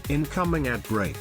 Incoming ad break.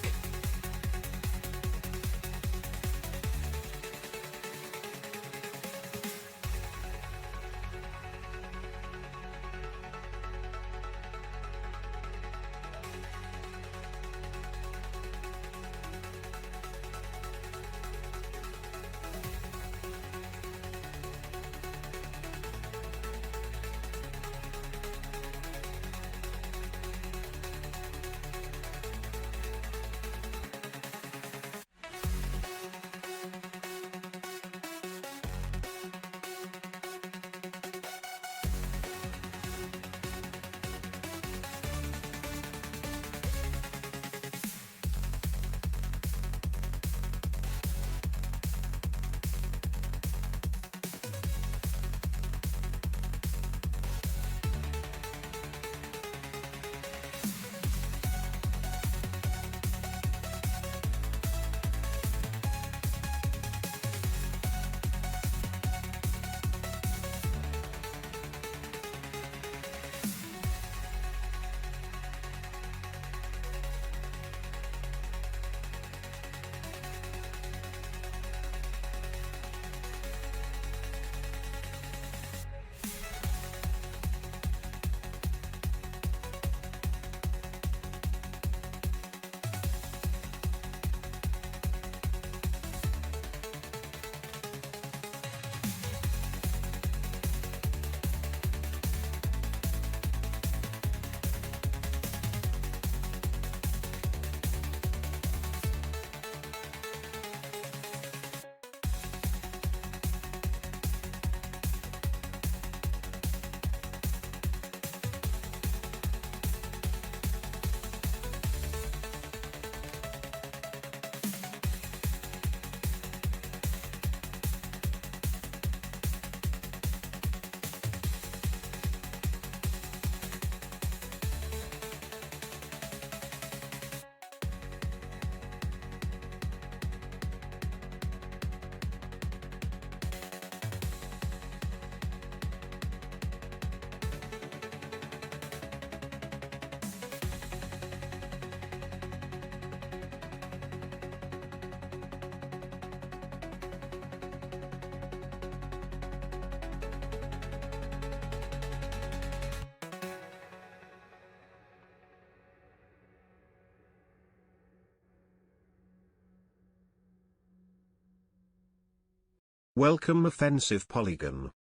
Welcome Offensive Polygon.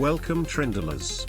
Welcome Trindlers.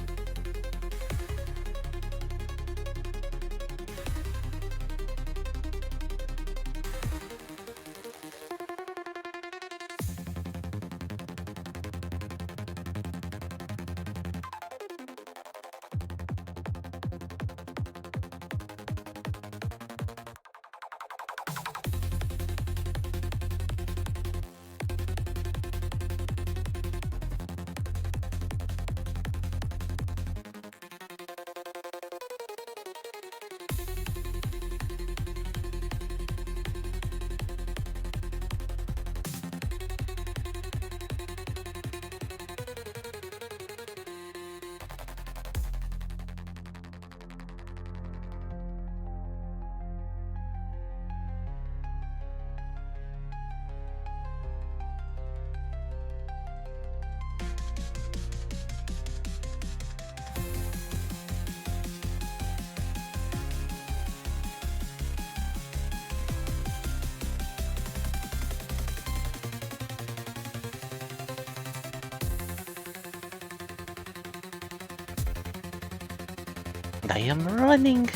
I am running.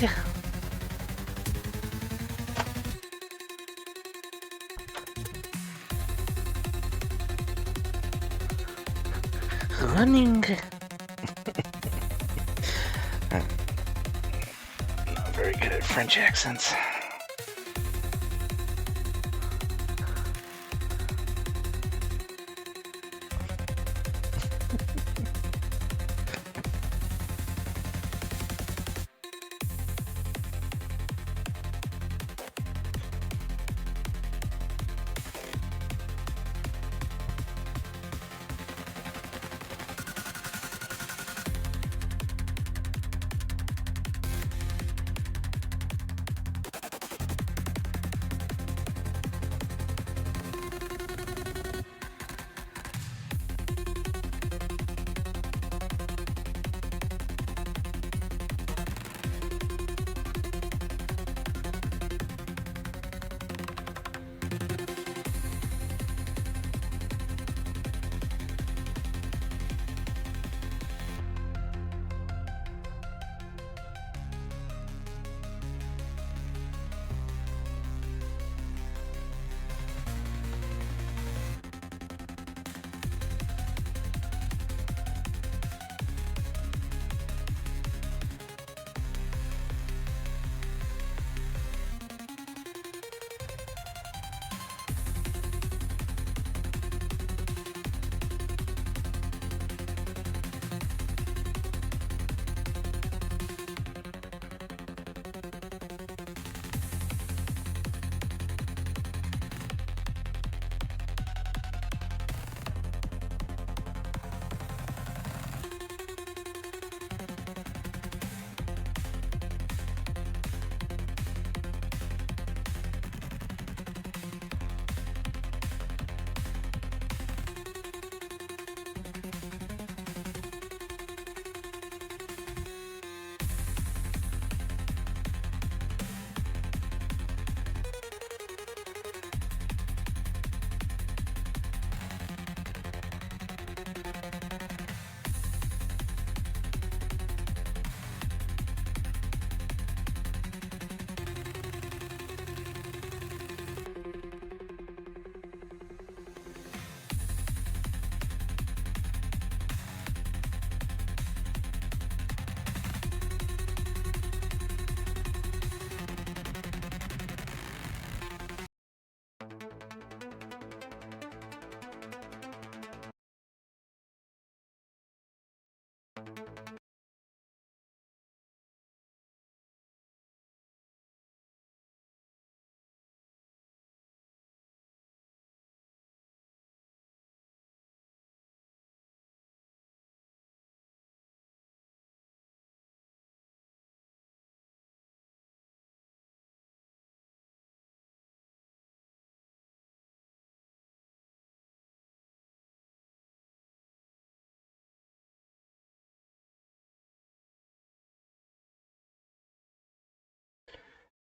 Running. I'm not very good at French accents.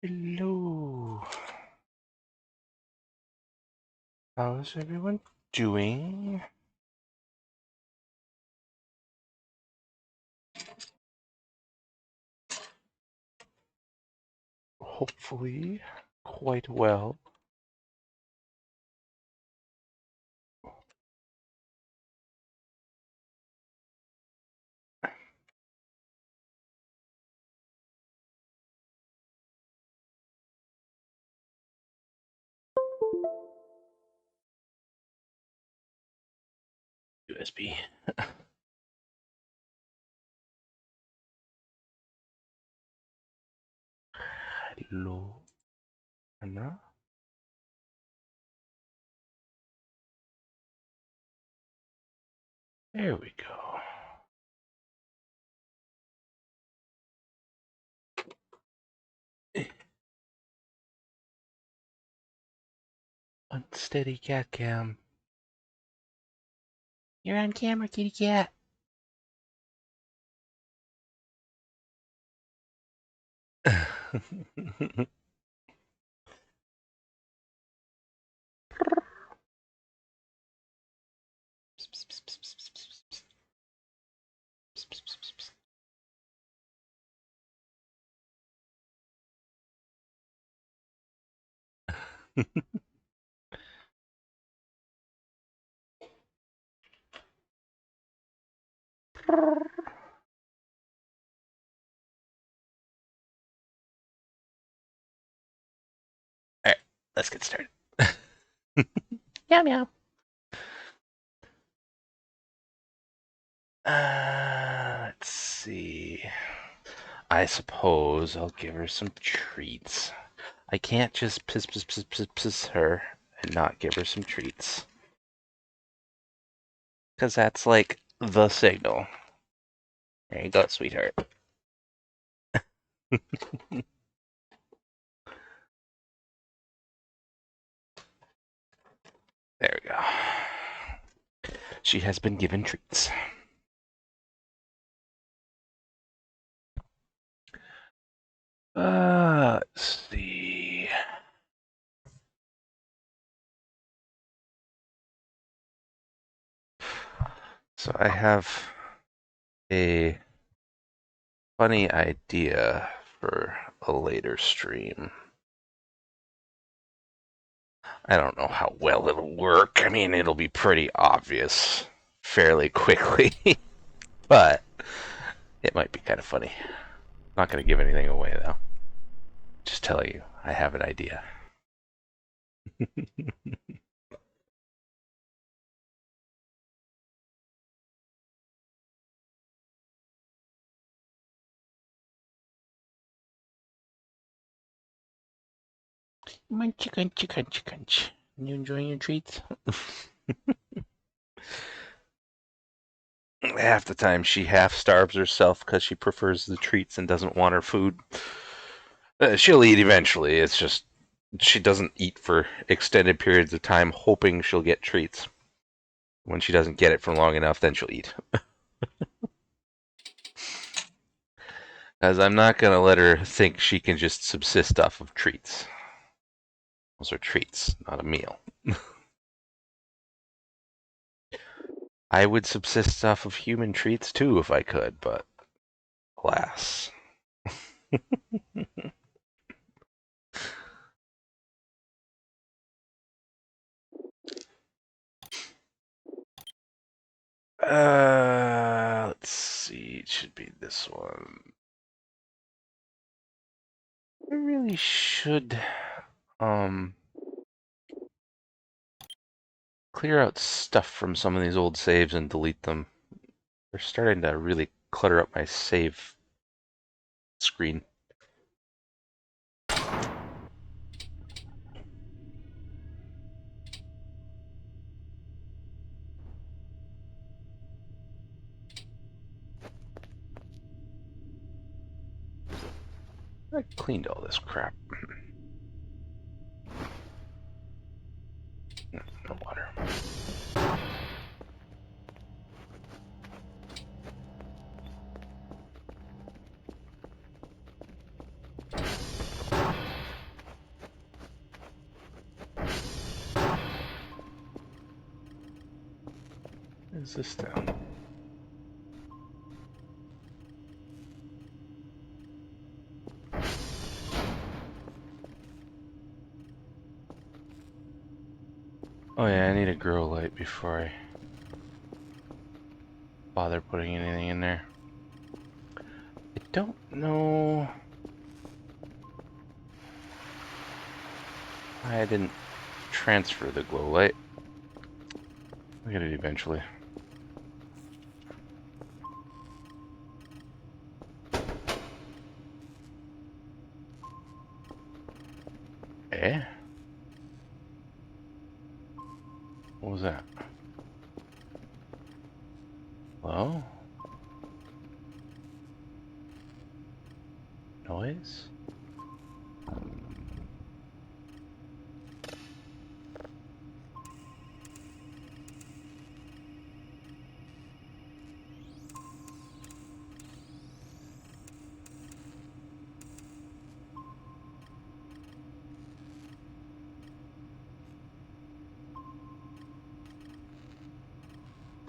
Hello. How's everyone doing? Hopefully, quite well. USB. Hello, Anna. There we go. Unsteady cat cam. You're on camera, kitty cat. Alright, let's get started. Meow meow. Let's see. I suppose I'll give her some treats. I can't just piss her and not give her some treats. Because that's like the signal. There you go, sweetheart. There we go. She has been given treats. Let's see. So I have a funny idea for a later stream. I don't know how well it'll work. I mean, it'll be pretty obvious fairly quickly, but it might be kind of funny. Not going to give anything away, though. Just telling you, I have an idea. Munchy, crunchy, crunchy, crunch. You enjoying your treats? Half the time she half starves herself because she prefers the treats and doesn't want her food. She'll eat eventually. It's just she doesn't eat for extended periods of time, hoping she'll get treats. When she doesn't get it for long enough, then she'll eat. As I'm not going to let her think she can just subsist off of treats. Those are treats, not a meal. I would subsist off of human treats too if I could, but alas. Let's see. It should be this one. I really should clear out stuff from some of these old saves and delete them. They're starting to really clutter up my save screen. I cleaned all this crap. No water. What is this down? Oh yeah, I need a grow light before I bother putting anything in there. I don't know why I didn't transfer the glow light. I'll get it eventually. Eh? What was that? Hello? Noise?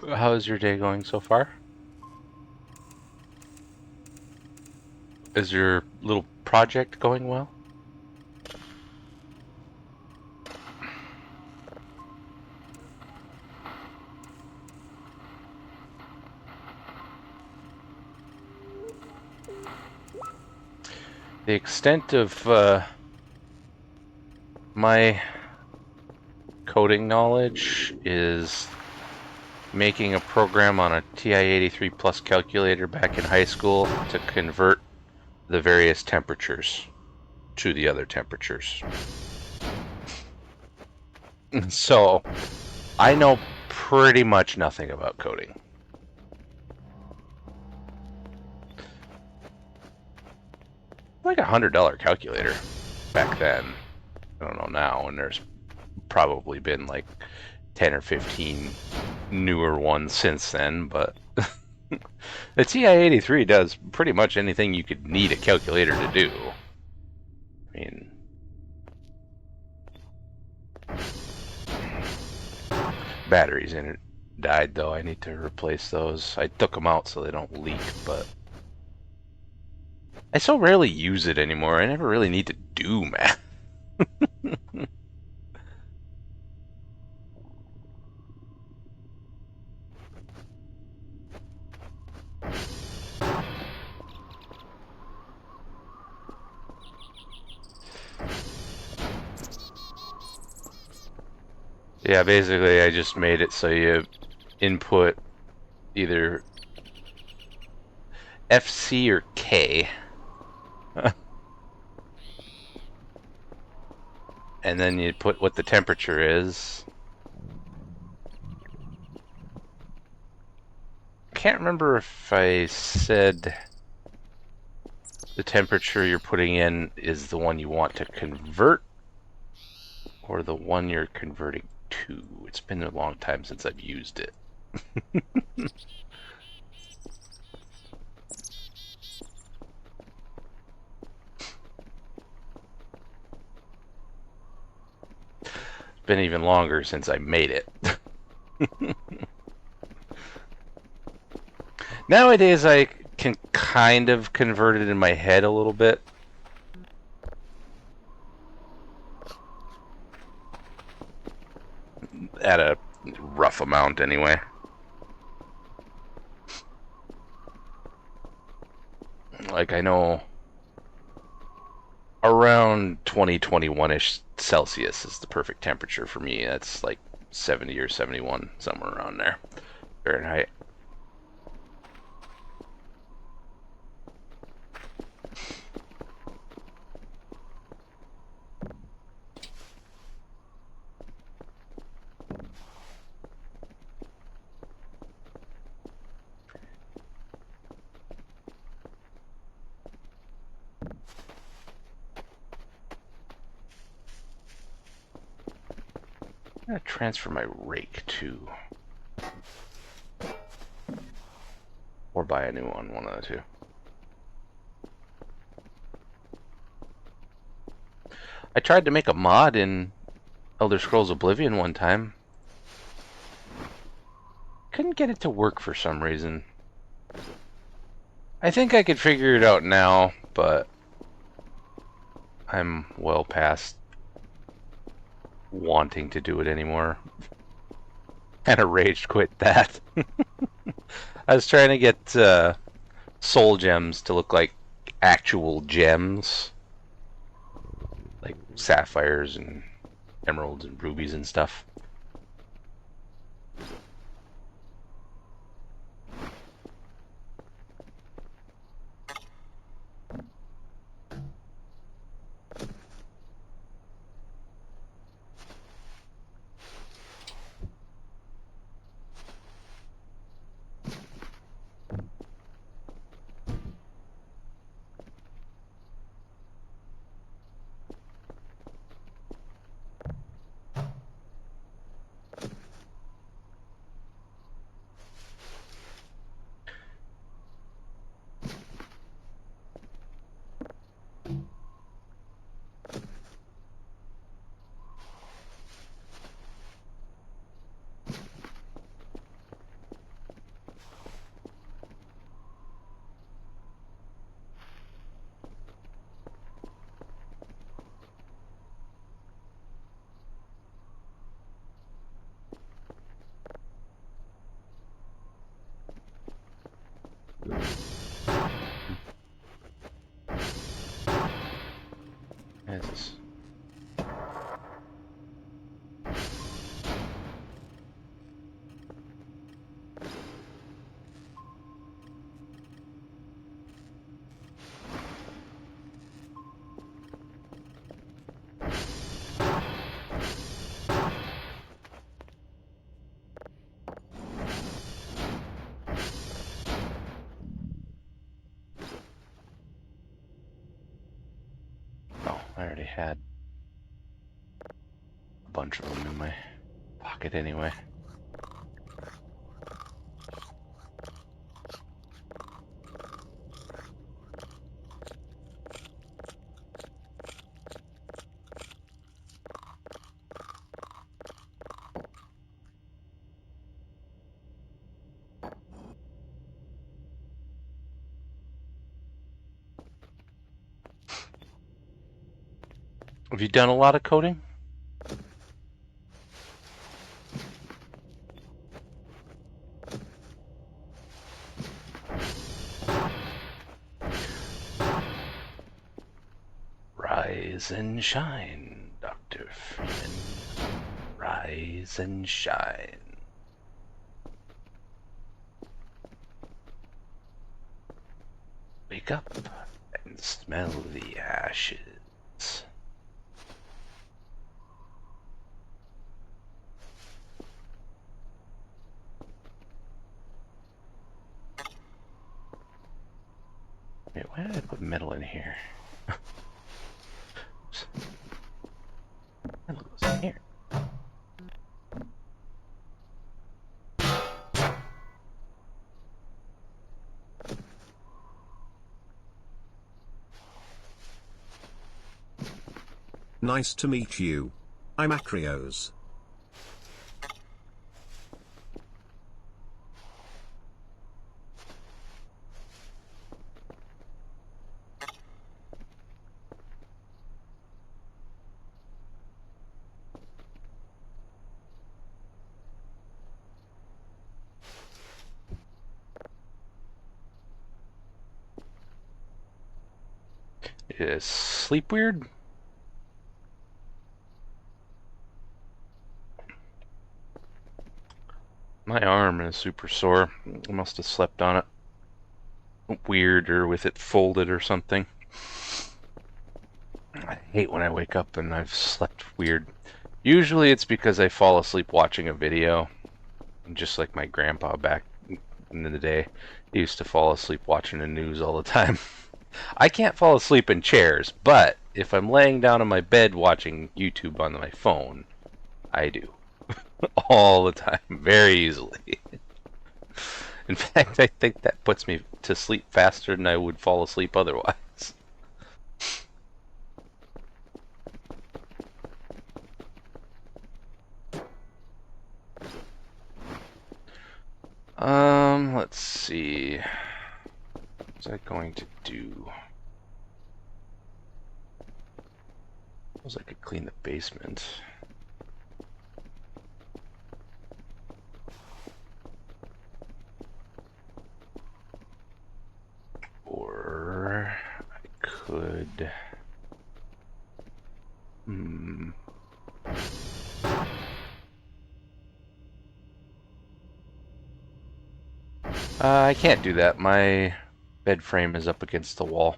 How is your day going so far? Is your little project going well? The extent of my coding knowledge is making a program on a TI-83 Plus calculator back in high school to convert the various temperatures to the other temperatures. So, I know pretty much nothing about coding. Like $100 calculator back then. I don't know now, and there's probably been like 10 or 15 newer ones since then, but the TI-83 does pretty much anything you could need a calculator to do. I mean, batteries in it died though. I need to replace those. I took them out so they don't leak, but I so rarely use it anymore. I never really need to do math. Yeah, basically I just made it so you input either FC or K. And then you put what the temperature is. Can't remember if I said the temperature you're putting in is the one you want to convert or the one you're converting to. It's been a long time since I've used it. It's been even longer since I made it. Nowadays I can kind of convert it in my head a little bit. At a rough amount anyway. Like I know around 2021-ish Celsius is the perfect temperature for me. That's like 70 or 71, somewhere around there. Fahrenheit. I'm gonna transfer my rake too. Or buy a new one of the two. I tried to make a mod in Elder Scrolls Oblivion one time. Couldn't get it to work for some reason. I think I could figure it out now, but I'm well past wanting to do it anymore. Kind of rage quit that. I was trying to get soul gems to look like actual gems. Like sapphires and emeralds and rubies and stuff. This is... Oh, I already had a bunch of them in my pocket anyway. Have you done a lot of coding? Rise and shine, Dr. Freeman. Rise and shine. Wake up and smell the ashes. Wait, why did I put metal in here? Metal goes in here. Nice to meet you. I'm Acreos. Is sleep weird? My arm is super sore. I must have slept on it weird or with it folded or something. I hate when I wake up and I've slept weird. Usually it's because I fall asleep watching a video. Just like my grandpa back in the day. He used to fall asleep watching the news all the time. I can't fall asleep in chairs, but if I'm laying down on my bed watching YouTube on my phone, I do. All the time, very easily. In fact, I think that puts me to sleep faster than I would fall asleep otherwise. Let's see. What's I going to do? Suppose I could clean the basement. Or I could... I can't do that. My bed frame is up against the wall.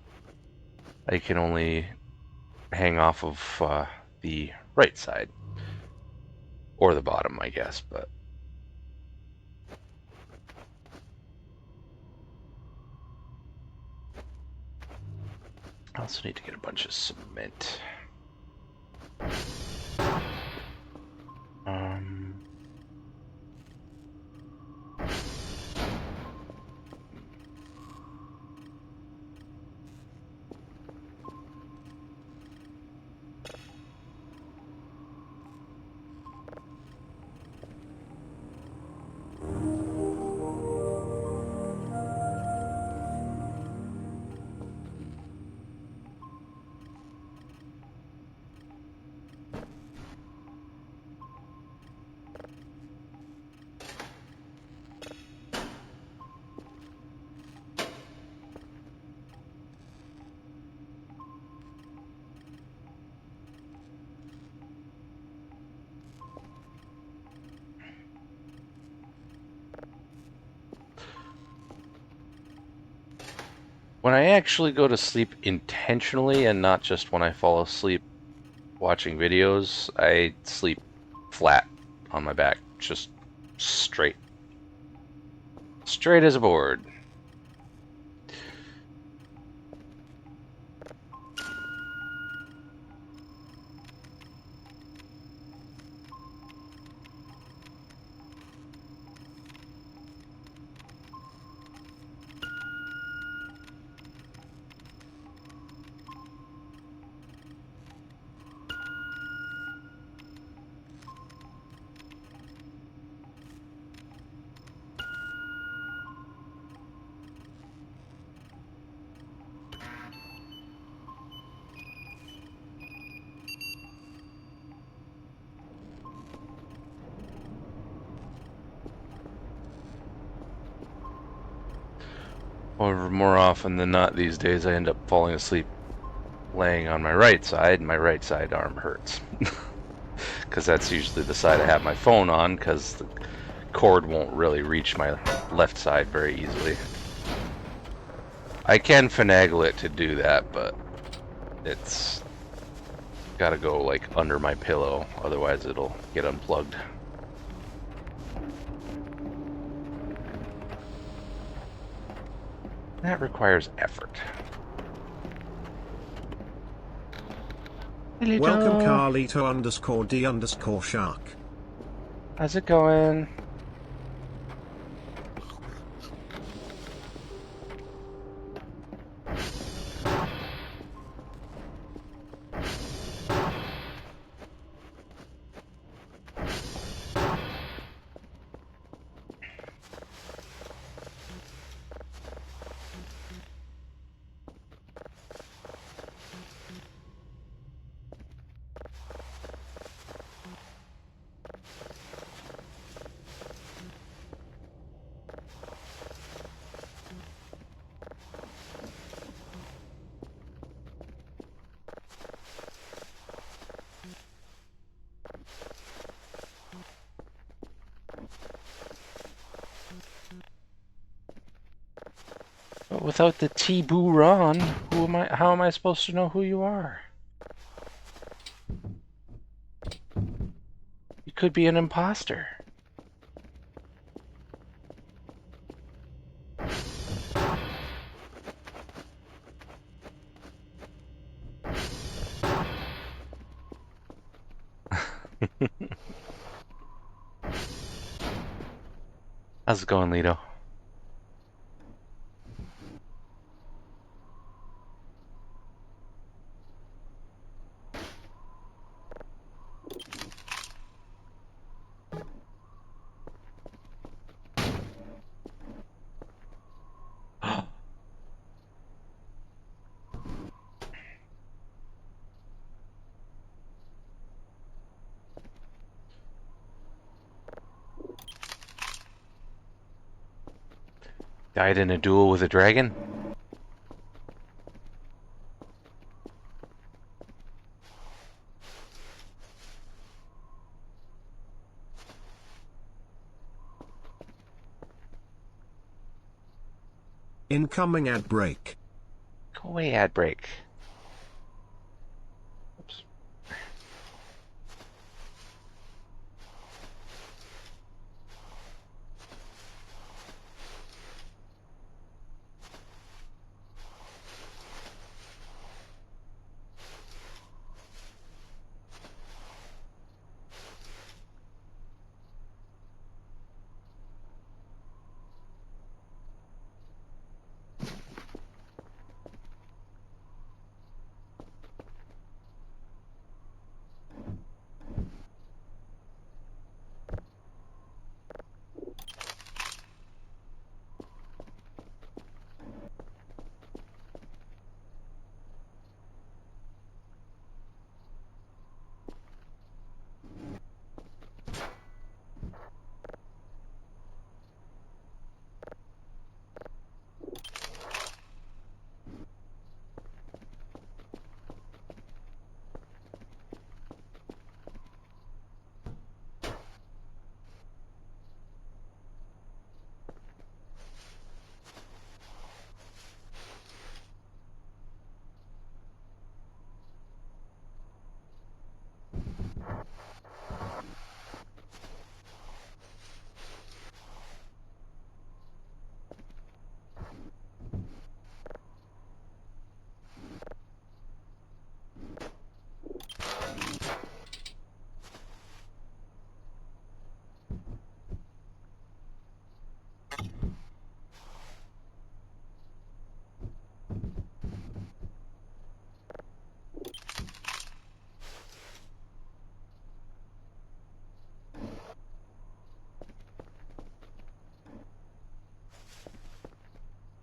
I can only hang off of the right side. Or the bottom, I guess, but... I also need to get a bunch of cement. When I actually go to sleep intentionally and not just when I fall asleep watching videos, I sleep flat on my back, just straight. Straight as a board. However, more often than not these days, I end up falling asleep laying on my right side, and my right side arm hurts. Because that's usually the side I have my phone on, because the cord won't really reach my left side very easily. I can finagle it to do that, but it's gotta go like under my pillow, otherwise it'll get unplugged. That requires effort. Hello, Welcome dog. Carlito_D_shark. How's it going? But without the T-Boo Ron, who am I? How am I supposed to know who you are? You could be an imposter. How's it going, Lito? Died in a duel with a dragon? Incoming ad break. Go away, ad break. Oops.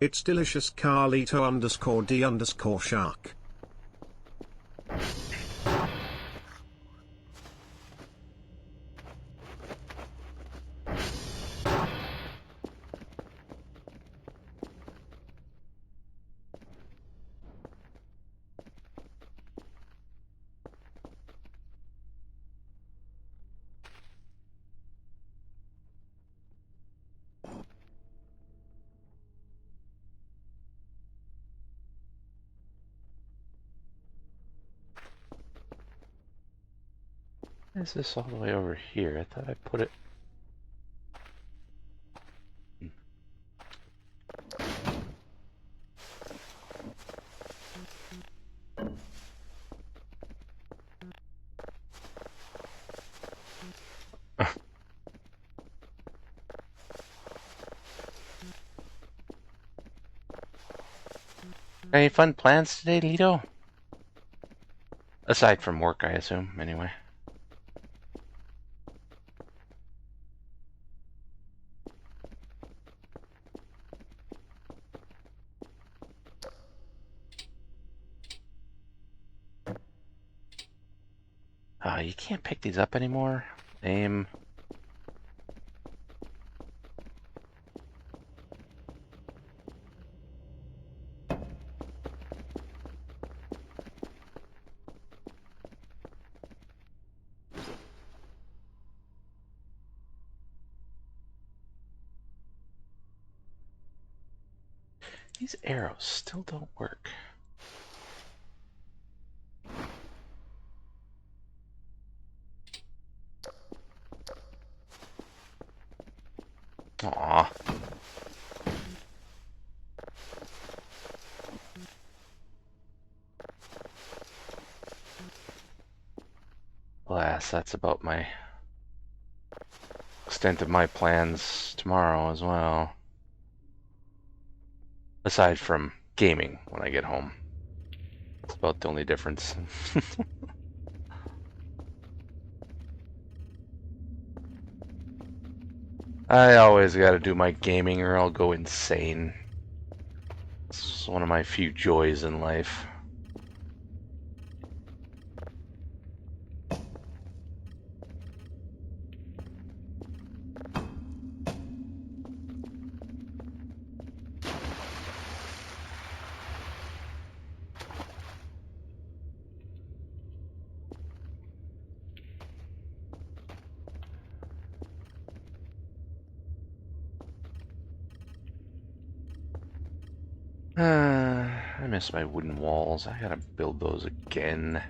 It's delicious Carlito_D_shark. Why is this all the way over here? I thought I put it... Any fun plans today, Lito? Aside from work, I assume, anyway. You can't pick these up anymore. Name. These arrows still don't work. Aw. Alas, that's about my extent of my plans tomorrow as well. Aside from gaming when I get home. It's about the only difference. I always gotta do my gaming or I'll go insane. It's one of my few joys in life. I miss my wooden walls. I gotta build those again.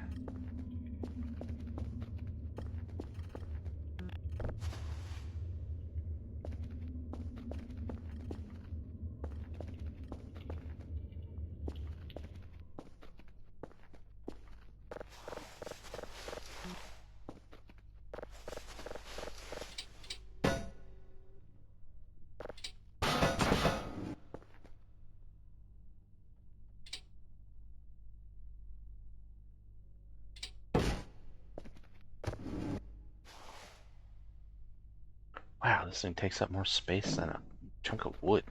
Wow, this thing takes up more space than a chunk of wood.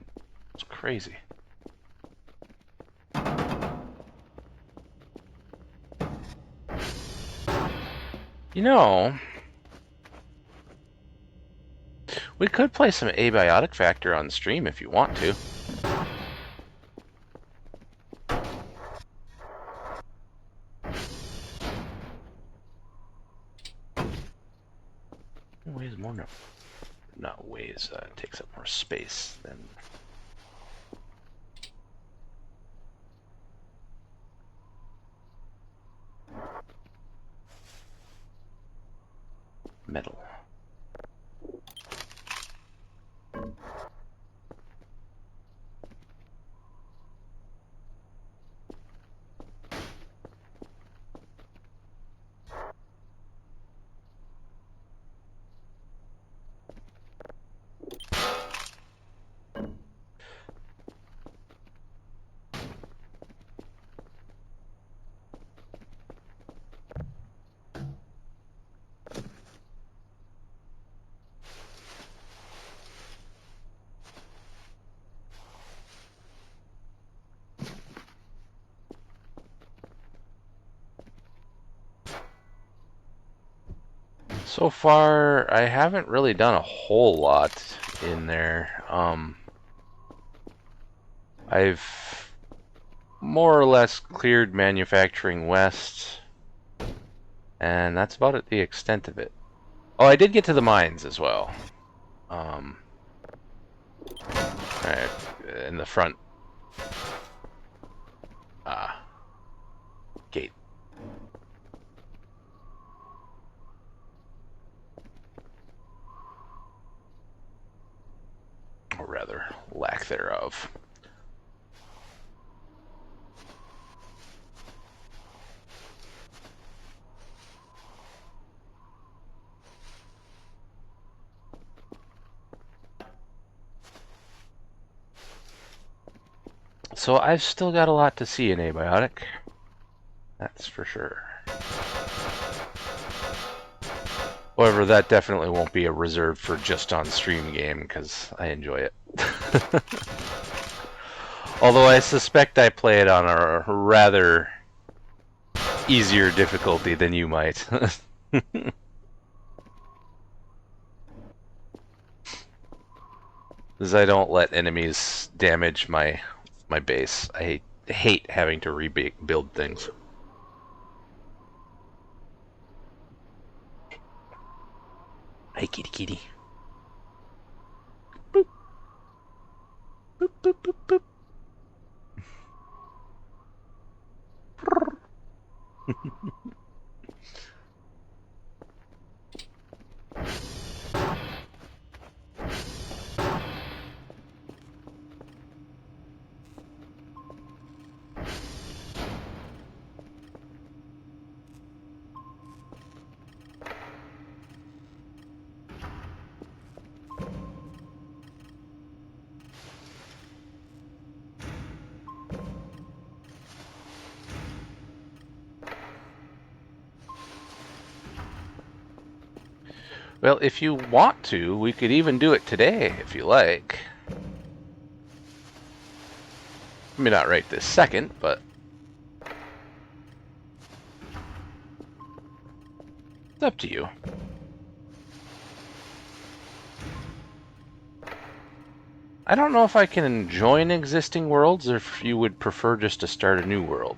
It's crazy. You know, we could play some Abiotic Factor on stream if you want to. It weighs more, no, not weighs, takes up more space than... metal. So far, I haven't really done a whole lot in there. I've more or less cleared manufacturing west, and that's about it, the extent of it. Oh, I did get to the mines as well. Right, in the front gate. Or rather, lack thereof. So I've still got a lot to see in Abiotic. That's for sure. However, that definitely won't be a reserved for just on stream game, because I enjoy it. Although I suspect I play it on a rather easier difficulty than you might. Because I don't let enemies damage my base. I hate having to rebuild things. Hey, kitty kitty. Boop. Boop, boop, boop, boop. Well, if you want to, we could even do it today, if you like. I mean, not right this second, but it's up to you. I don't know if I can join existing worlds, or if you would prefer just to start a new world.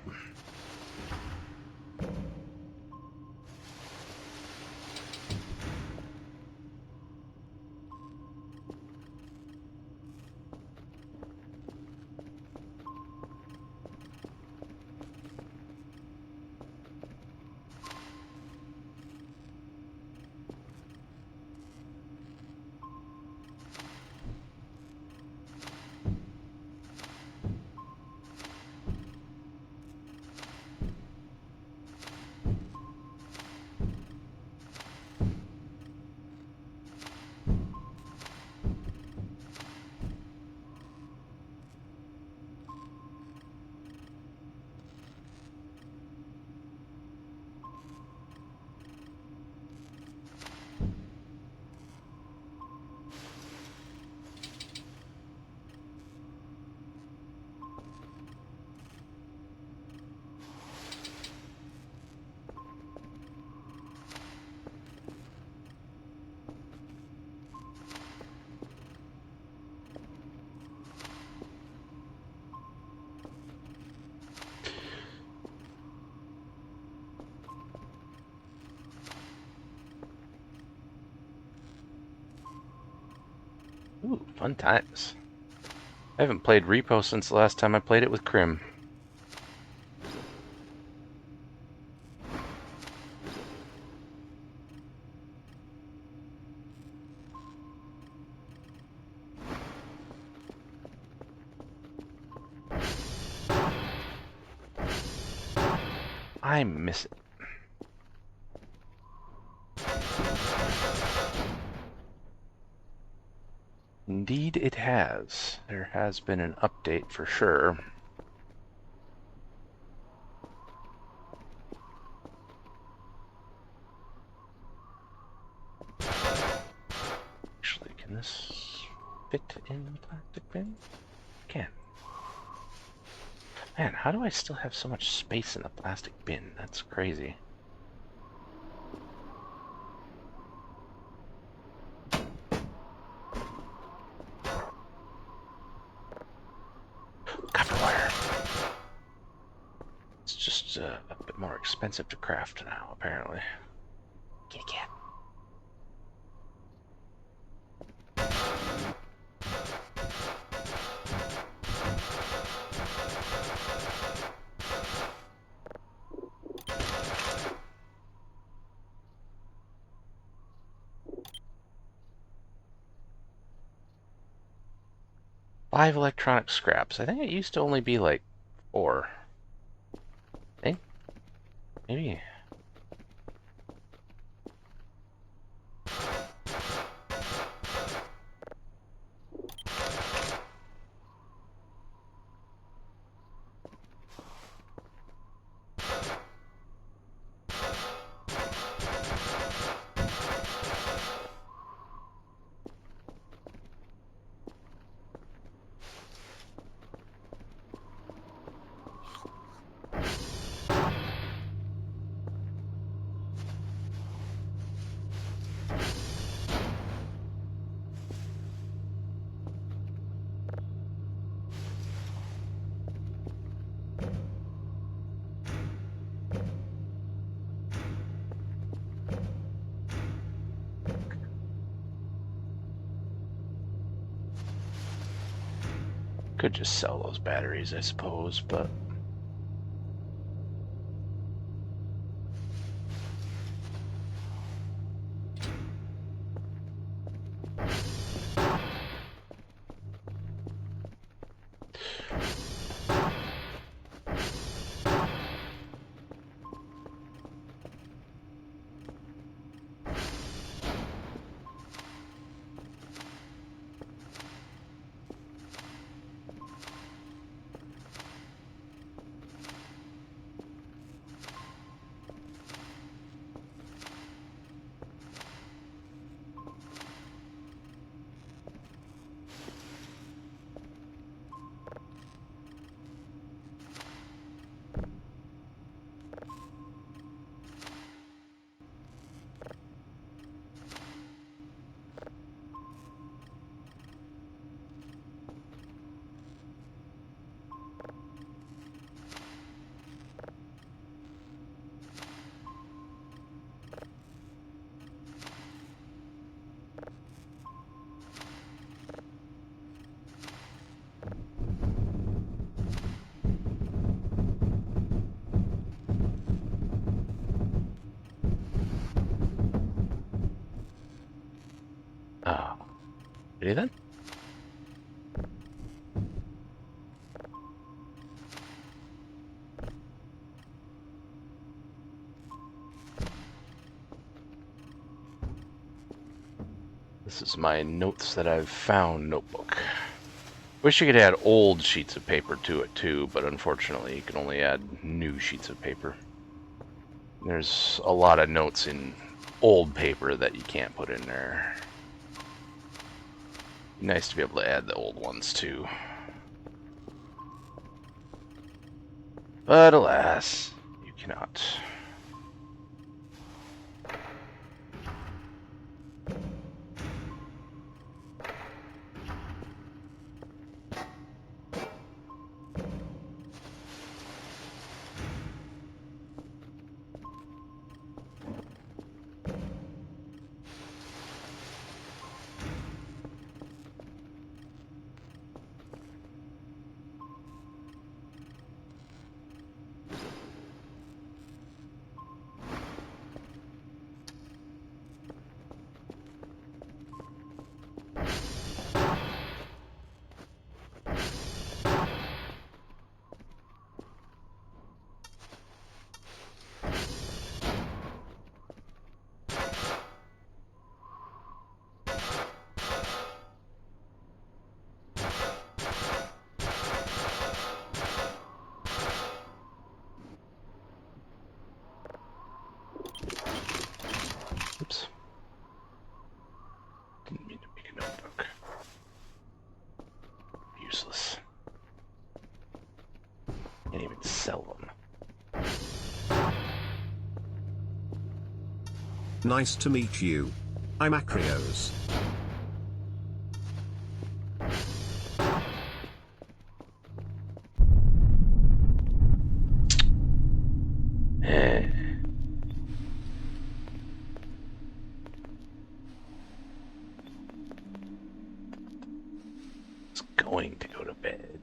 Ooh, fun times. I haven't played Repo since the last time I played it with Krim. I miss it. Indeed it has. There has been an update for sure. Actually, can this fit in the plastic bin? It can. Man, how do I still have so much space in the plastic bin? That's crazy. It's just a bit more expensive to craft now, apparently. Kitty cat. Five electronic scraps. I think it used to only be like 4. I think maybe. Could just sell those batteries, I suppose, but ready then? This is my notes that I've found notebook. Wish you could add old sheets of paper to it too, but unfortunately you can only add new sheets of paper. There's a lot of notes in old paper that you can't put in there. Nice to be able to add the old ones too. But alas, you cannot. Oops. Didn't mean to make a notebook. Useless. Can't even sell them. Nice to meet you. I'm Acrios. Eh. It's going to go to bed.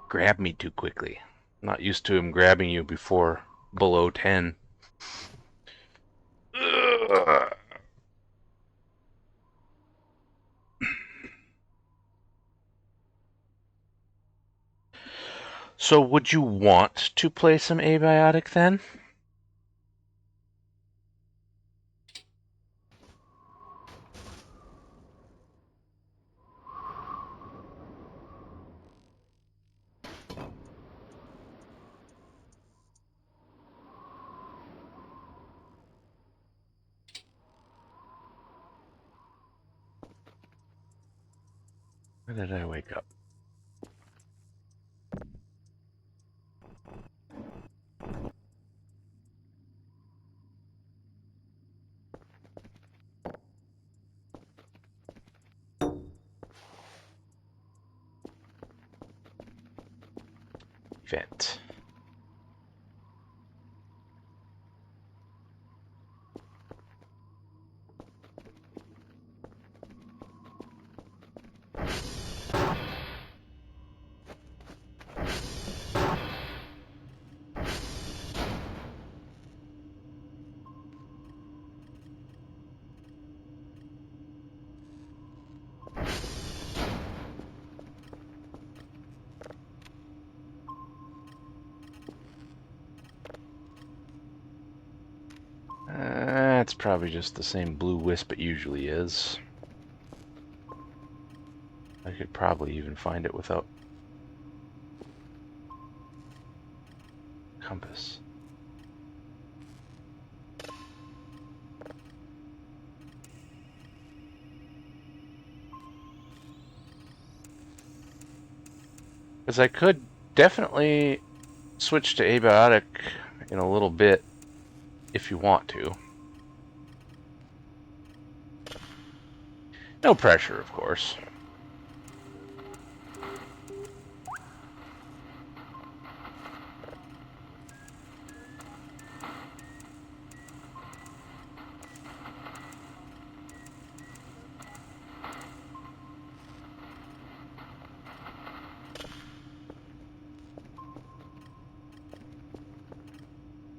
Grab me too quickly. I'm not used to him grabbing you before below 10. Ugh. So would you want to play some Abiotic then? When did I wake up? Event. It's probably just the same blue wisp it usually is. I could probably even find it without compass. Because I could definitely switch to Abiotic in a little bit if you want to. No pressure, of course.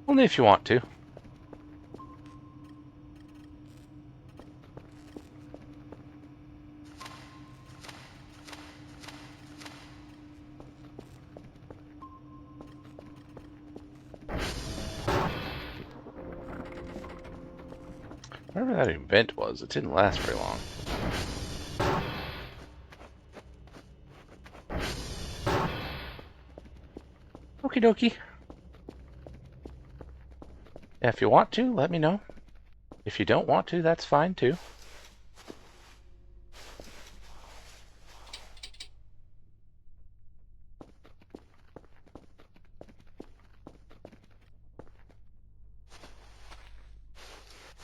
Only if you want to. Whatever that event was, it didn't last very long. Okie dokie. Yeah, if you want to, let me know. If you don't want to, that's fine too.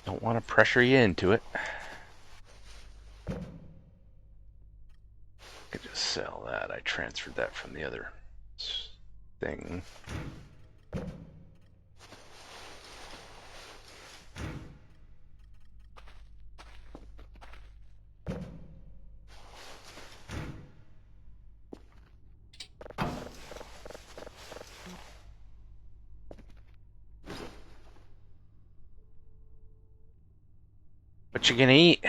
Don't want to pressure you into it. I could just sell that. I transferred that from the other thing. What you gonna eat?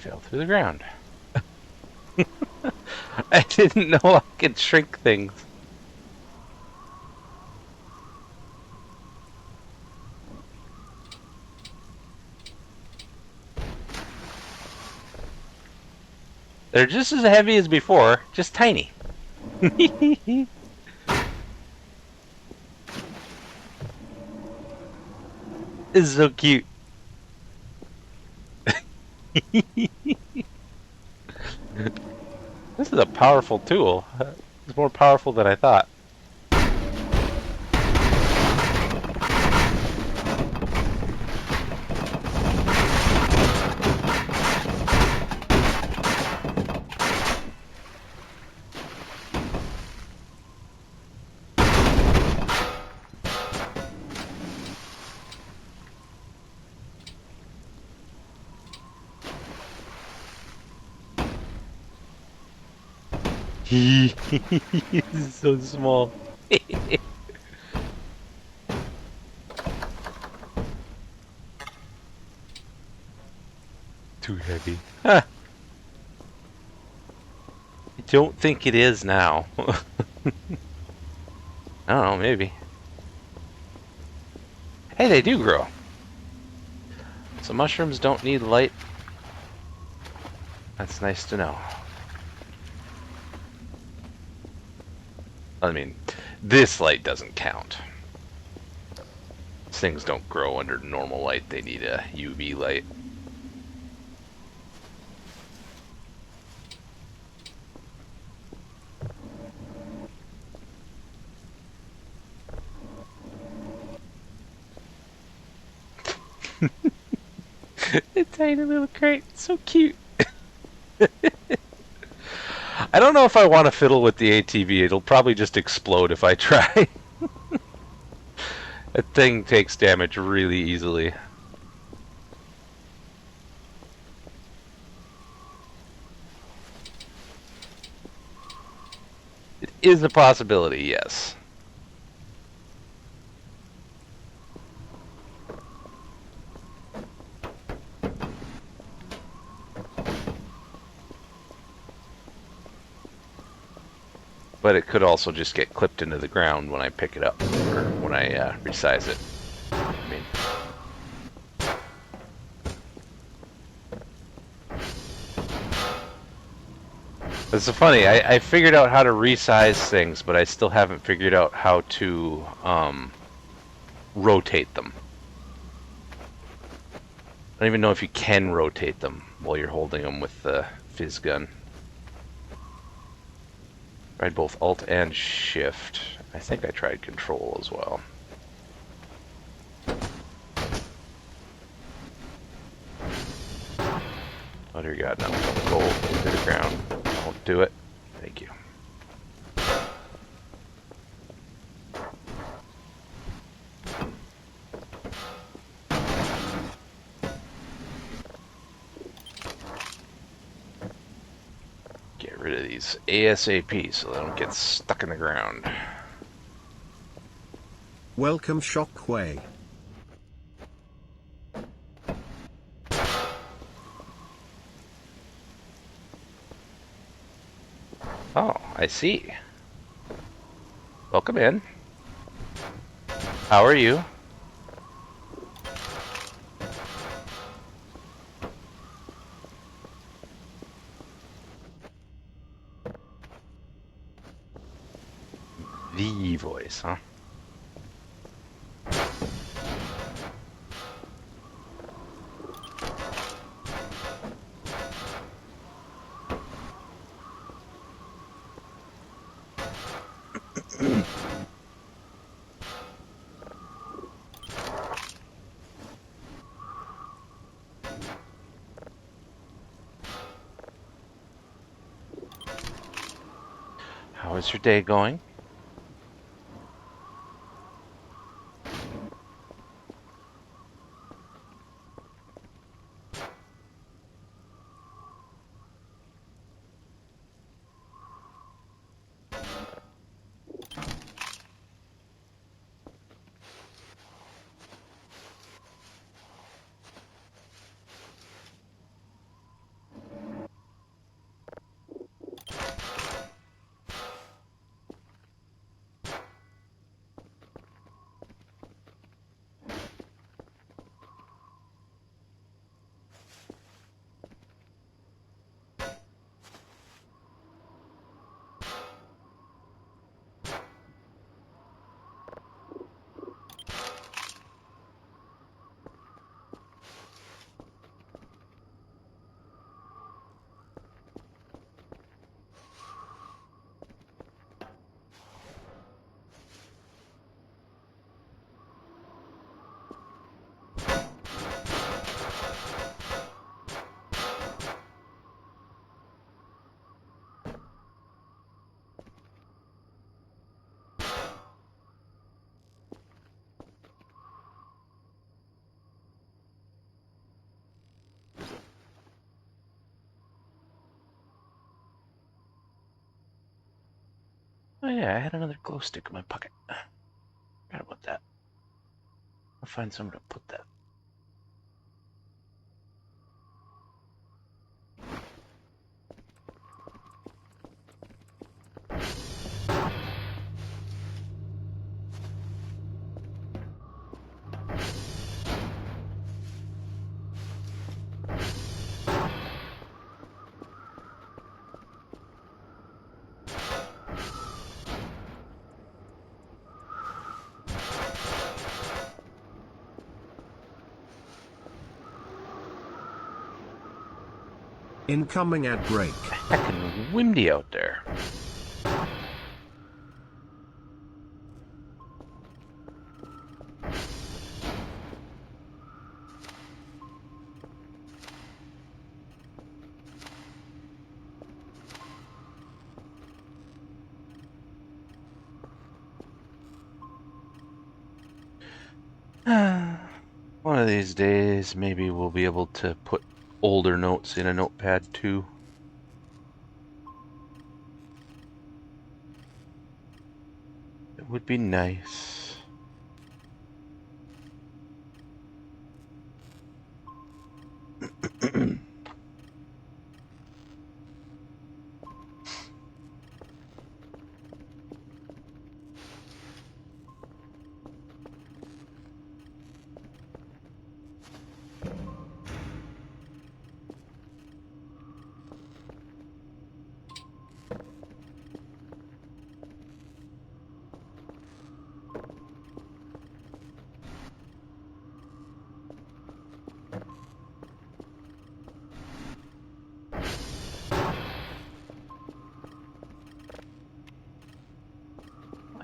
fell through the ground. I didn't know I could shrink things. They're just as heavy as before, just tiny. It's so cute. This is a powerful tool. It's more powerful than I thought. This is so small. Too heavy. Huh. I don't think it is now. I don't know, maybe. Hey, they do grow. So mushrooms don't need light. That's nice to know. I mean, this light doesn't count. Things don't grow under normal light. They need a UV light. A tiny little crate, so cute. I don't know if I want to fiddle with the ATV. It'll probably just explode if I try. That thing takes damage really easily. It is a possibility, yes. But it could also just get clipped into the ground when I pick it up, or when I resize it. I mean, it's so funny. I figured out how to resize things, but I still haven't figured out how to rotate them. I don't even know if you can rotate them while you're holding them with the fizz gun. Tried both Alt and Shift. I think I tried Control as well. Oh dear God, no. Don't go into the ground. Don't do it. Thank you. Get rid of these ASAP so they don't get stuck in the ground. Welcome Shockway. Oh, I see. Welcome in. How are you? The voice, huh? How is your day going? Oh yeah, I had another glow stick in my pocket. Forgot about that. I'll find somewhere to put that. Incoming ad break. Heckin' windy out there. One of these days, maybe we'll be able to put older notes in a notepad too. It would be nice.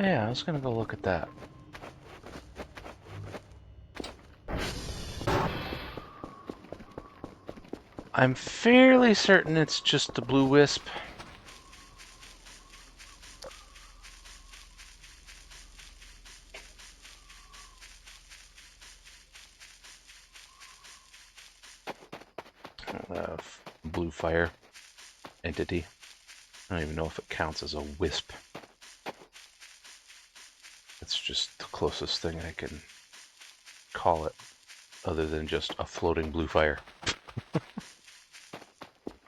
Oh, yeah, I was gonna go look at that. I'm fairly certain it's just the blue wisp. Blue fire entity. I don't even know if it counts as a wisp. It's just the closest thing I can call it, other than just a floating blue fire.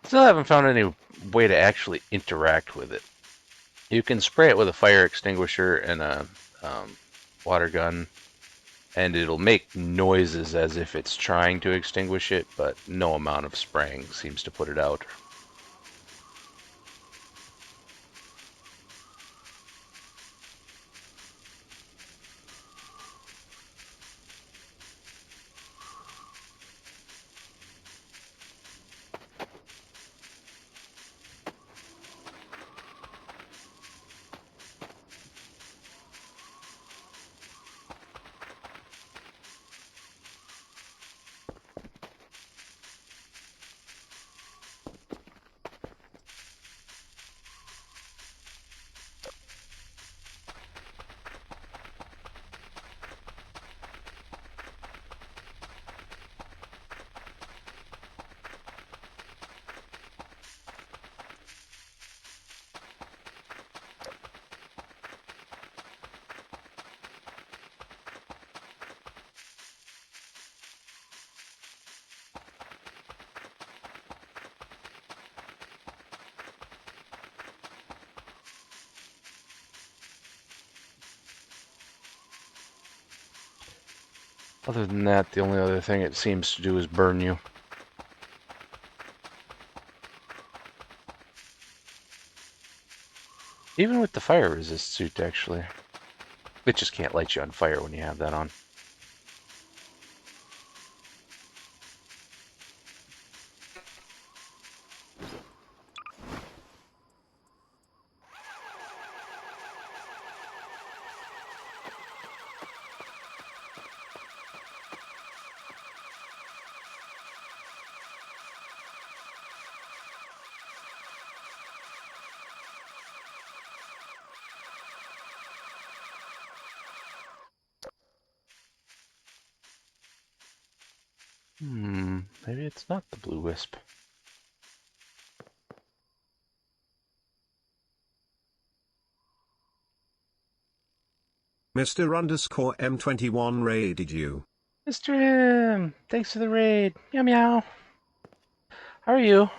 Still haven't found any way to actually interact with it. You can spray it with a fire extinguisher and a water gun, and it'll make noises as if it's trying to extinguish it, but no amount of spraying seems to put it out. Other than that, the only other thing it seems to do is burn you. Even with the fire resist suit, actually. It just can't light you on fire when you have that on. Maybe it's not the blue wisp. Mr. underscore M21 raided you. Mr. M, thanks for the raid. Meow meow. How are you?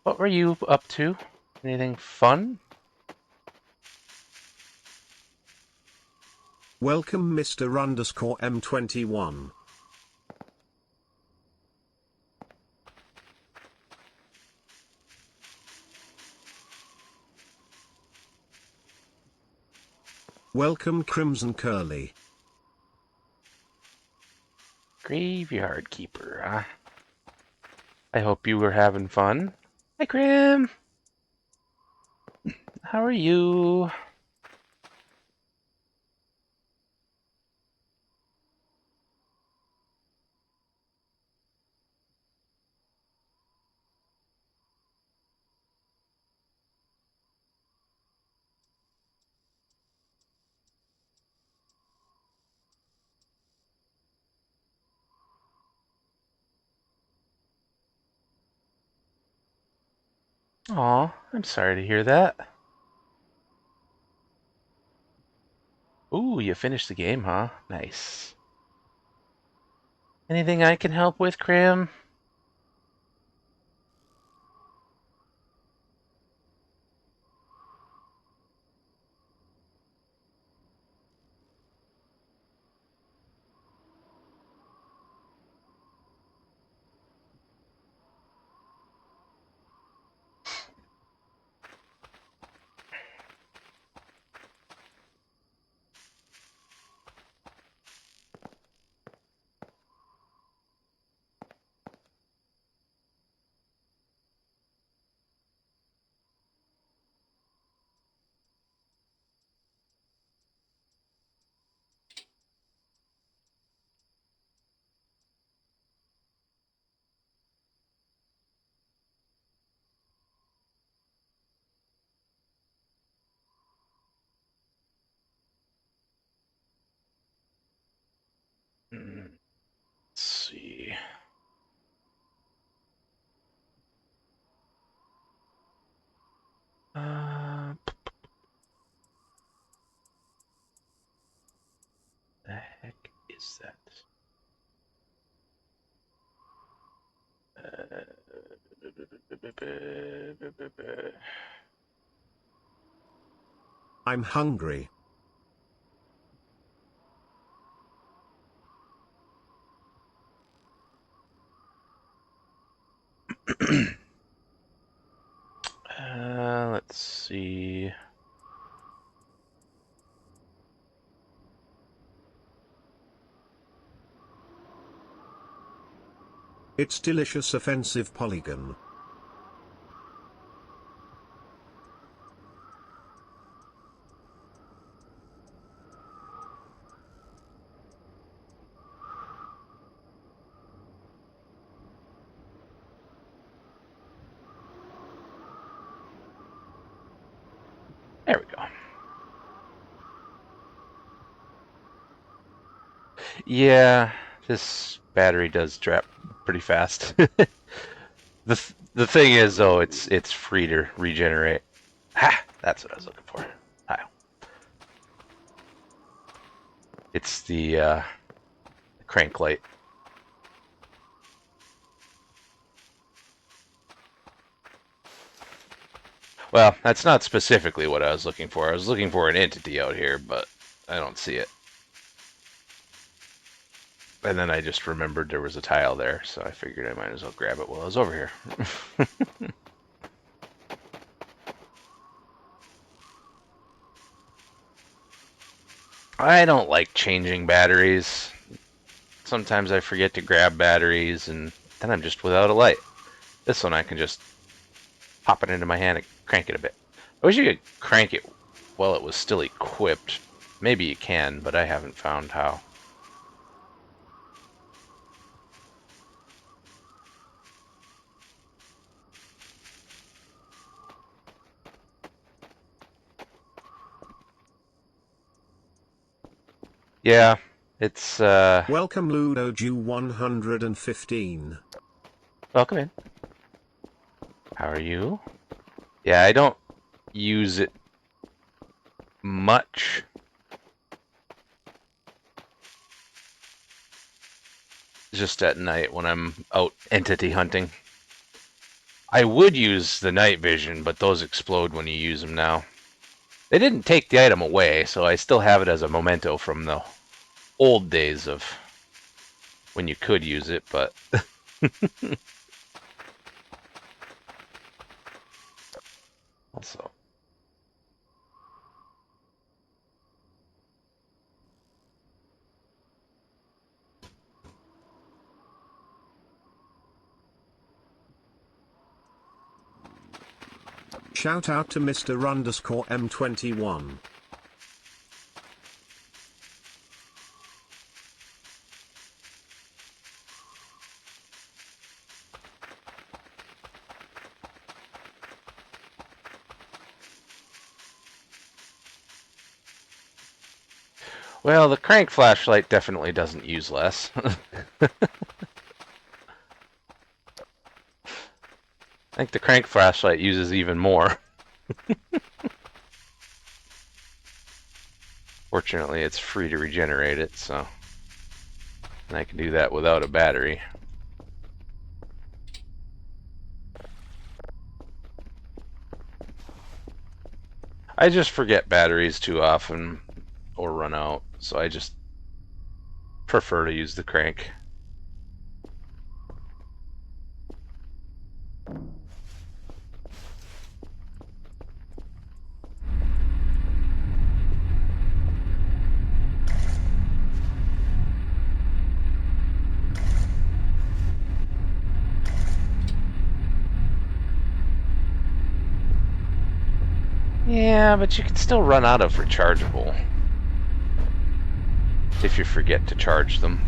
What were you up to? Anything fun? Welcome Mr. underscore M21. Welcome Crimson Curly. Graveyard Keeper, huh? I hope you were having fun. Hi, Grim. How are you? Aw, I'm sorry to hear that. Ooh, you finished the game, huh? Nice. Anything I can help with, Grim? Let's see. The heck is that? I'm hungry. Let's see. It's delicious offensive polygon. There we go. Yeah, this battery does drop pretty fast. The thing is though, it's free to regenerate. Ha! That's what I was looking for. Hi. It's the crank light. Well, that's not specifically what I was looking for. I was looking for an entity out here, but I don't see it. And then I just remembered there was a tile there, so I figured I might as well grab it while I was over here. I don't like changing batteries. Sometimes I forget to grab batteries, and then I'm just without a light. This one I can just pop it into my hand and crank it a bit. I wish you could crank it while it was still equipped. Maybe you can, but I haven't found how. Yeah, it's Welcome Ludoju 115. welcome in. How are you? Yeah, I don't use it much. Just at night when I'm out entity hunting. I would use the night vision, but those explode when you use them now. They didn't take the item away, so I still have it as a memento from the old days of when you could use it, but... also... Shout out to Mr. M21. Well, the crank flashlight definitely doesn't use less. I think the crank flashlight uses even more. Fortunately, it's free to regenerate it, so... And I can do that without a battery. I just forget batteries too often, or run out, so I just prefer to use the crank. Yeah, but you can still run out of rechargeable if you forget to charge them.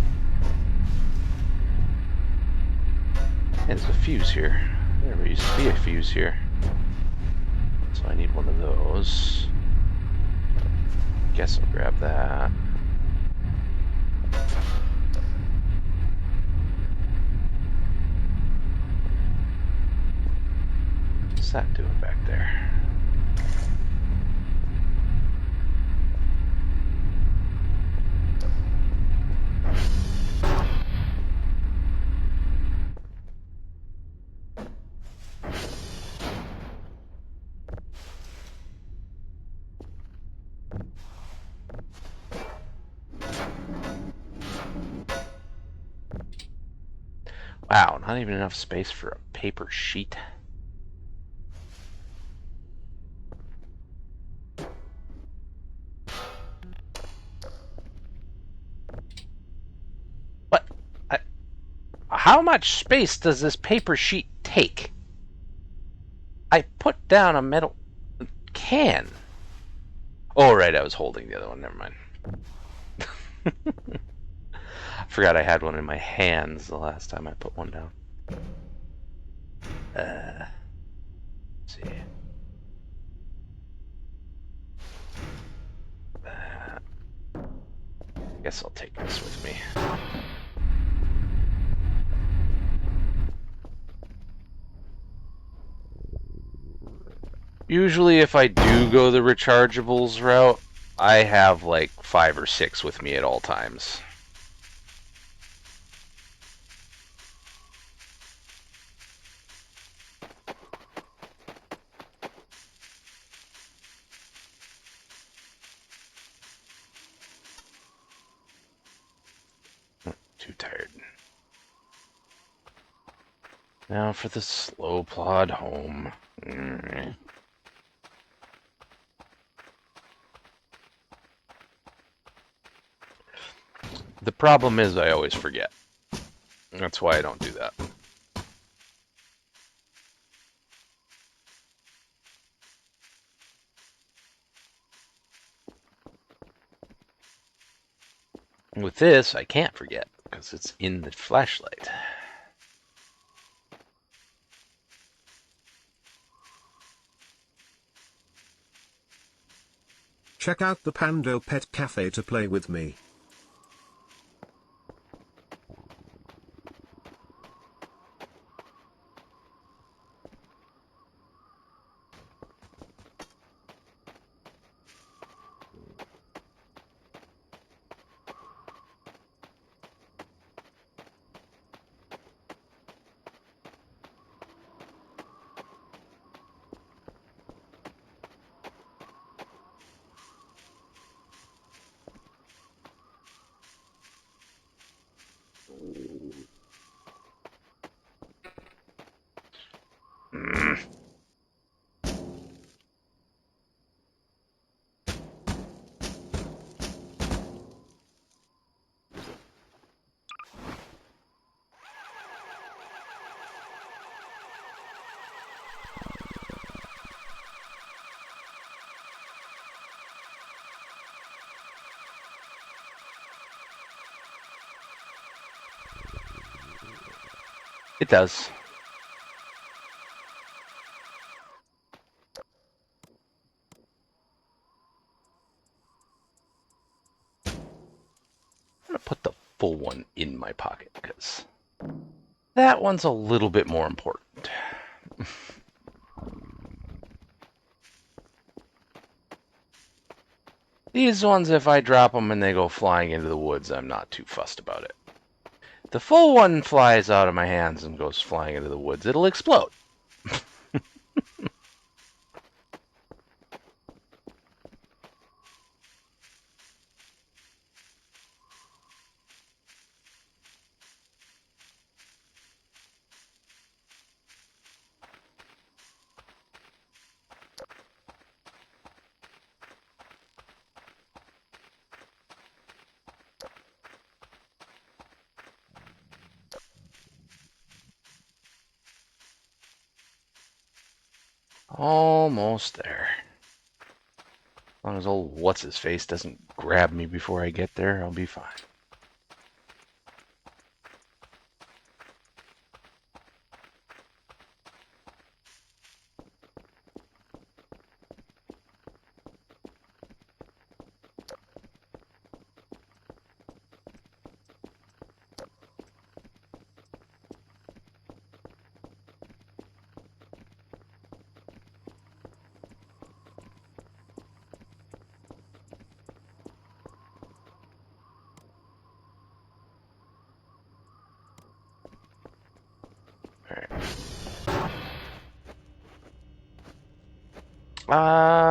And there's a fuse here. There used to be a fuse here. So I need one of those. Guess I'll grab that. What's that doing back there? Wow, not even enough space for a paper sheet. What? How much space does this paper sheet take? I put down a metal can. Oh, right, I was holding the other one. Never mind. I forgot I had one in my hands the last time I put one down. Let's see. I guess I'll take this with me. Usually if I do go the rechargeables route, I have like 5 or 6 with me at all times. Too tired. Now for the slow plod home. The problem is I always forget. That's why I don't do that. With this, I can't forget because it's in the flashlight. Check out the Pando Pet Cafe to play with me. It does. I'm gonna put the full one in my pocket because that one's a little bit more important. These ones, if I drop them and they go flying into the woods, I'm not too fussed about it. The full one flies out of my hands and goes flying into the woods, it'll explode. Almost there. As long as old what's-his-face doesn't grab me before I get there, I'll be fine.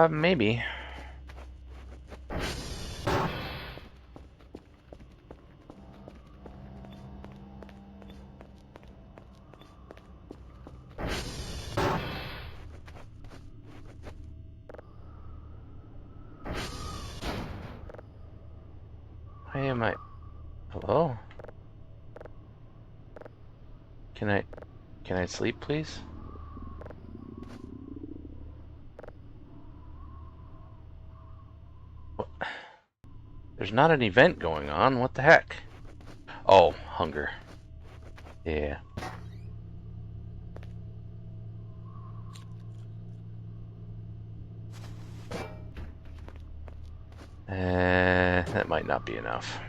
Maybe. Why am I... Hello? Can I sleep, please? What? There's not an event going on, what the heck? Oh, hunger. Yeah. That might not be enough.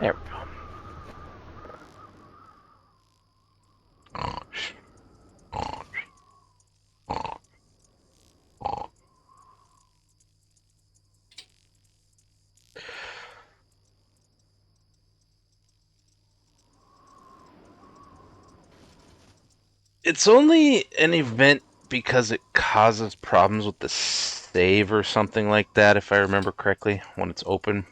There we go. It's only an event because it causes problems with the save or something like that, if I remember correctly, when it's open.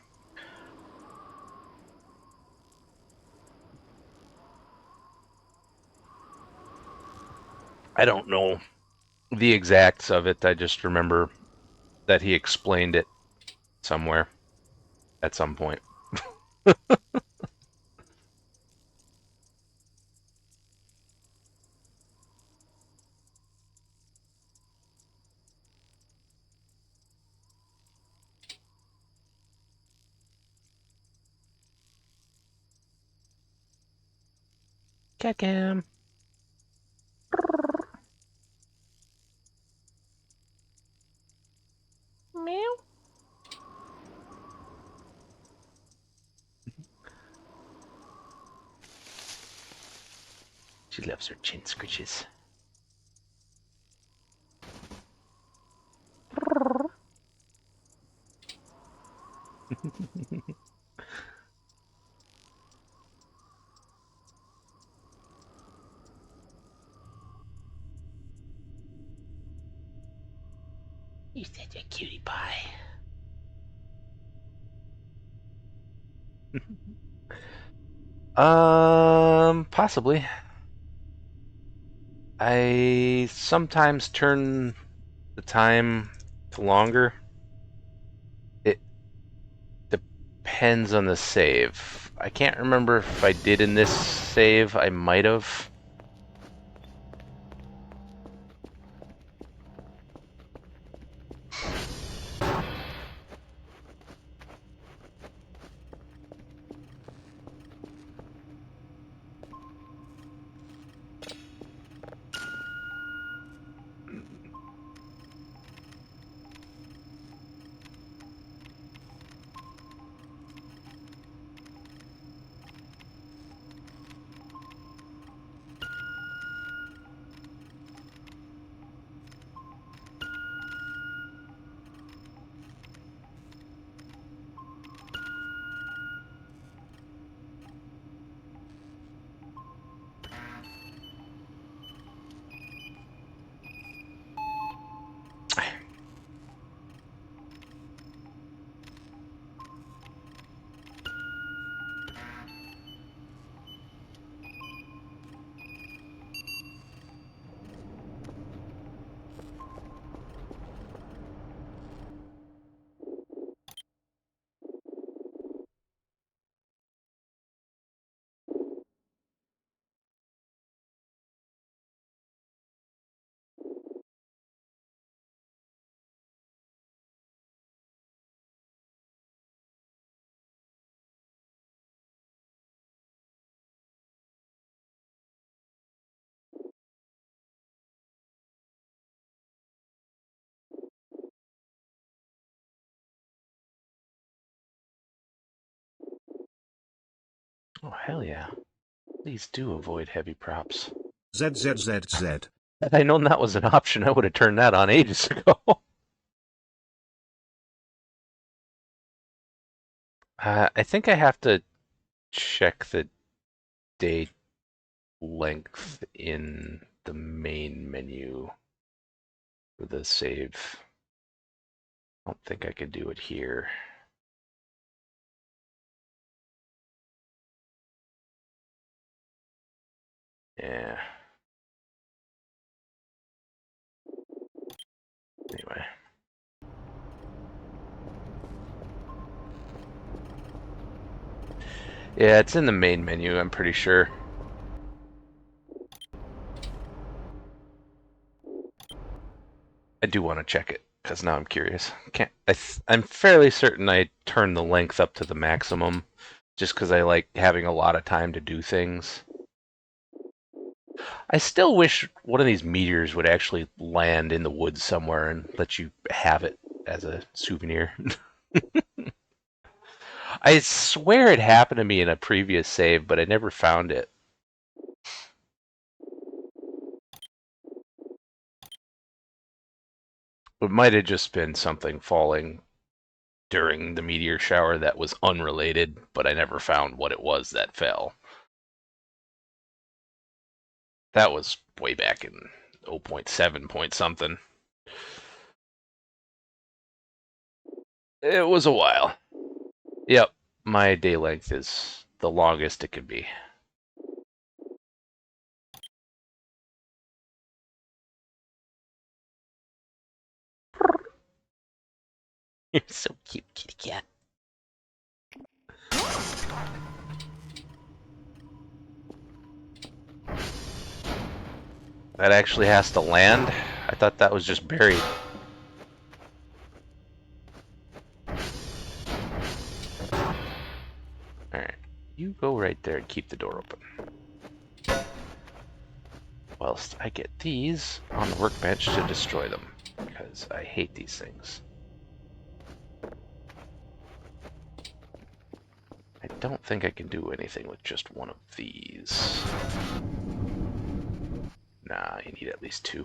I don't know the exacts of it. I just remember that he explained it somewhere at some point. Cat cam. Meow. She loves her chin scritches. You're such a cutie pie. Possibly. I sometimes turn the time to longer. depends on the save. I can't remember if I did in this save. I might have. Oh, hell yeah. Please do avoid heavy props. ZZZZ. Had I known that was an option, I would have turned that on ages ago. I think I have to check the day length in the main menu for the save. I don't think I could do it here. Yeah. Anyway. Yeah, it's in the main menu, I'm pretty sure. I do want to check it, because now I'm curious. I'm fairly certain I turned the length up to the maximum, just because I like having a lot of time to do things. I still wish one of these meteors would actually land in the woods somewhere and let you have it as a souvenir. I swear it happened to me in a previous save, but I never found it. It might have just been something falling during the meteor shower that was unrelated, but I never found what it was that fell. That was way back in 0.7 point something. It was a while. Yep, my day length is the longest it could be. You're so cute, kitty cat. That actually has to land? I thought that was just buried. Alright, you go right there and keep the door open. Whilst I get these on the workbench to destroy them, because I hate these things. I don't think I can do anything with just one of these. Nah, you need at least two.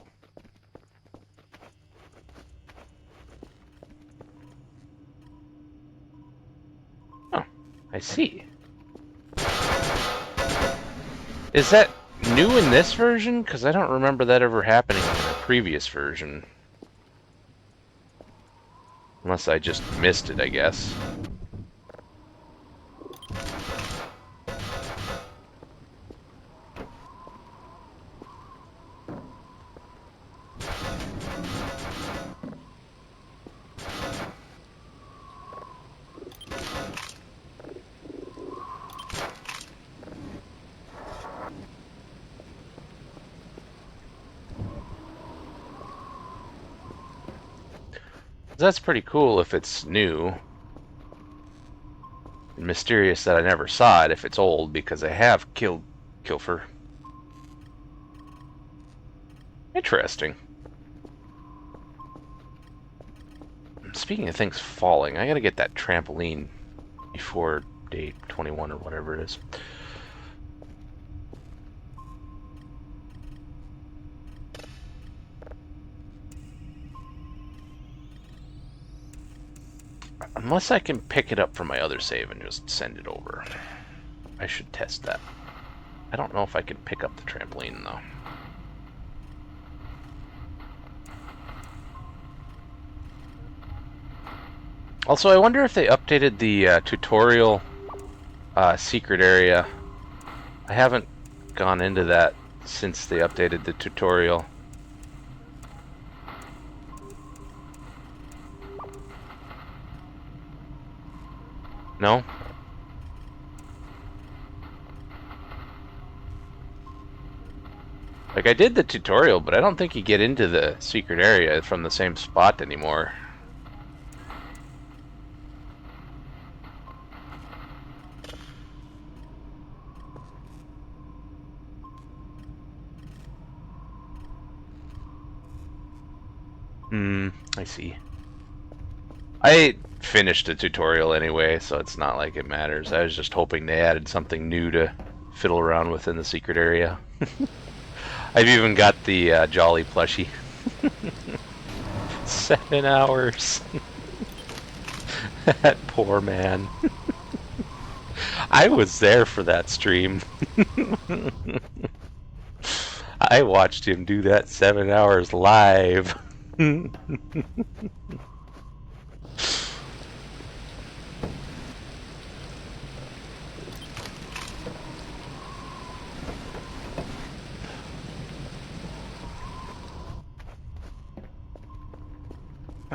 Oh, I see. Is that new in this version? Because I don't remember that ever happening in the previous version. Unless I just missed it, I guess. That's pretty cool if it's new. And mysterious that I never saw it if it's old, because I have killed Kilfer. Interesting. Speaking of things falling, I gotta get that trampoline before day 21 or whatever it is. Unless I can pick it up from my other save and just send it over. I should test that. I don't know if I can pick up the trampoline, though. Also, I wonder if they updated the tutorial secret area. I haven't gone into that since they updated the tutorial. No? Like, I did the tutorial, but I don't think you get into the secret area from the same spot anymore. I see. I finished the tutorial anyway, so it's not like it matters. I was just hoping they added something new to fiddle around with in the secret area. I've even got the Jolly plushie. 7 hours. That poor man. I was there for that stream. I watched him do that 7 hours live. And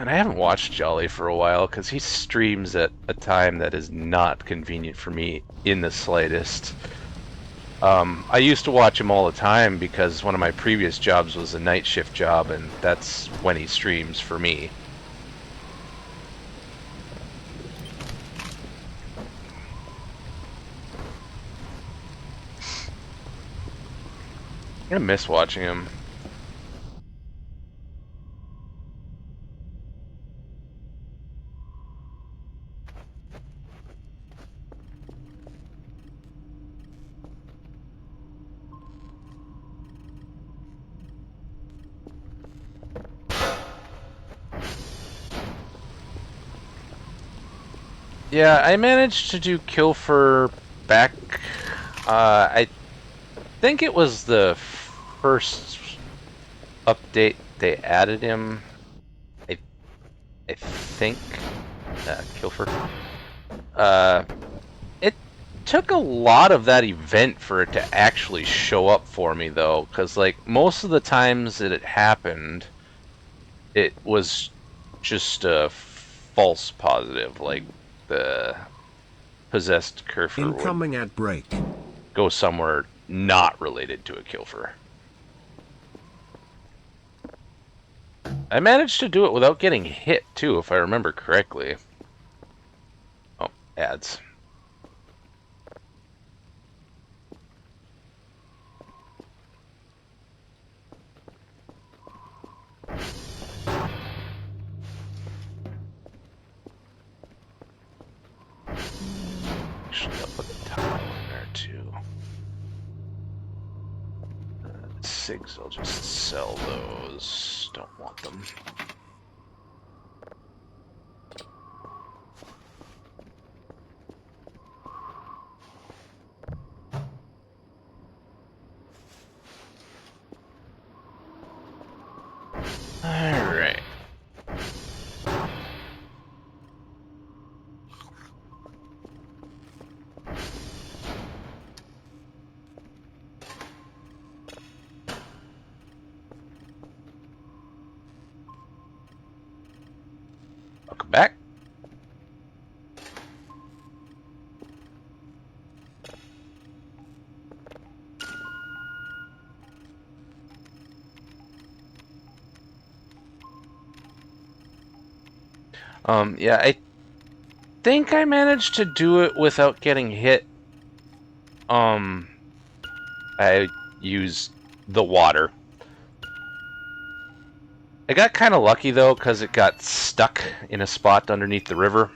I haven't watched Jolly for a while because he streams at a time that is not convenient for me in the slightest. I used to watch him all the time because one of my previous jobs was a night shift job, and that's when he streams for me. I miss watching him. Yeah, I managed to do Kilfer back. I think it was the first update they added him. I think Kilfer. It took a lot of that event for it to actually show up for me, though, because like most of the times that it happened, it was just a false positive, like the possessed Kerfer would Incoming ad break. go somewhere not related to a Kilfer. I managed to do it without getting hit, too, if I remember correctly. Oh, ads. Actually, I'll put the tile in there, too. Sigs, I'll just sell those. Don't want them. Alright. Welcome back. Yeah, I think I managed to do it without getting hit. I used the water. I got kind of lucky though, because it got stuck in a spot underneath the river.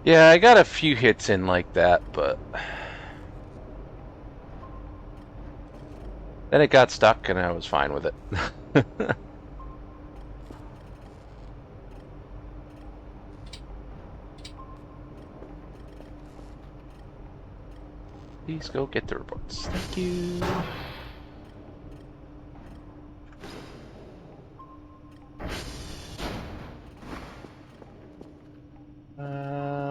Yeah, I got a few hits in like that, but then it got stuck and I was fine with it. Please go get the reports. Thank you.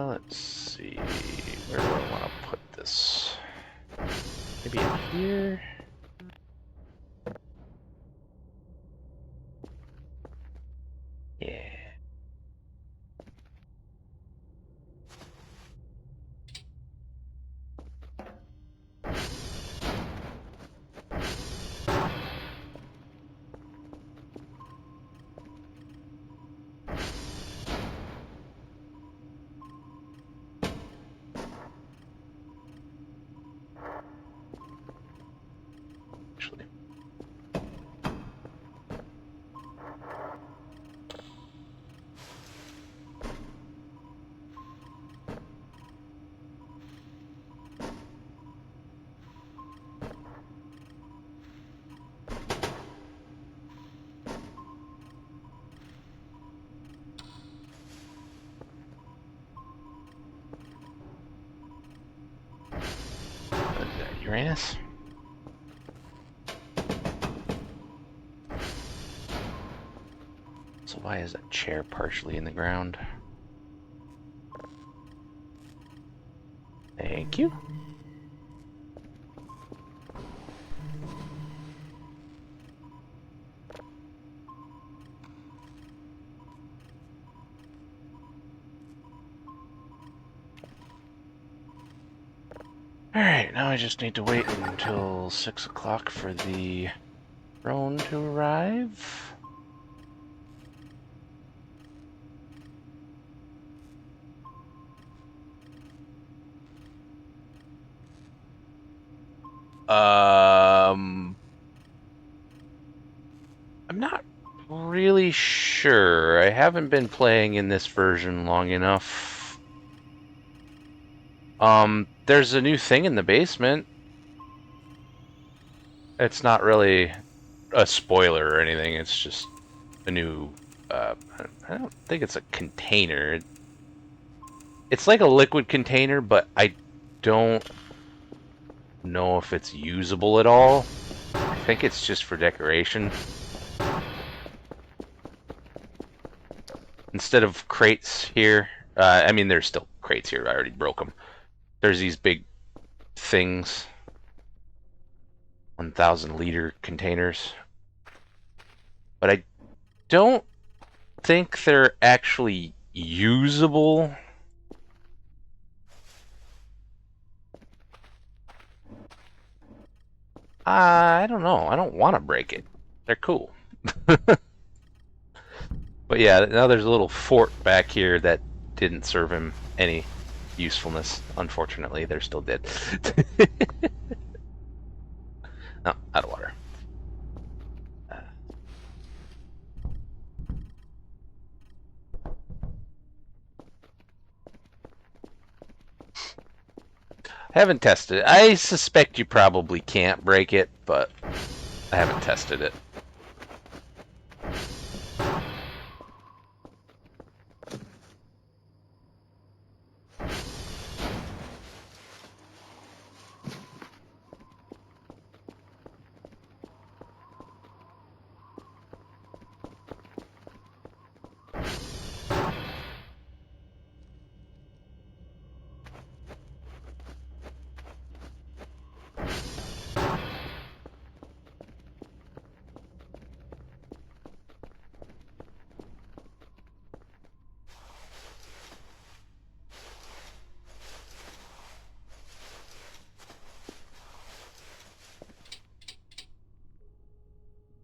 Let's see. Where do I want to put this? Maybe in here? Yeah. Actually. What is that, Uranus? So why is that chair partially in the ground? Thank you. Alright, now I just need to wait until 6 o'clock for the drone to arrive. I'm not really sure. I haven't been playing in this version long enough. There's a new thing in the basement. It's not really a spoiler or anything. It's just a new, I don't think it's a container. It's like a liquid container, but I don't know if it's usable at all. I think it's just for decoration. Instead of crates here, I mean, there's still crates here. I already broke them. There's these big things, 1,000-liter containers. But I don't think they're actually usable. I don't know. I don't want to break it. They're cool. But yeah, now there's a little fort back here that didn't serve him any usefulness. Unfortunately, they're still dead. No, out of water. I haven't tested it. I suspect you probably can't break it, but I haven't tested it.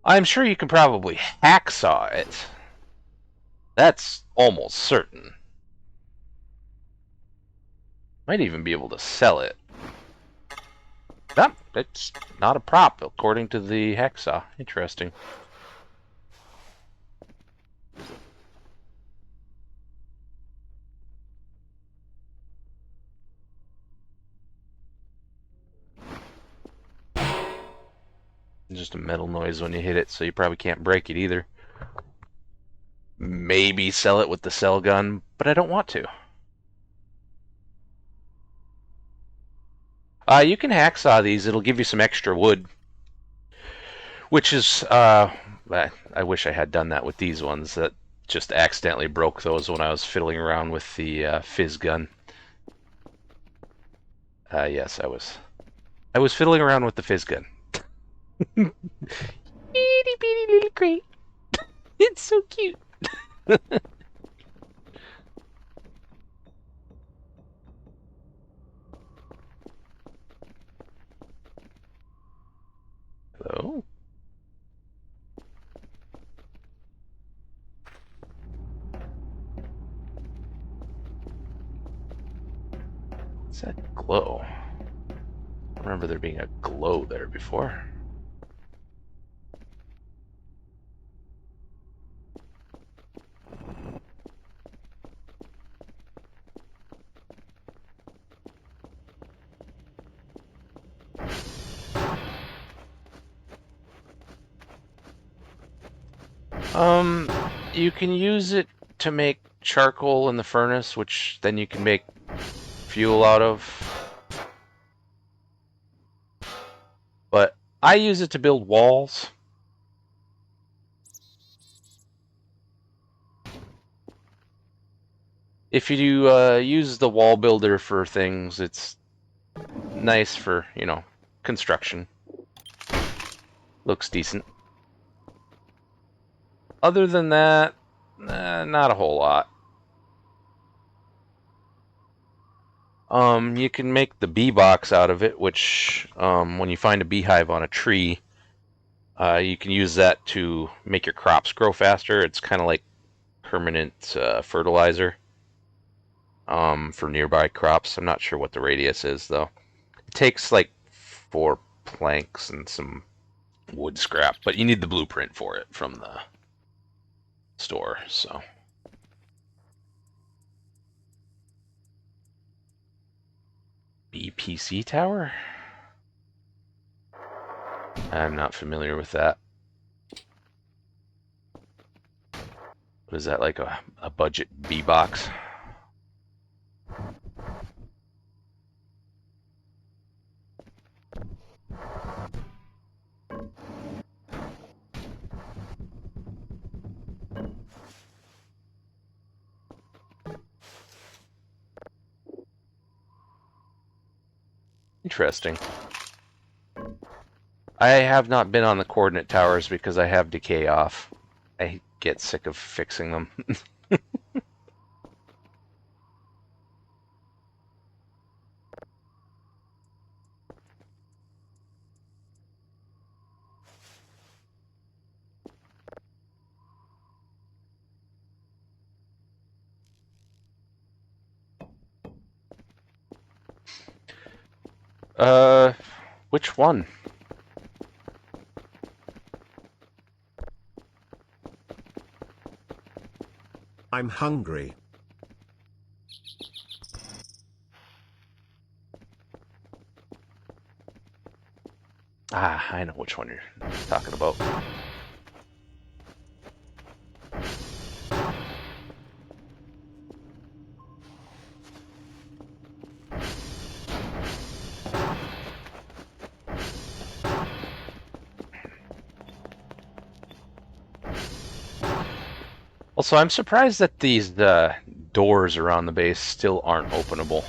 I'm sure you can probably hacksaw it. That's almost certain. Might even be able to sell it. No, it's not a prop, according to the hacksaw. Interesting. Just a metal noise when you hit it, so you probably can't break it either. Maybe sell it with the cell gun, but I don't want to. You can hacksaw these. It'll give you some extra wood, which is I wish I had done that with these ones. That just accidentally broke those when I was fiddling around with the fizz gun. Yes, I was fiddling around with the fizz gun. Itty bitty little crate. It's so cute. Hello? What's that glow? I remember there being a glow there before. You can use it to make charcoal in the furnace, which then you can make fuel out of. But I use it to build walls. If you use the wall builder for things, it's nice for, construction. Looks decent. Other than that, not a whole lot. You can make the bee box out of it, which, when you find a beehive on a tree, you can use that to make your crops grow faster. It's kind of like permanent fertilizer for nearby crops. I'm not sure what the radius is, though. It takes like 4 planks and some wood scrap, but you need the blueprint for it from the store, so. BPC tower? I'm not familiar with that. What is that, like a budget B box? Interesting. I have not been on the coordinate towers because I have decay off. I get sick of fixing them. Which one? I'm hungry. Ah, I know which one you're talking about. Also, I'm surprised that these doors around the base still aren't openable.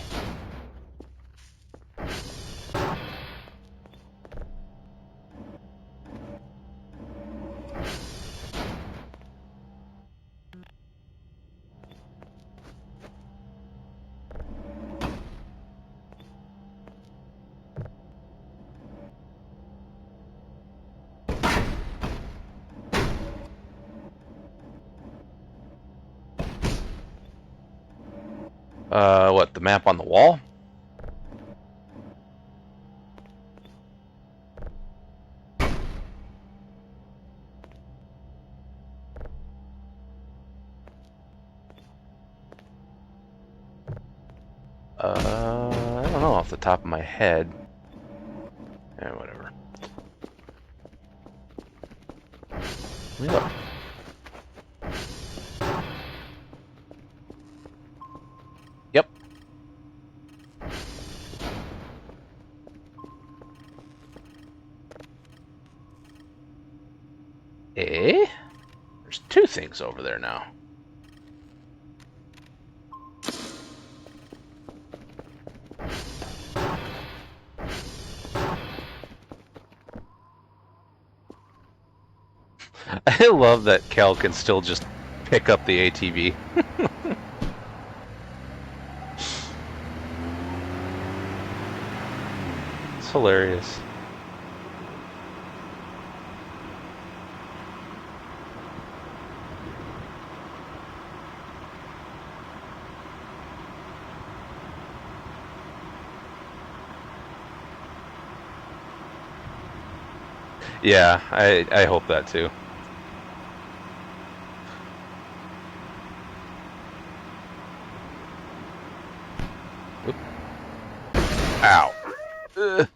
What, the map on the wall? I don't know off the top of my head. Yeah, whatever. Let me look. Yep. Eh? There's two things over there now. I love that Cal can still just pick up the ATV. It's hilarious. Yeah, I hope that too. Oop. Ow. Ugh.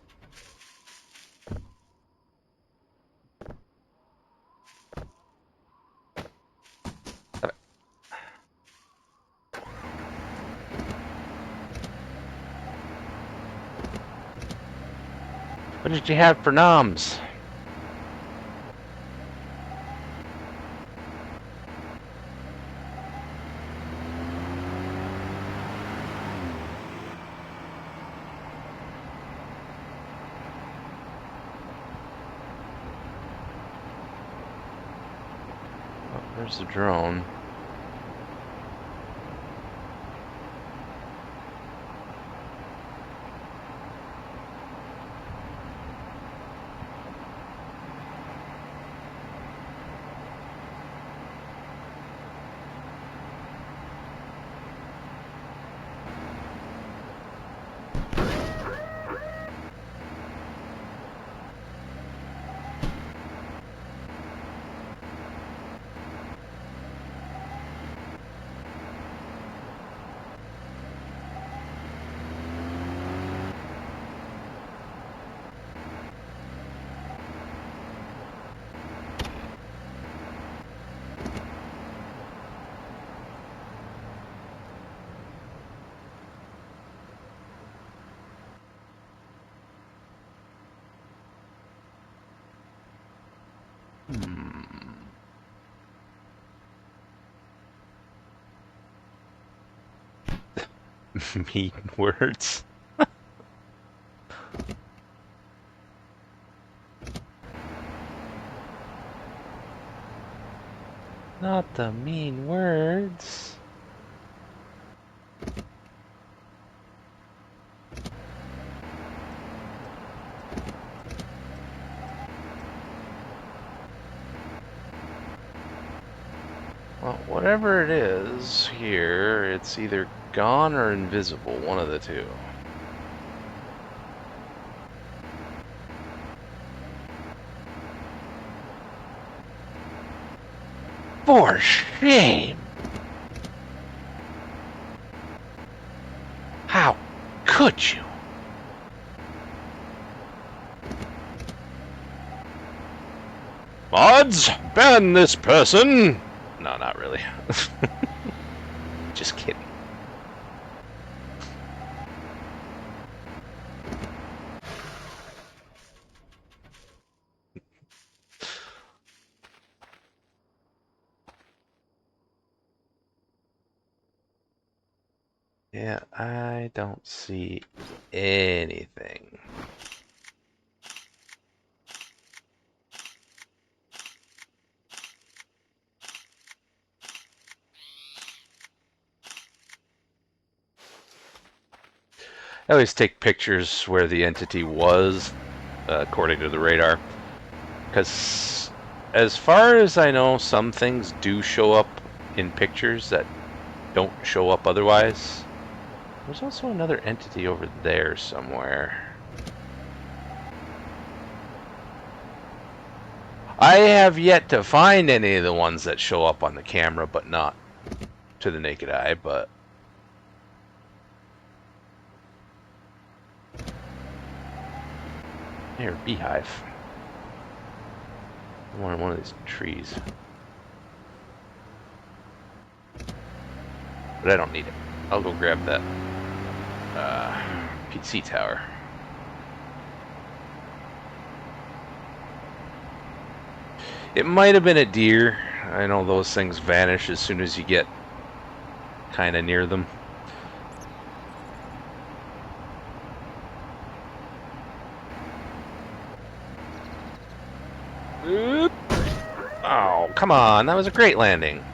What did you have for noms? Oh, where's the drone? Mean words. Not the mean words. Well, whatever it is here, it's either gone or invisible, one of the two. For shame! How could you? Mods, ban this person! No, not really. Just kidding. Yeah, I don't see anything. I always take pictures where the entity was, according to the radar, because as far as I know, some things do show up in pictures that don't show up otherwise. There's also another entity over there somewhere. I have yet to find any of the ones that show up on the camera, but not to the naked eye, but... Here, beehive. One of these trees. But I don't need it. I'll go grab that PC tower. It might have been a deer. I know those things vanish as soon as you get kind of near them. Oop. Oh, come on. That was a great landing.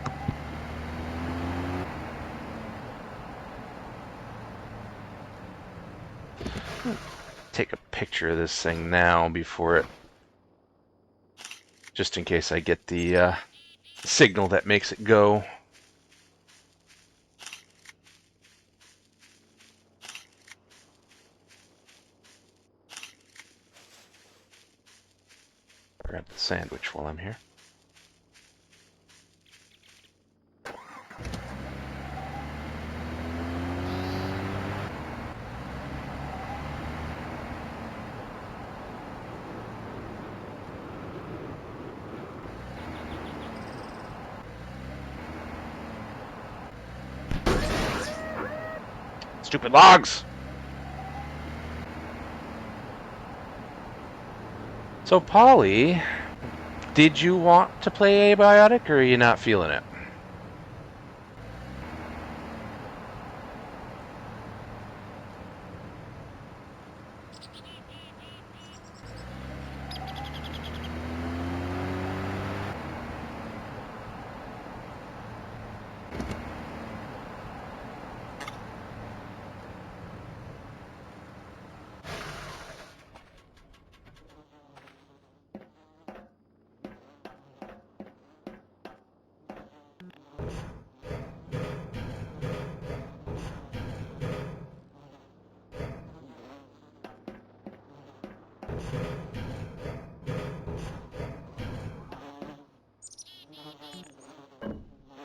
Take a picture of this thing now before it... Just in case I get the signal that makes it go. Grab the sandwich while I'm here. Stupid logs! So, Polly, did you want to play Abiotic, or are you not feeling it?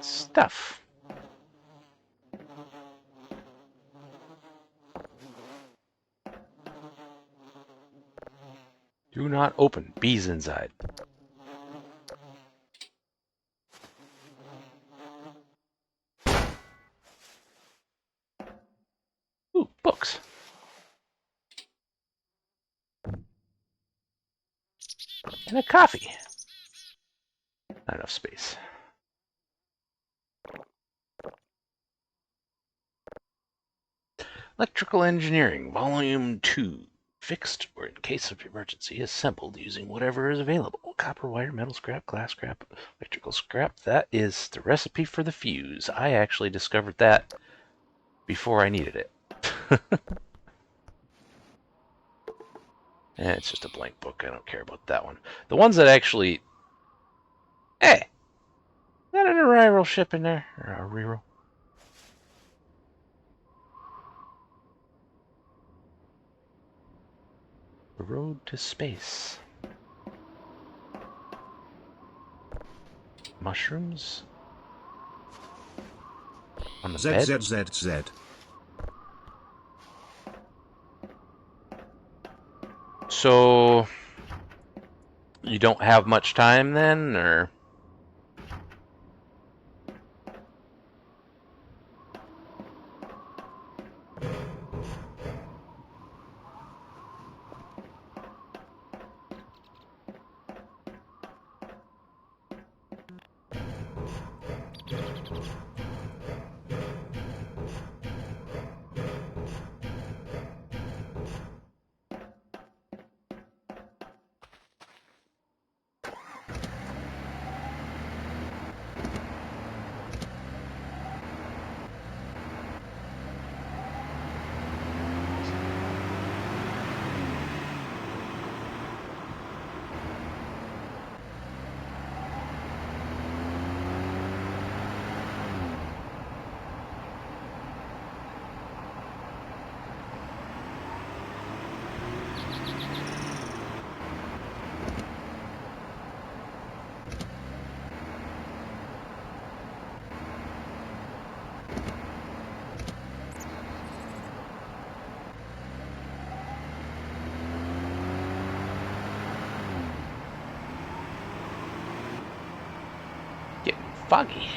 Stuff. Do not open. Bees inside. Ooh, books. And a coffee. Not enough space. Electrical Engineering, Volume 2. Fixed, or in case of emergency, assembled using whatever is available. Copper wire, metal scrap, glass scrap, electrical scrap. That is the recipe for the fuse. I actually discovered that before I needed it. And it's just a blank book. I don't care about that one. The ones that actually... Hey! Is that an arrival ship in there? Or a reroll? The road to space. Mushrooms? On the bed? ZZZZ. So... You don't have much time then, or... Getting foggy.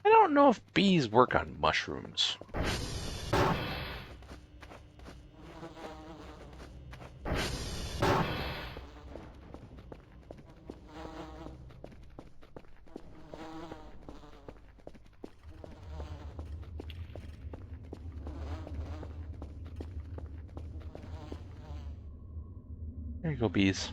I don't know if bees work on mushrooms. There you go, bees.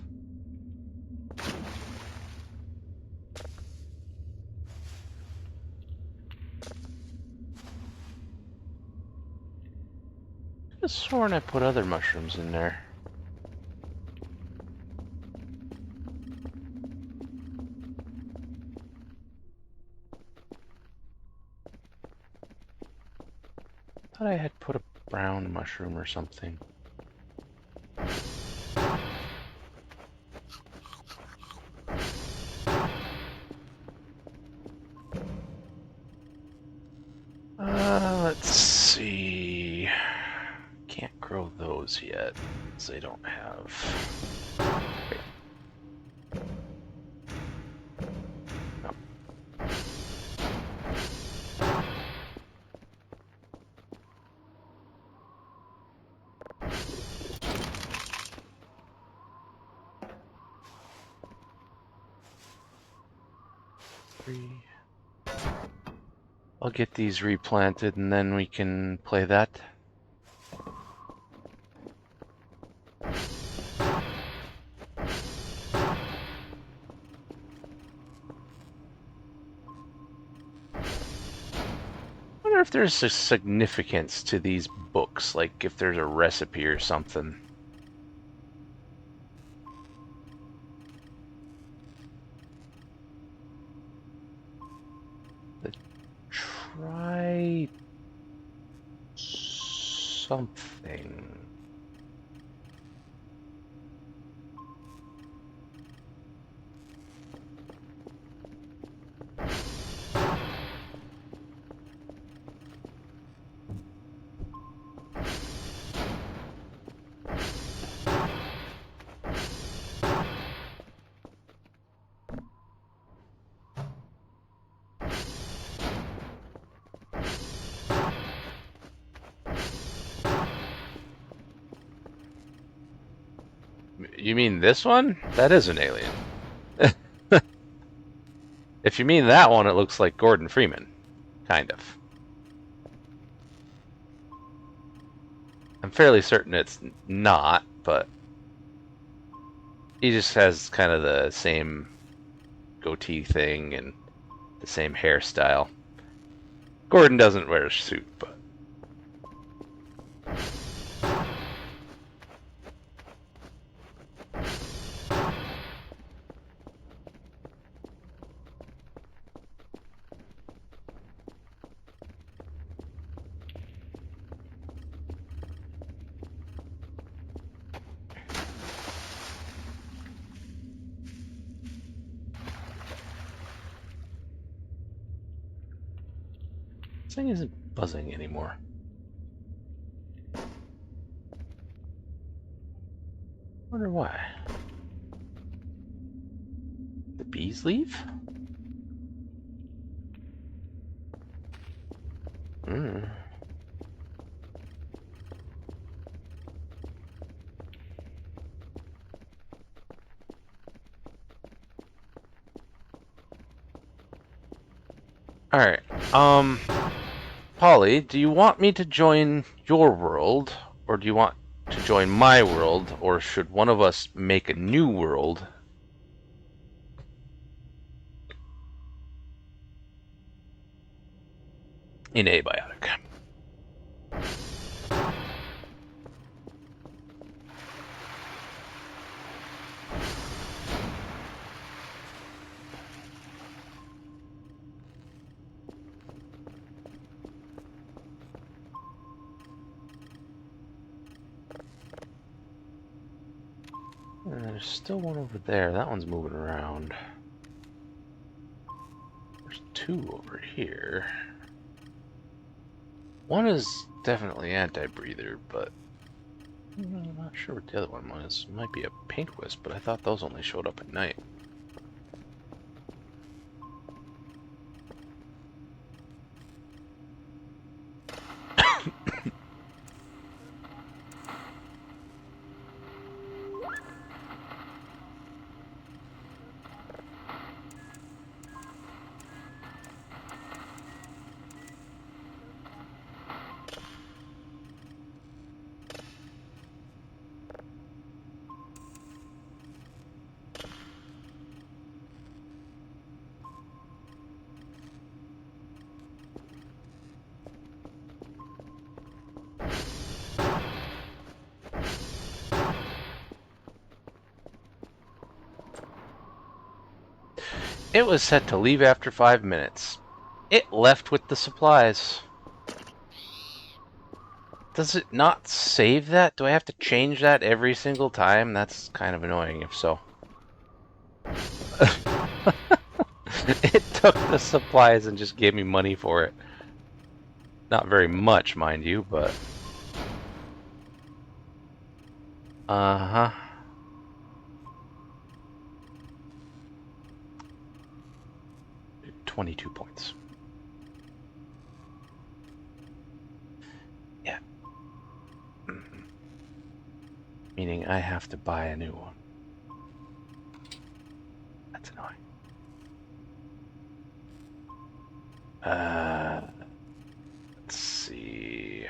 I could have sworn I put other mushrooms in there. Thought I had put a brown mushroom or something. Let's see. Can't grow those yet, because they don't have. Wait. No. I'll get these replanted and then we can play that. I wonder if there's a significance to these books, like if there's a recipe or something. Try something. You mean this one? That is an alien. If you mean that one, it looks like Gordon Freeman. Kind of. I'm fairly certain it's not, but he just has kind of the same goatee thing and the same hairstyle. Gordon doesn't wear a suit, but... This thing isn't buzzing anymore. Wonder why. The bees leave? Hmm. Alright, Polly, do you want me to join your world, or do you want to join my world, or should one of us make a new world? In Abiotic. And there's still one over there. That one's moving around. There's two over here. One is definitely anti-breather, but I'm not sure what the other one was. It might be a pink wisp, but I thought those only showed up at night. It was set to leave after 5 minutes. It left with the supplies. Does it not save that? Do I have to change that every single time? That's kind of annoying if so. It took the supplies and just gave me money for it. Not very much, mind you, but... Uh-huh. $22 points. Yeah. Meaning I have to buy a new one. That's annoying. Let's see.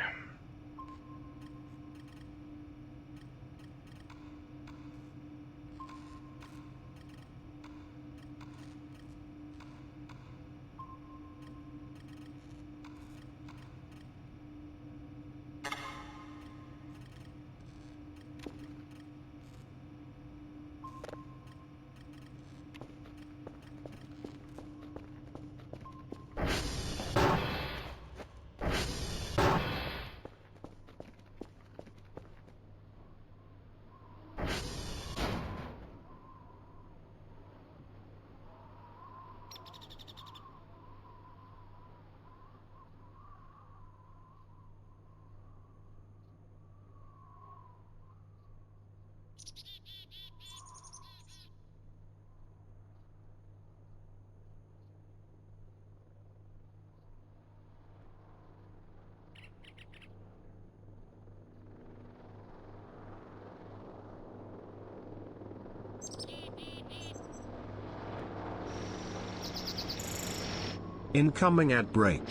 Incoming ad break.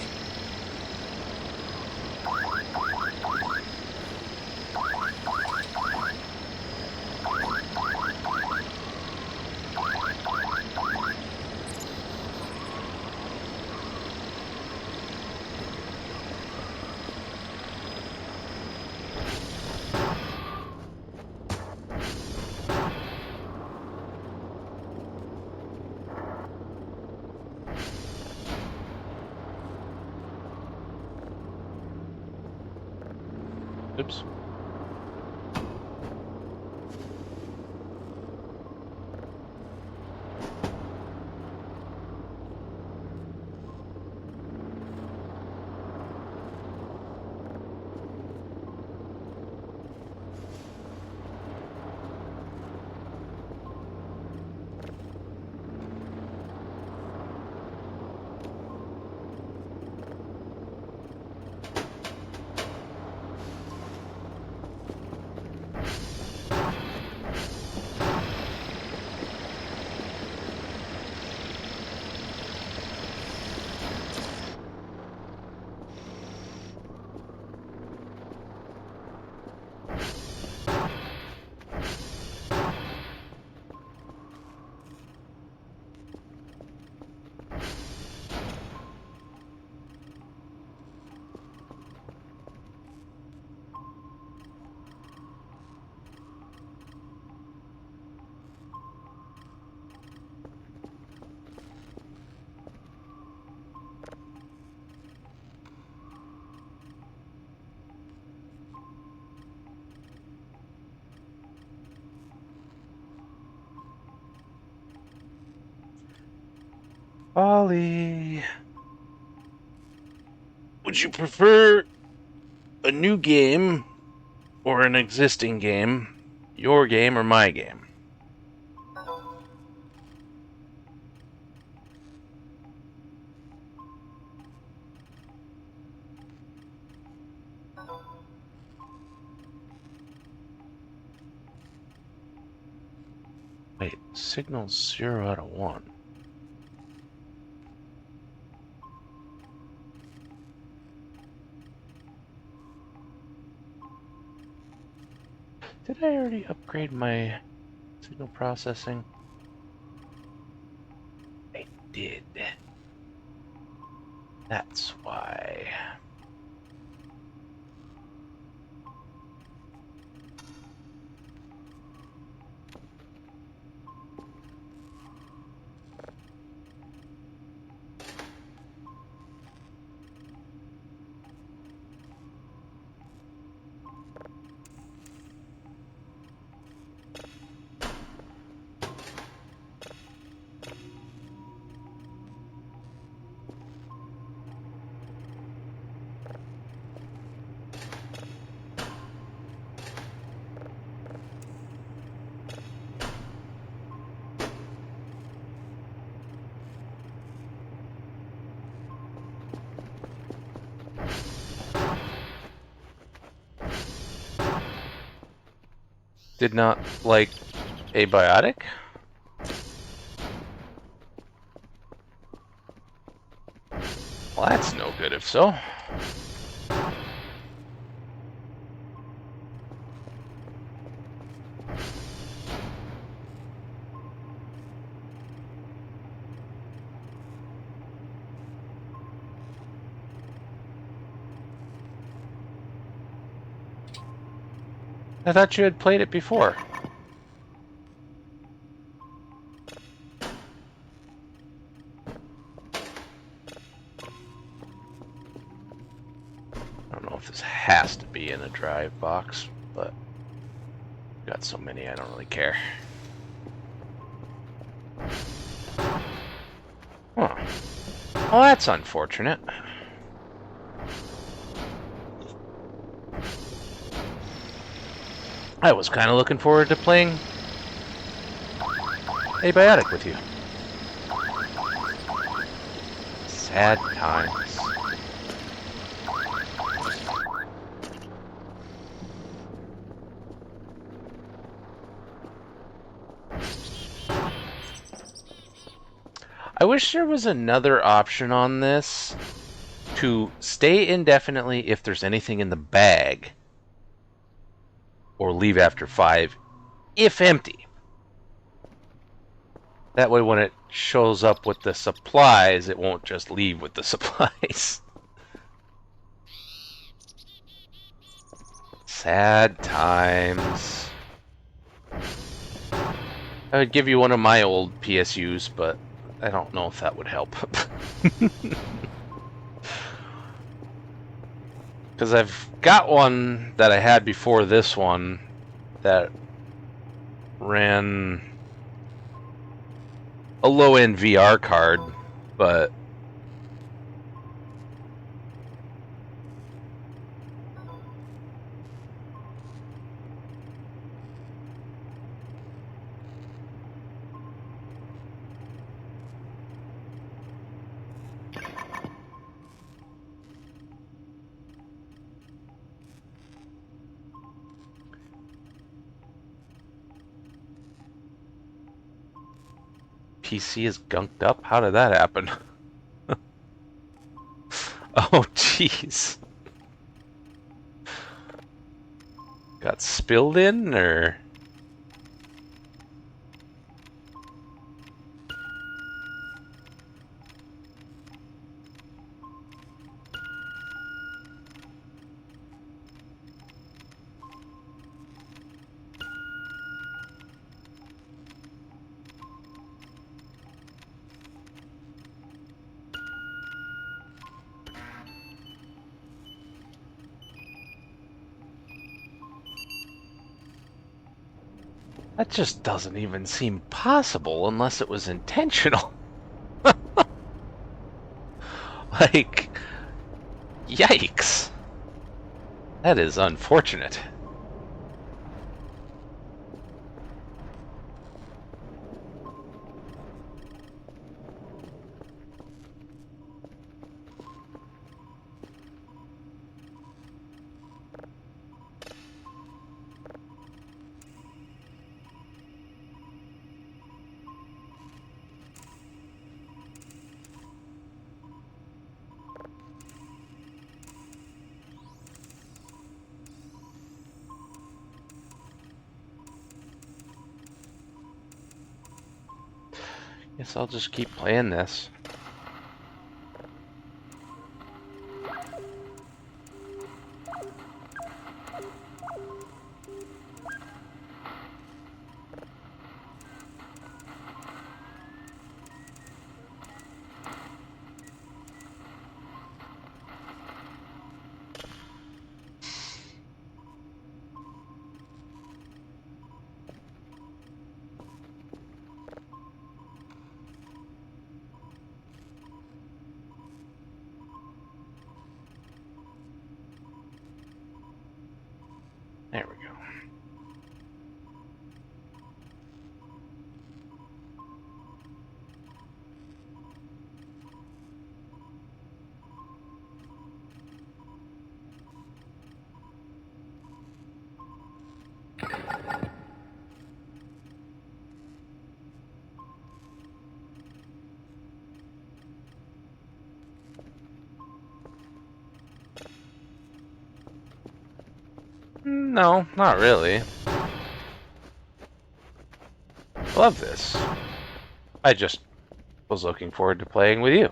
Oops. Ollie, would you prefer a new game or an existing game? Your game or my game? Wait, signal 0 out of 1. Did I already upgrade my signal processing? I did. That's why. Did not like abiotic? Well, that's no good if so. I thought you had played it before. I don't know if this has to be in a drive box, but got so many I don't really care. Huh. Well, that's unfortunate. I was kind of looking forward to playing Abiotic with you. Sad times. I wish there was another option on this to stay indefinitely if there's anything in the bag, or leave after 5 if empty. That way when it shows up with the supplies, it won't just leave with the supplies. Sad times. I would give you one of my old PSUs, but I don't know if that would help. Because I've got one that I had before this one that ran a low-end VR card, but PC is gunked up? How did that happen? Oh, jeez. Got spilled in, or? That just doesn't even seem possible unless it was intentional. Like, yikes. That is unfortunate. Guess I'll just keep playing this. There we go. No, not really. Love this. I just was looking forward to playing with you.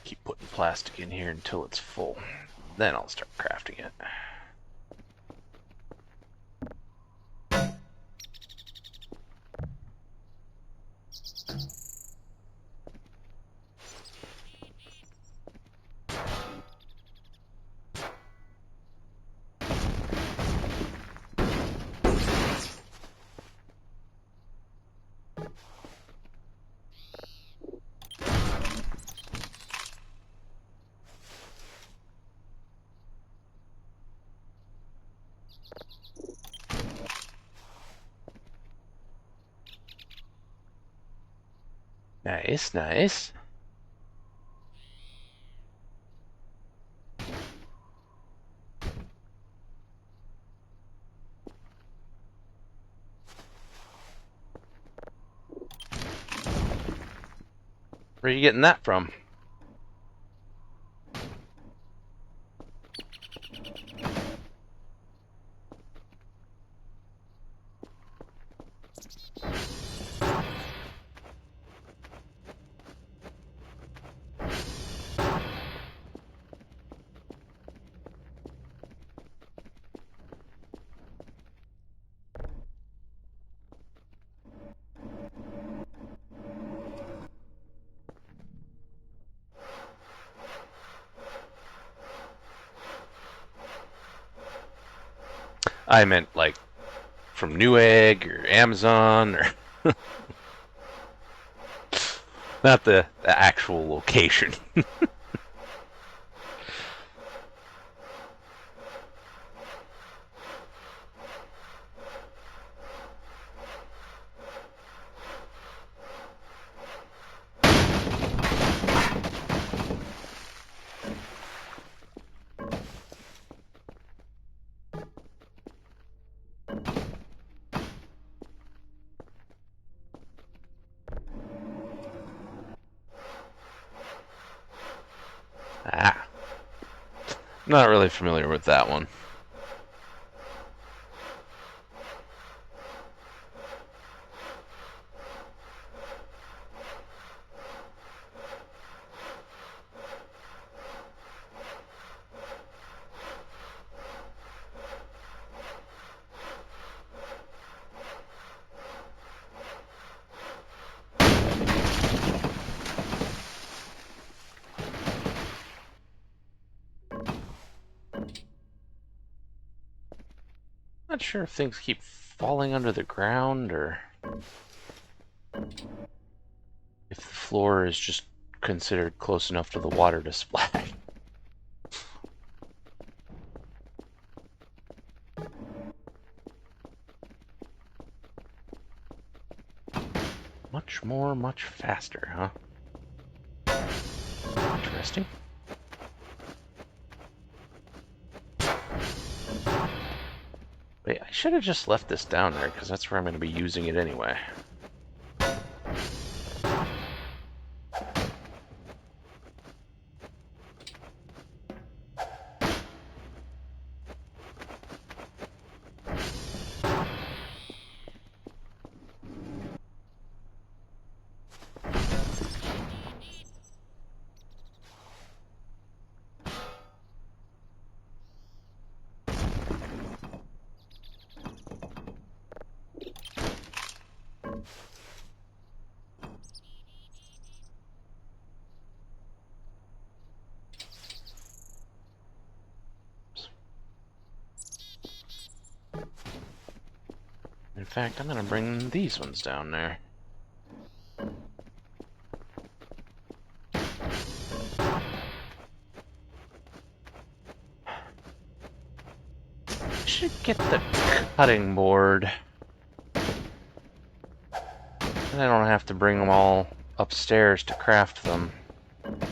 Keep putting plastic in here until it's full. Then I'll start crafting it. Nice, nice. Where are you getting that from? I meant like from Newegg or Amazon or not the actual location. Ah. Not really familiar with that one. Not sure if things keep falling under the ground or if the floor is just considered close enough to the water to splash. Much more, much faster, huh? Interesting. Wait, I should have just left this down there, because that's where I'm going to be using it anyway. In fact, I'm going to bring these ones down there. I should get the cutting board. And I don't have to bring them all upstairs to craft them. Oops.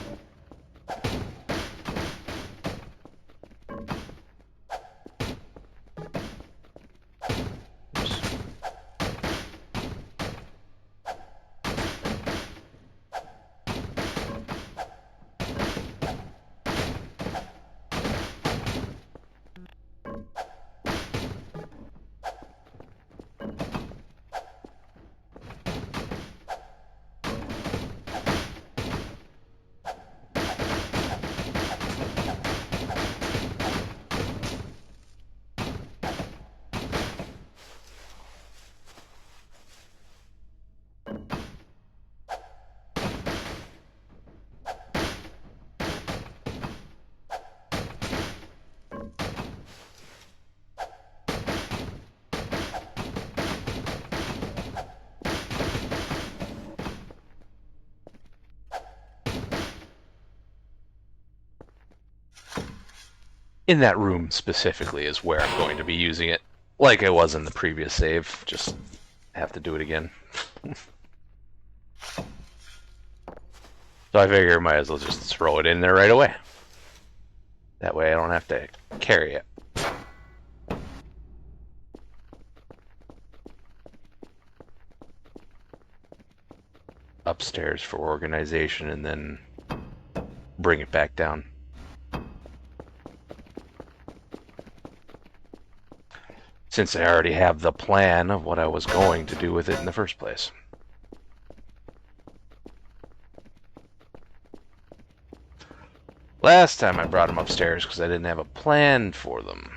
In that room specifically is where I'm going to be using it. Like I was in the previous save, just have to do it again. So I figure I might as well just throw it in there right away. That way I don't have to carry it. Upstairs for organization and then bring it back down. Since I already have the plan of what I was going to do with it in the first place. Last time I brought them upstairs because I didn't have a plan for them.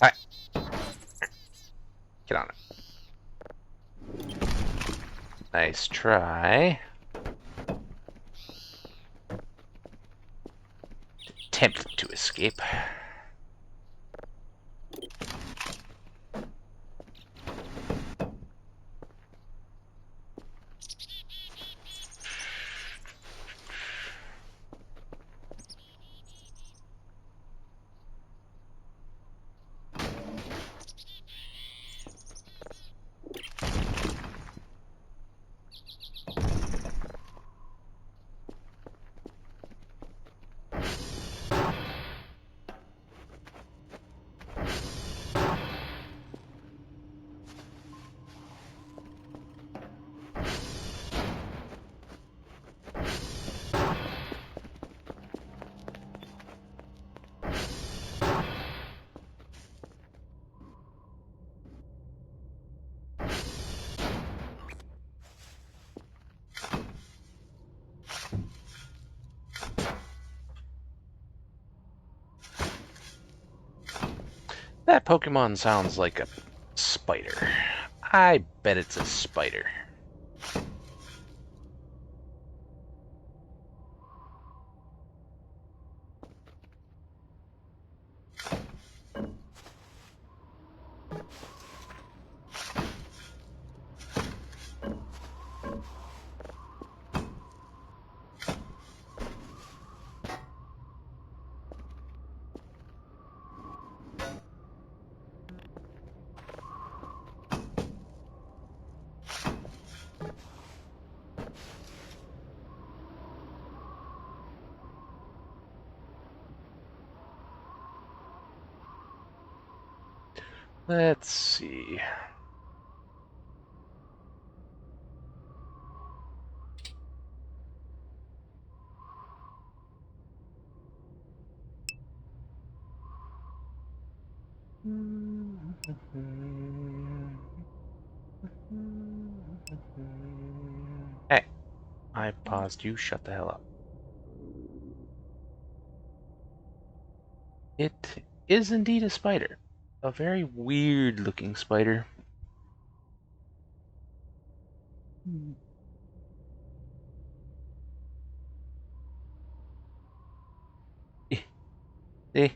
Alright. Get on it. Nice try. Attempt to escape. That Pokemon sounds like a spider. I bet it's a spider. Let's see. Hey, I paused you. Shut the hell up. It is indeed a spider. A very weird looking spider. Eh.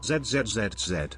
ZZZZ.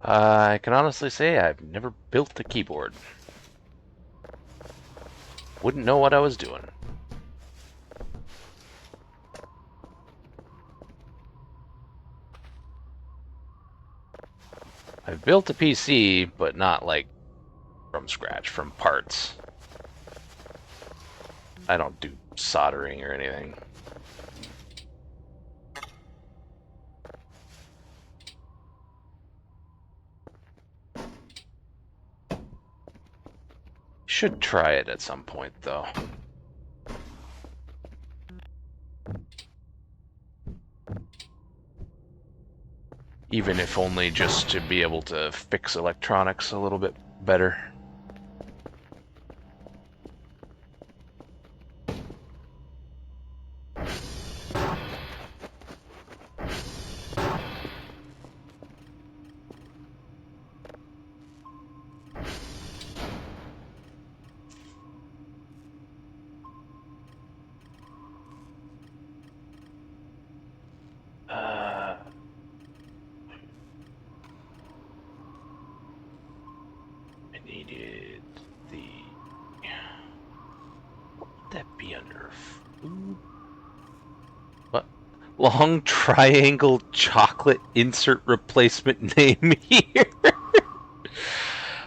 I can honestly say I've never built a keyboard. Wouldn't know what I was doing. I've built a PC, but not like from scratch, from parts. I don't do soldering or anything. Should try it at some point, though. Even if only just to be able to fix electronics a little bit better. I needed the... What would that be under? Food? What? Long triangle chocolate insert replacement name here.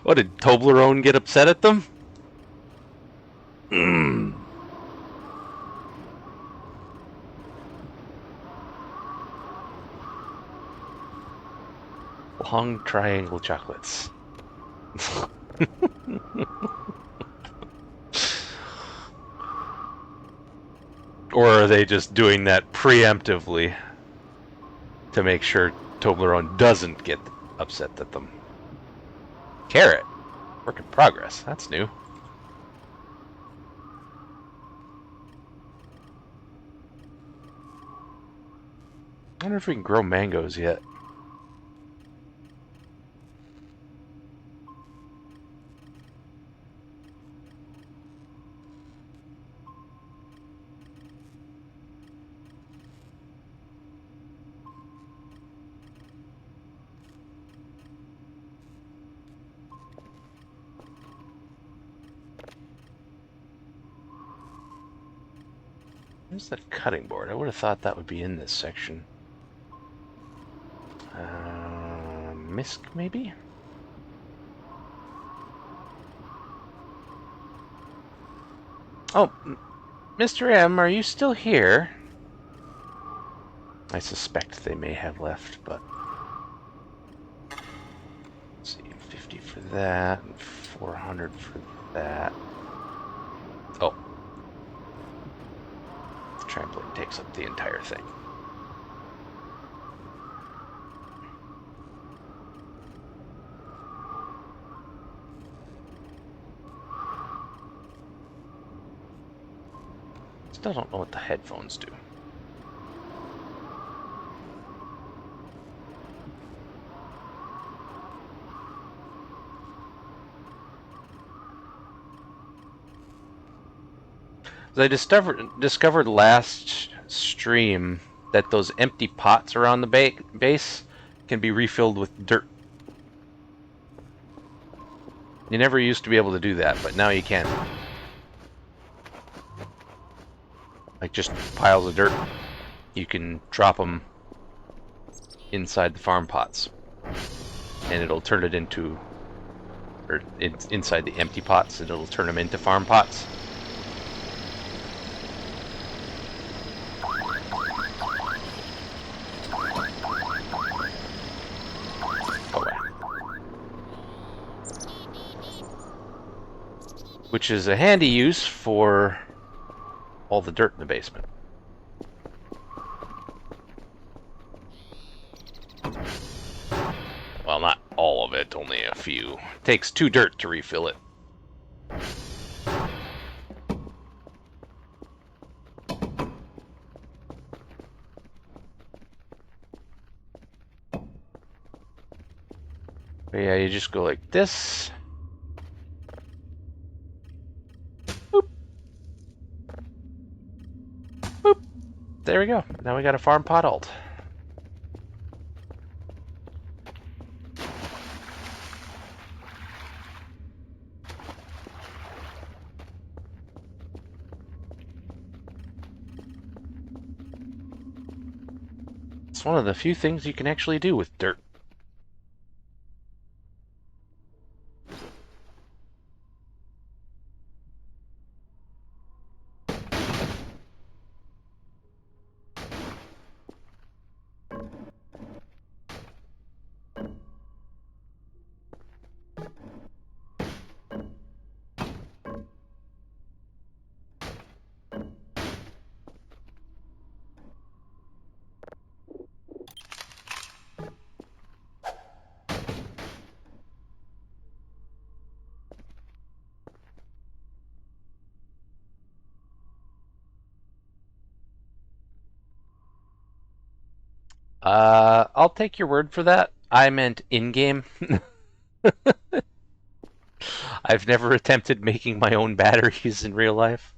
What, did Toblerone get upset at them? Long triangle chocolates. Or are they just doing that preemptively to make sure Toblerone doesn't get upset at them? Carrot. Work in progress. That's new. I wonder if we can grow mangoes yet. Where's that cutting board? I would have thought that would be in this section. Misk, maybe? Oh, Mr. M, are you still here? I suspect they may have left, but... Let's see, 50 for that, and 400 for that. Oh. The trampoline takes up the entire thing. Still don't know what the headphones do. I discovered last stream that those empty pots around the base can be refilled with dirt. You never used to be able to do that, but now you can. Like just piles of dirt. You can drop them inside the farm pots, and it'll turn it into, or inside the empty pots, and it'll turn them into farm pots. Which is a handy use for all the dirt in the basement. Well, not all of it, only a few. It takes 2 dirt to refill it. But yeah, you just go like this. Boop. Boop. There we go. Now we got a farm pot alt. It's one of the few things you can actually do with dirt. I'll take your word for that. I meant in-game. I've never attempted making my own batteries in real life.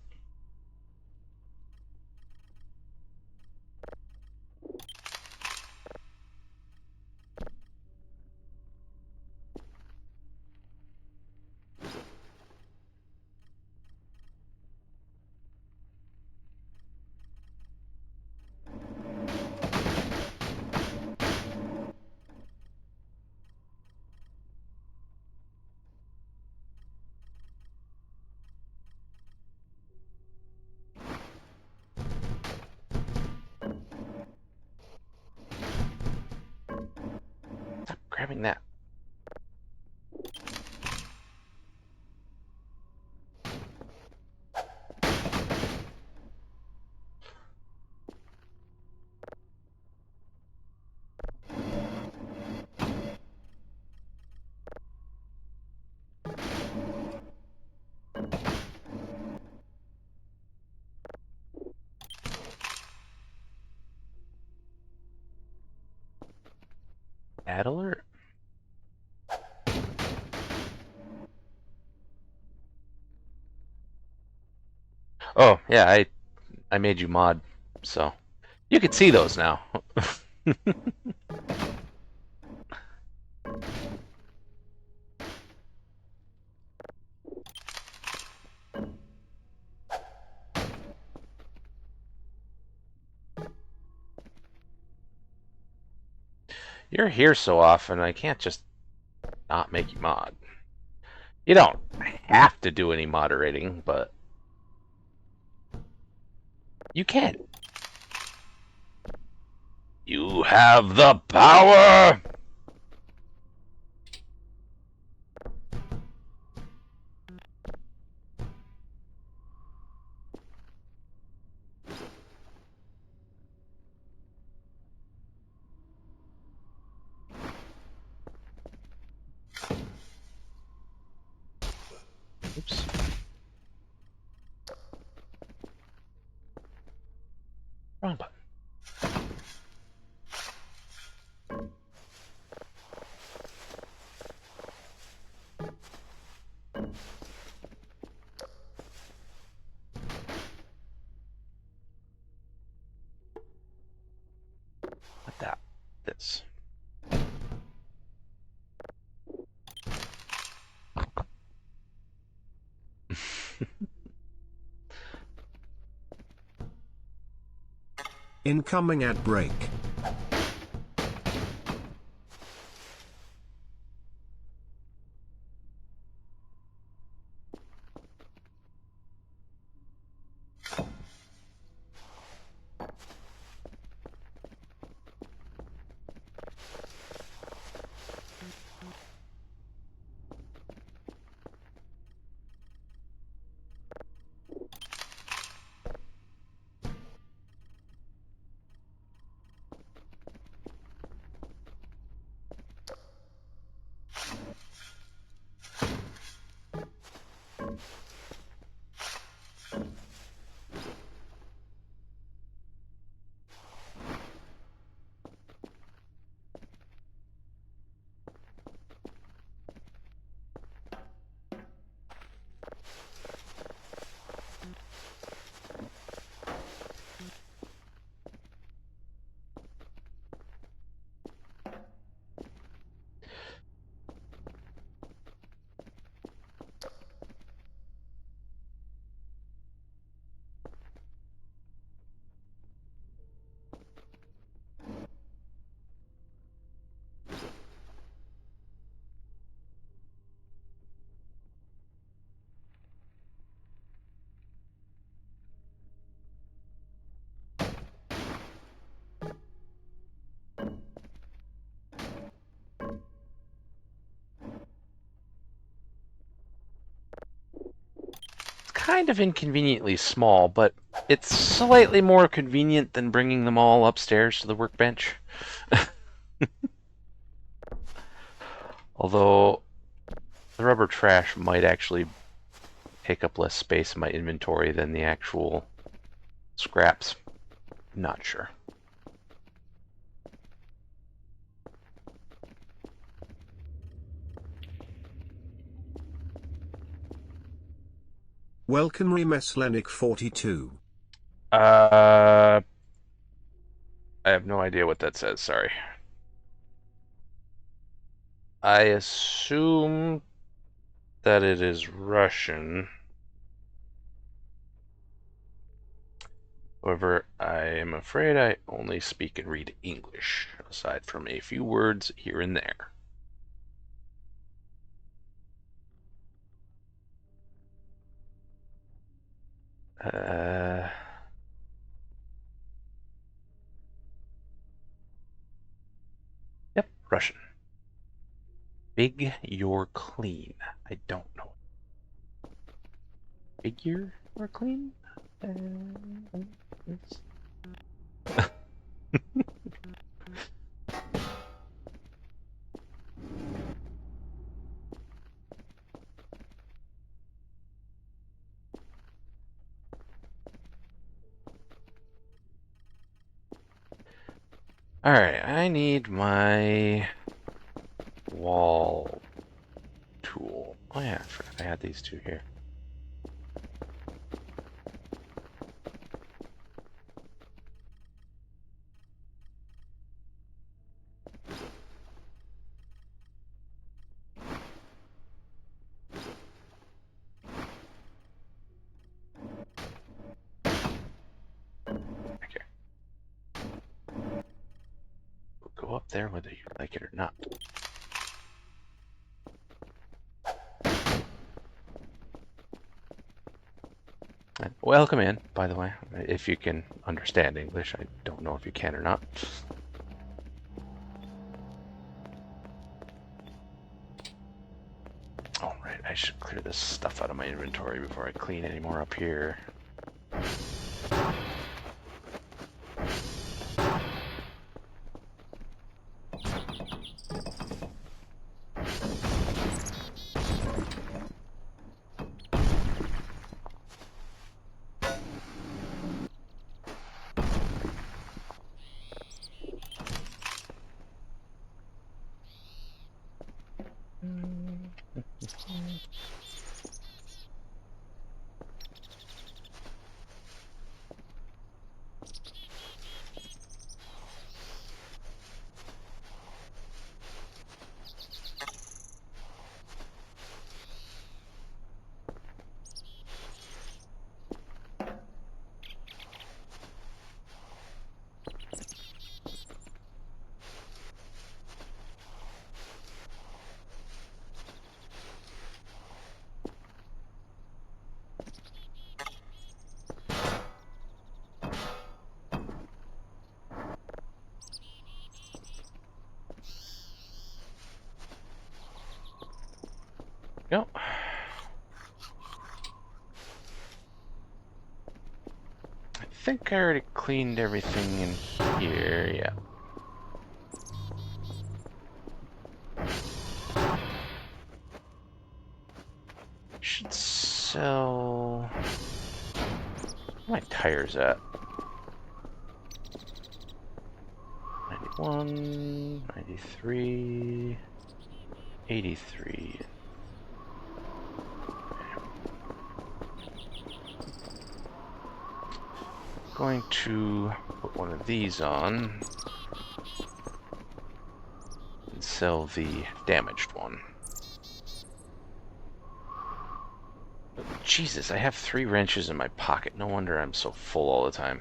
Stop grabbing that. Add alert. Oh, yeah, I made you mod, so you can see those now. You're here so often, I can't just not make you mod. You don't have to do any moderating, but you can. You have the power! Oops. Wrong button. Not that. This. Incoming ad break. Kind of inconveniently small, but it's slightly more convenient than bringing them all upstairs to the workbench. Although the rubber trash might actually take up less space in my inventory than the actual scraps. Not sure. Welcome Remeslenic 42. I have no idea what that says, sorry. I assume that it is Russian. However, I am afraid I only speak and read English, aside from a few words here and there. Yep, Russian. Big, you're clean. I don't know. Figure or clean? Alright, I need my wall tool. Oh yeah, I forgot I had these two here. Okay. We'll go up there whether you like it or not. Welcome in, by the way, if you can understand English. I don't know if you can or not. Alright, I should clear this stuff out of my inventory before I clean any more up here. Yep. I think I already cleaned everything in here, yeah. Should sell... Where are my tires at? 91, 93, 83. Going to put one of these on and sell the damaged one. Jesus, I have 3 wrenches in my pocket. No wonder I'm so full all the time.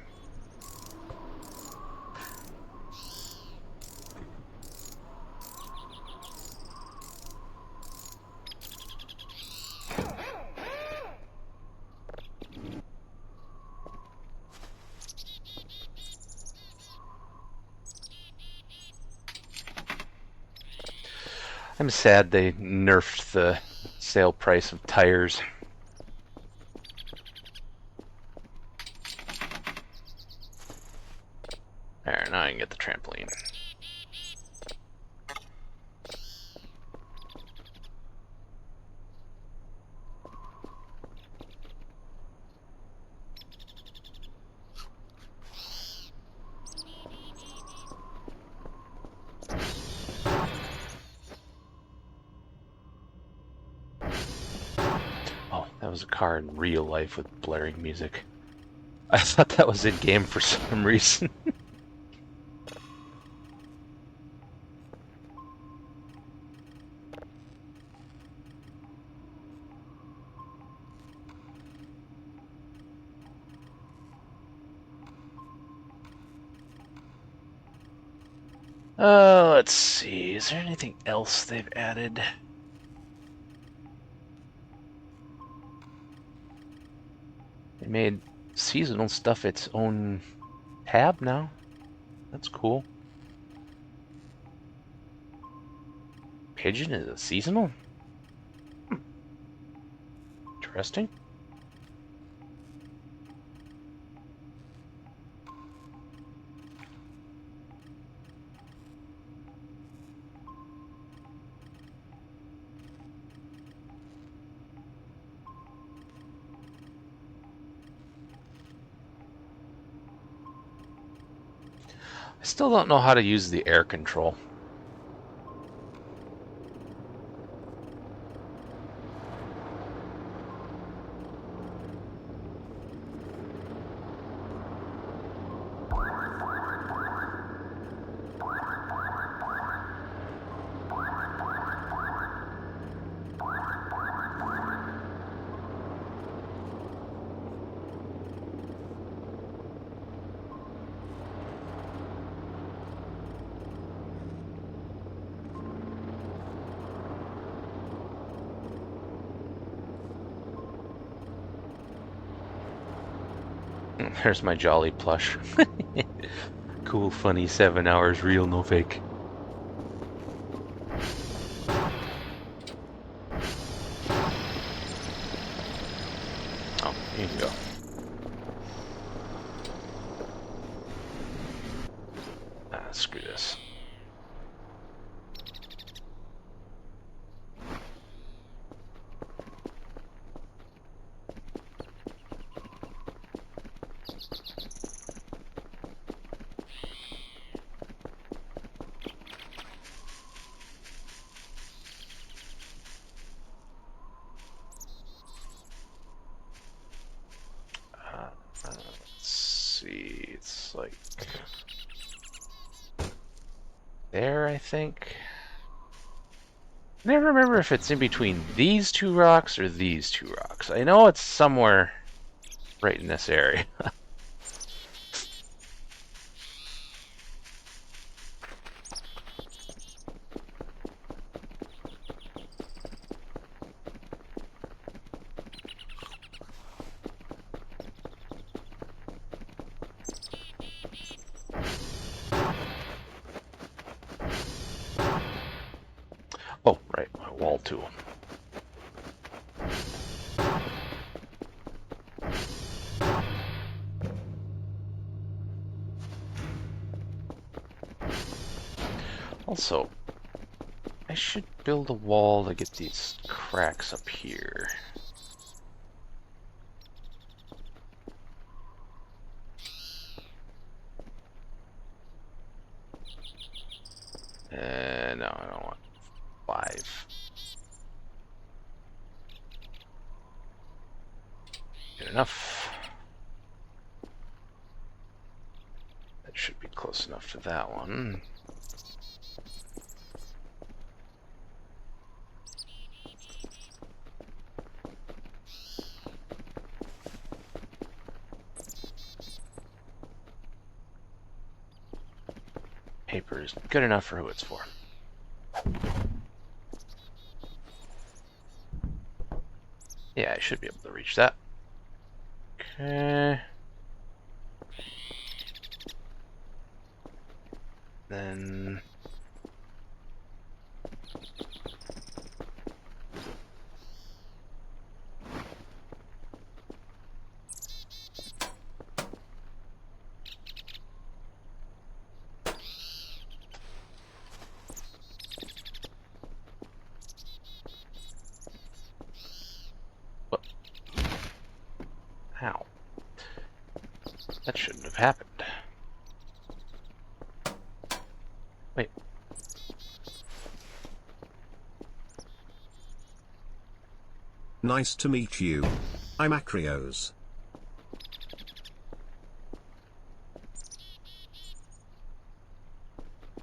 I'm sad they nerfed the sale price of tires. There, now I can get the trampoline. Oh, that was a car in real life with blaring music. I thought that was in game for some reason. Let's see. Is there anything else they've added? They made seasonal stuff its own tab now. That's cool. Pigeon is a seasonal? Interesting. I still don't know how to use the air control. There's my Jolly plush. Cool, funny, 7 hours, real, no fake. Oh, here you go. Screw this. Let's see, it's like there, I think. I never remember if it's in between these two rocks or these two rocks. I know it's somewhere right in this area. Oh, right, my wall tool. Also, I should build a wall to get these cracks up here. No, I don't want 5. Good enough. That should be close enough to that one. Paper is good enough for who it's for. Yeah, I should be able to reach that. Okay. Then... what? How? That shouldn't have happened. Wait. Nice to meet you. I'm Acreos.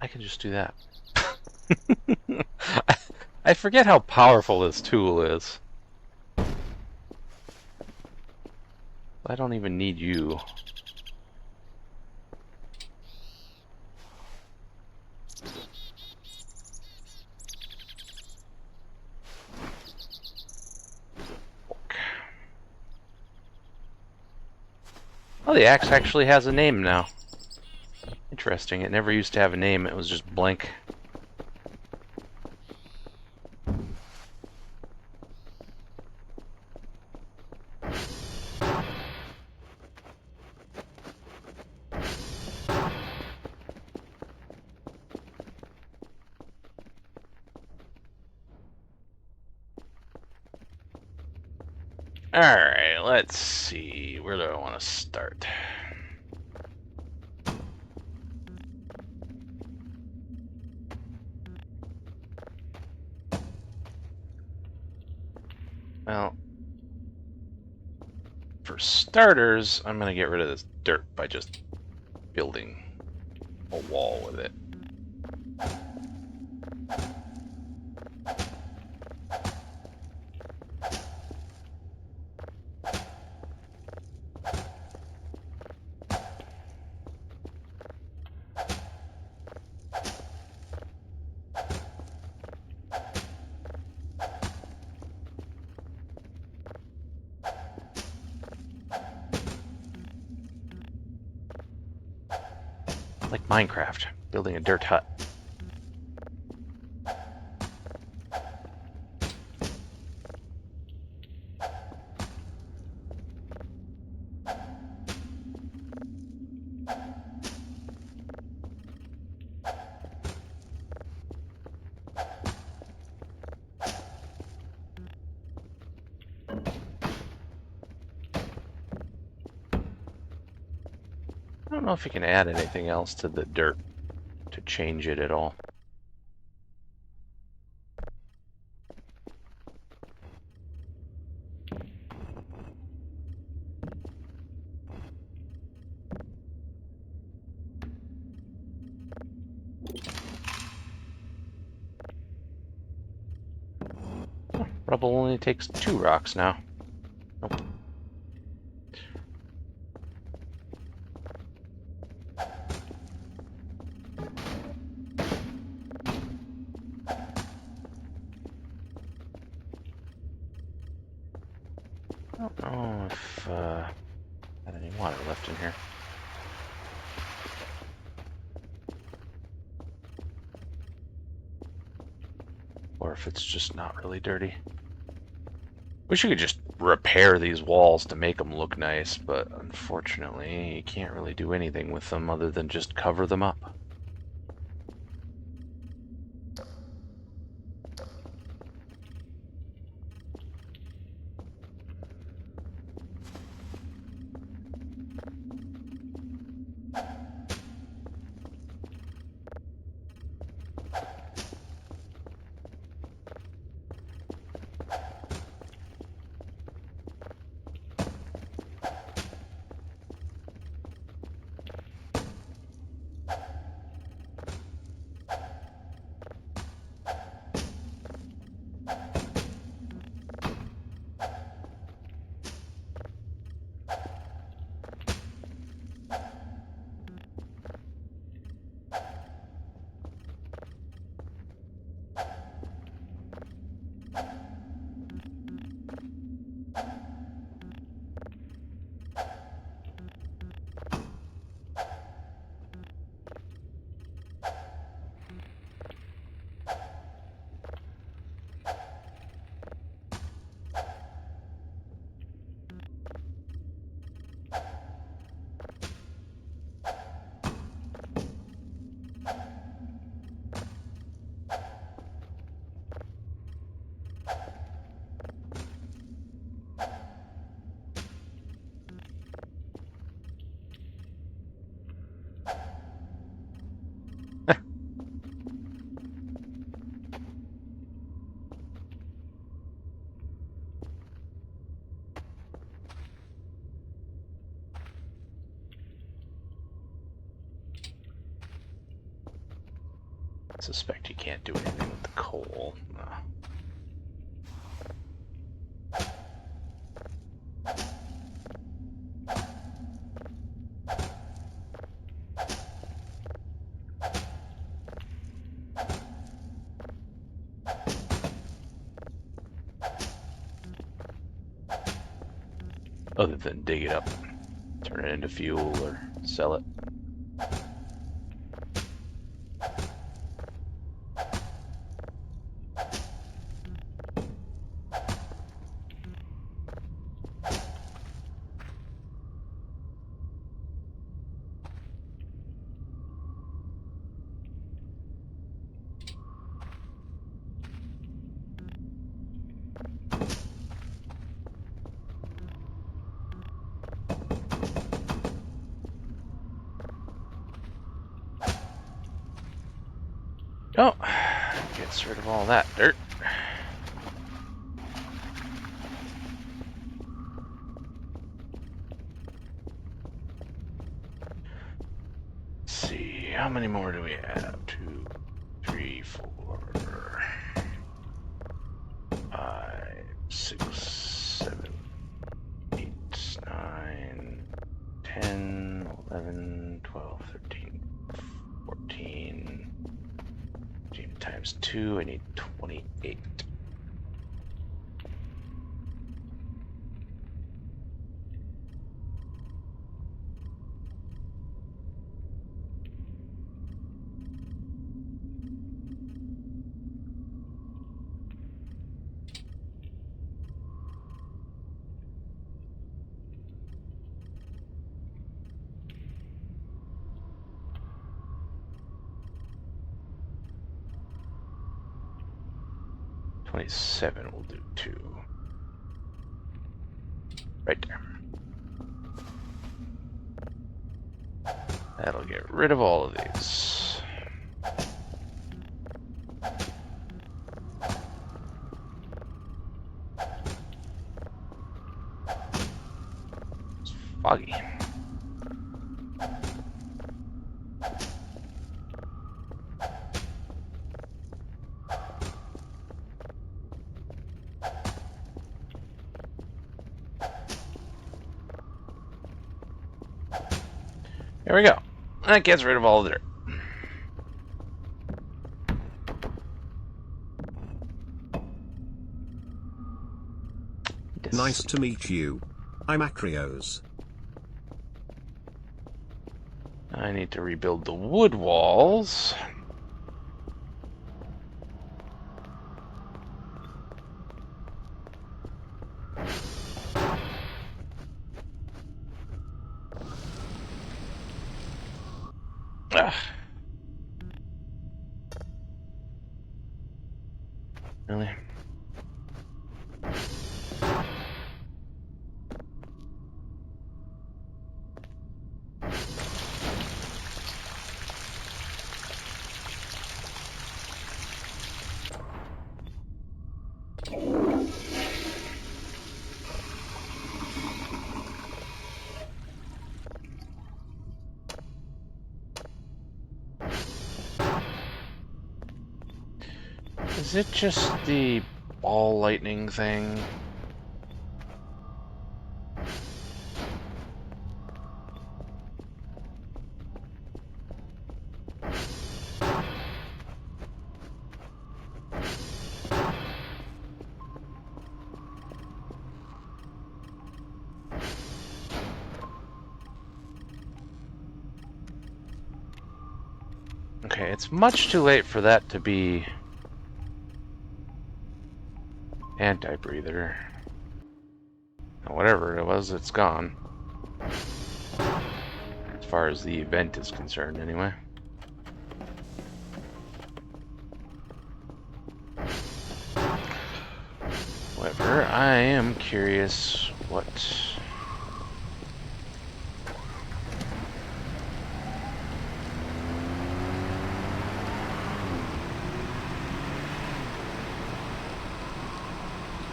I can just do that. I forget how powerful this tool is. I don't even need you. Oh, the axe actually has a name now. Interesting. It never used to have a name. It was just blank. Alright, let's see. Where do I want to start? Well, for starters, I'm going to get rid of this dirt by just building a wall with it. Minecraft, building a dirt hut. I don't know if you can add anything else to the dirt to change it at all. Rubble only takes 2 rocks now. Nope. I don't know if I have any water left in here. Or if it's just not really dirty. Wish you could just repair these walls to make them look nice, but unfortunately you can't really do anything with them other than just cover them up. I suspect you can't do anything with the coal. No. Other than dig it up, turn it into fuel, or sell it. Oh, gets rid of all that dirt. Let's see, how many more do we have? 2, 3, 4, 5, 6, 7, 8, 9, 10, 11, 12, 13, 14. Times 2, I need 28. 27 will do too. Right there. That'll get rid of all of these. It's foggy. There we go. That gets rid of all the dirt. Nice to meet you. I'm Acreos. I need to rebuild the wood walls. Ugh. Really? Is it just the ball lightning thing? Okay, it's much too late for that to be anti-breather. Whatever it was, it's gone. As far as the event is concerned, anyway. However, I am curious what...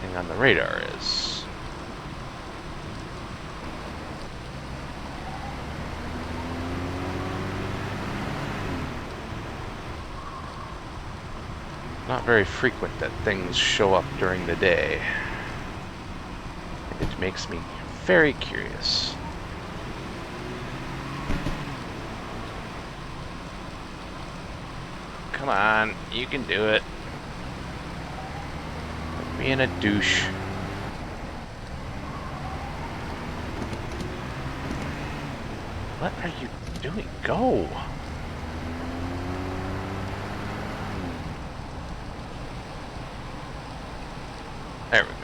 thing on the radar is. Not very frequent that things show up during the day. It makes me very curious. Come on, you can do it. Quit being a douche. What are you doing? Go! There we go.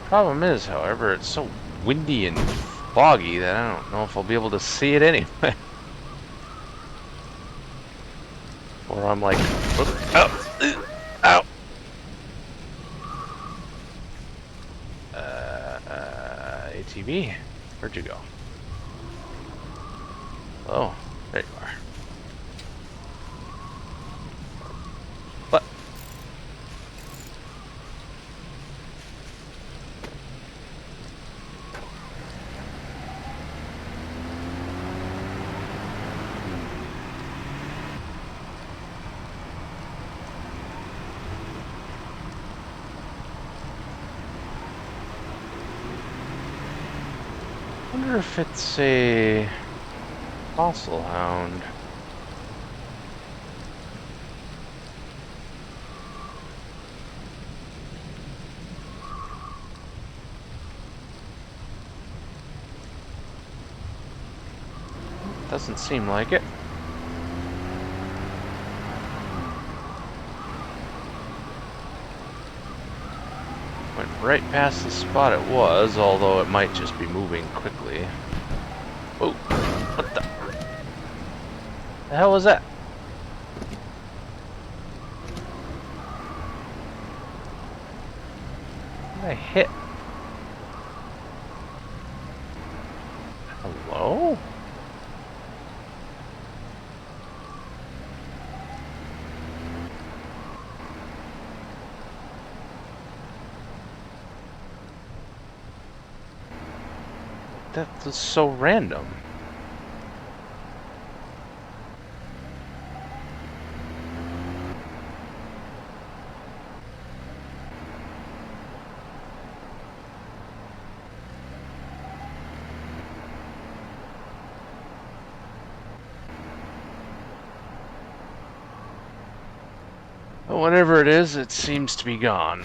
Problem is, however, it's so windy and foggy that I don't know if I'll be able to see it anyway. Or I'm like, oh, ow. ATV, where'd you go? Oh, there you are. What? I wonder if it's a fossil hound. Doesn't seem like it. Went right past the spot it was, although it might just be moving quickly. Oh, what the hell was that? What did I hit? Hello? That was so random. But whatever it is, it seems to be gone.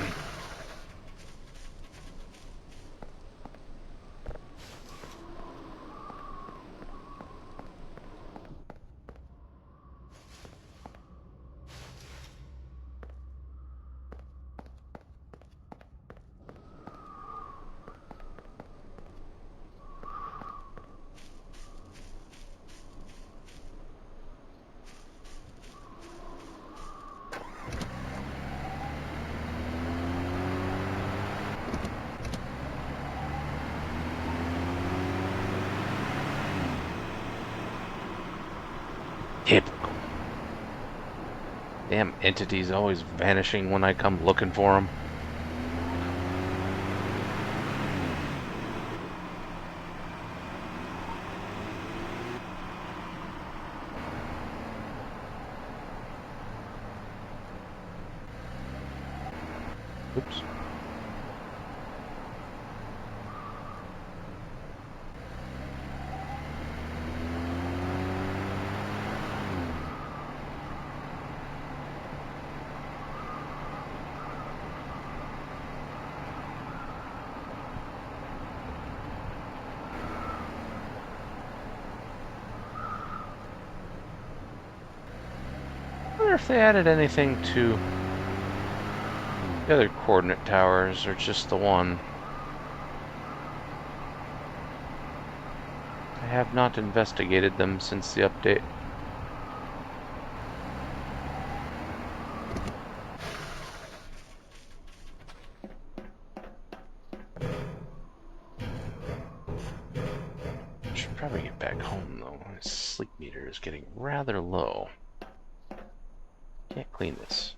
Typical. Damn entities always vanishing when I come looking for them. Oops. I wonder if they added anything to the other coordinate towers, or just the one. I have not investigated them since the update. Should probably get back home though. My sleep meter is getting rather low. Can't clean this.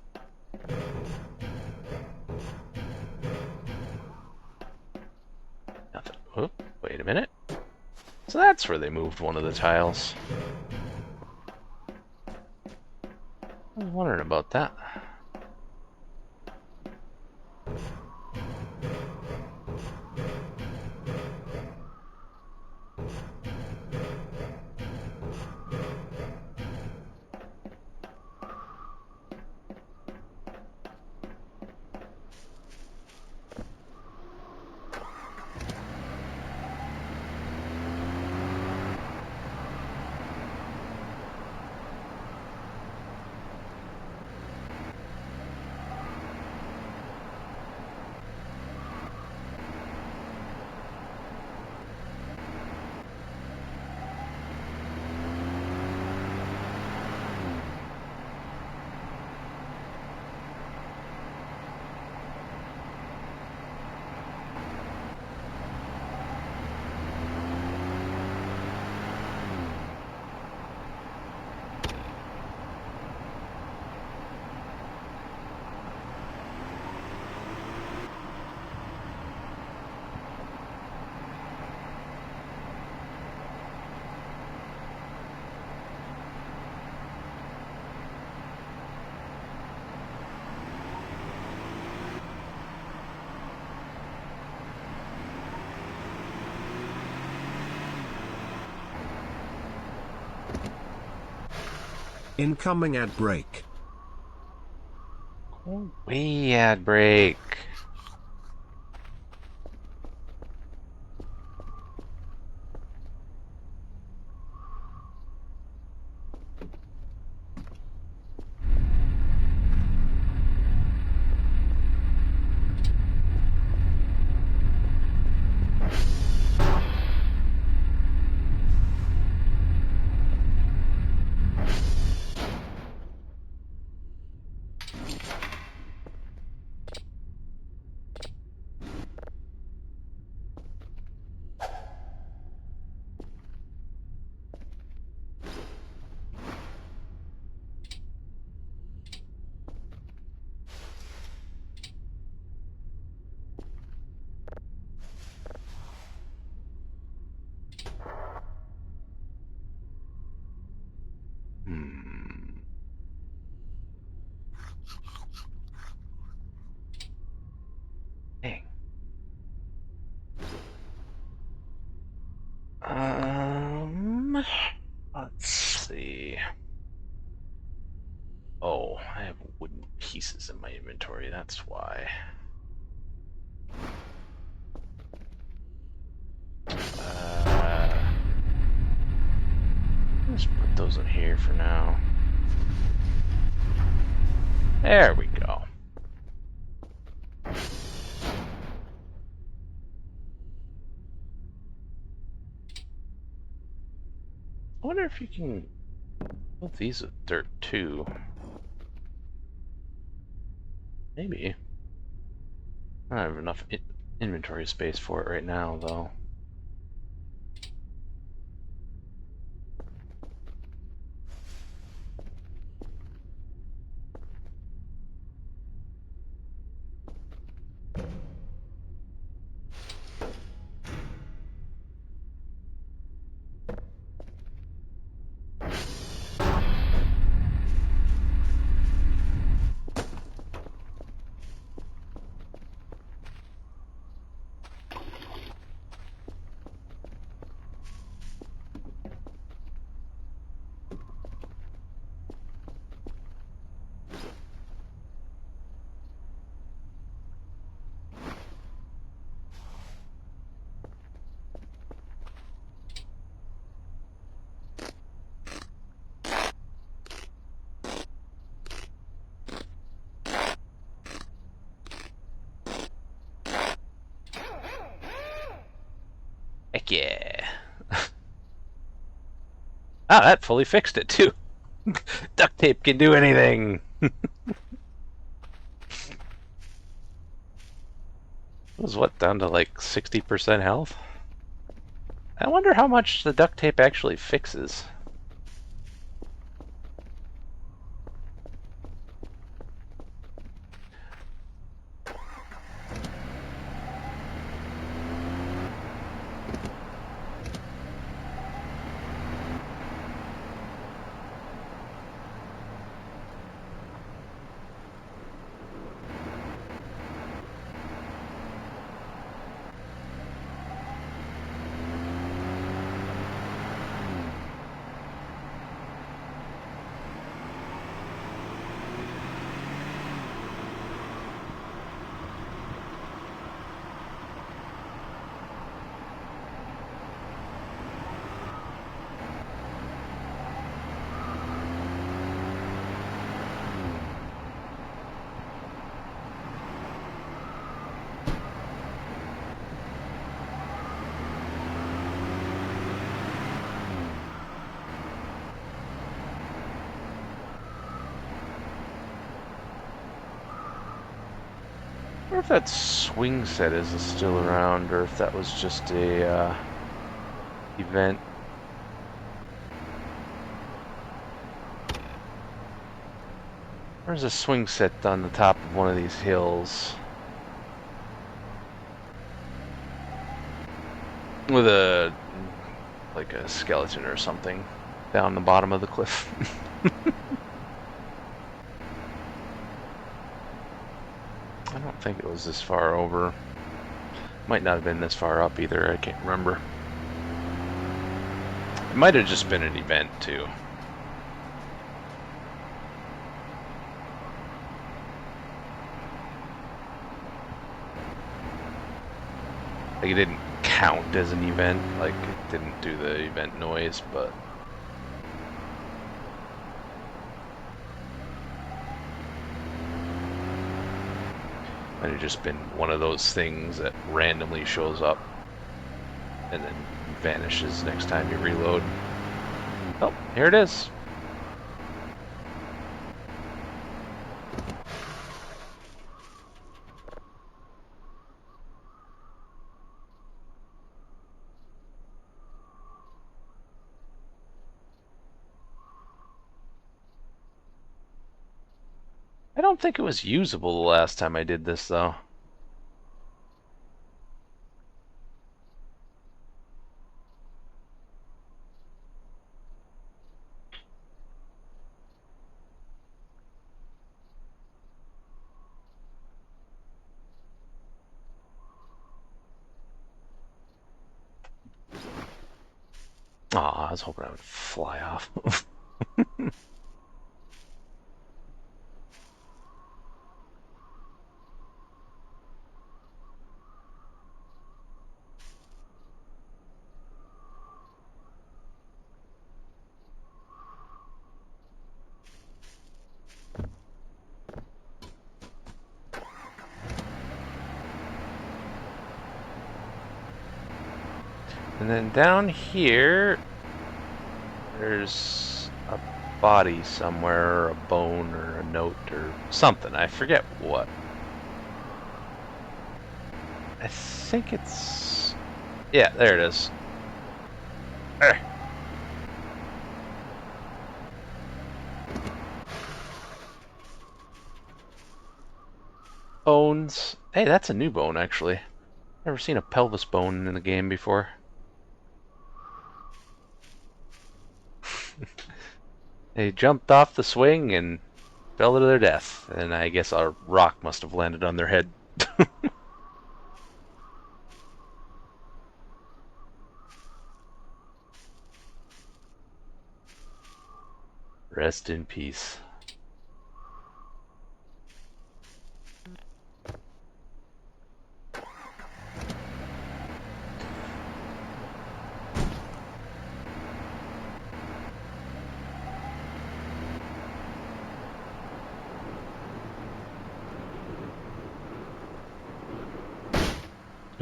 Nothing. Oh, wait a minute. So that's where they moved one of the tiles. I was wondering about that. Incoming ad break. Go away, ad break. Let's see. Oh, I have wooden pieces in my inventory, that's why. Let's put those in here for now. There we go. I wonder if you can fill these with dirt too. Maybe. I don't have enough inventory space for it right now, though. Heck yeah. Ah, that fully fixed it too. Duct tape can do anything. Was what, down to like 60% health? I wonder how much the duct tape actually fixes. I wonder if that swing set is still around, or if that was just a event. There's a swing set on the top of one of these hills with like a skeleton or something down the bottom of the cliff. I don't think it was this far over. Might not have been this far up either, I can't remember. It might have just been an event too. Like it didn't count as an event, like it didn't do the event noise, but might have just been one of those things that randomly shows up and then vanishes next time you reload. Oh, here it is. I don't think it was usable the last time I did this, though. Aw, I was hoping I would fly off. And then down here, there's a body somewhere, or a bone, or a note, or something. I forget what. I think it's... Yeah, there it is. There. Bones. Hey, that's a new bone, actually. Never seen a pelvis bone in the game before. They jumped off the swing and fell to their death, and I guess a rock must have landed on their head. Rest in peace.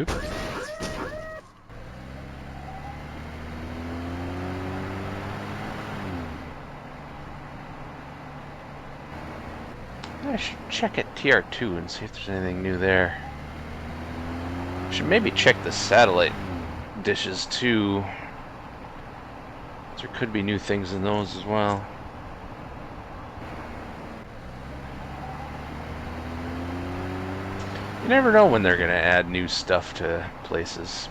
Oops. I should check at TR2 and see if there's anything new there. Should maybe check the satellite dishes too. There could be new things in those as well. You never know when they're going to add new stuff to places.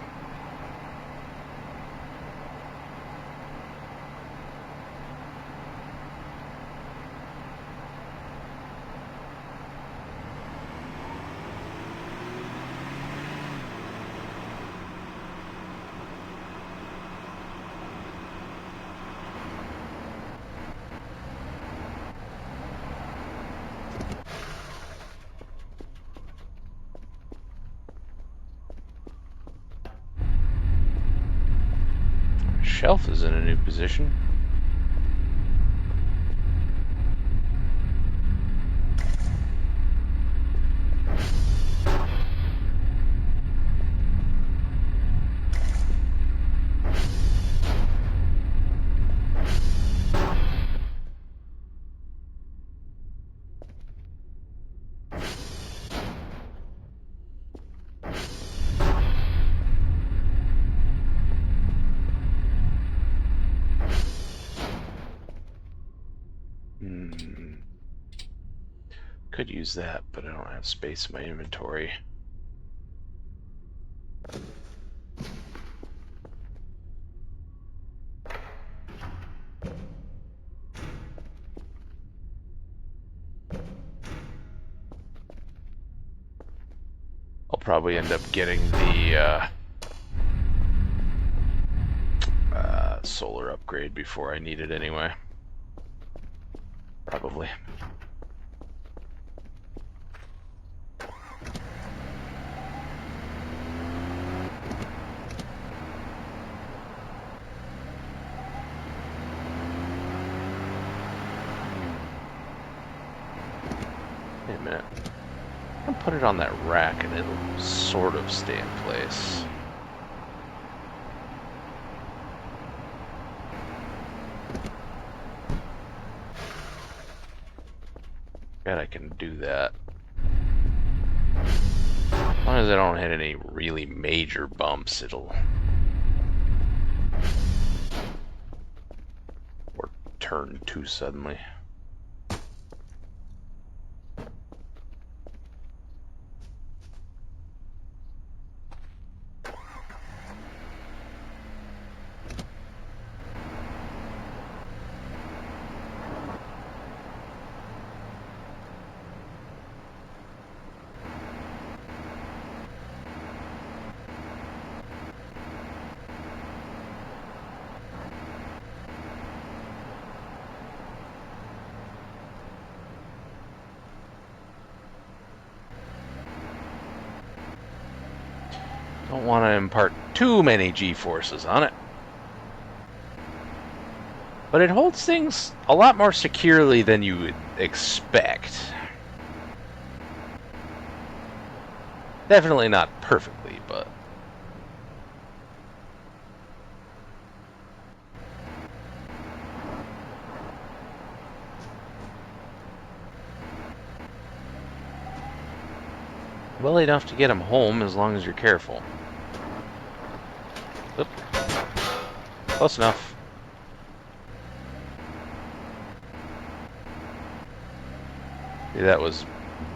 Shelf is in a new position. Could use that, but I don't have space in my inventory. I'll probably end up getting the solar upgrade before I need it anyway. Probably. Wait a minute. I'll put it on that rack and it'll sort of stay in place. Bet I can do that. As long as I don't hit any really major bumps, it'll... or turn too suddenly. Don't want to impart too many G-forces on it. But it holds things a lot more securely than you would expect. Definitely not perfectly, but... well enough to get him home as long as you're careful. Oop. Close enough. See, that was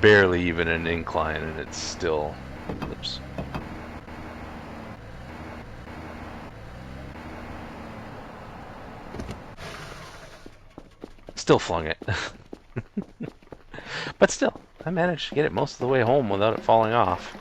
barely even an incline, and it's still... oops. Still flung it. But still, I managed to get it most of the way home without it falling off.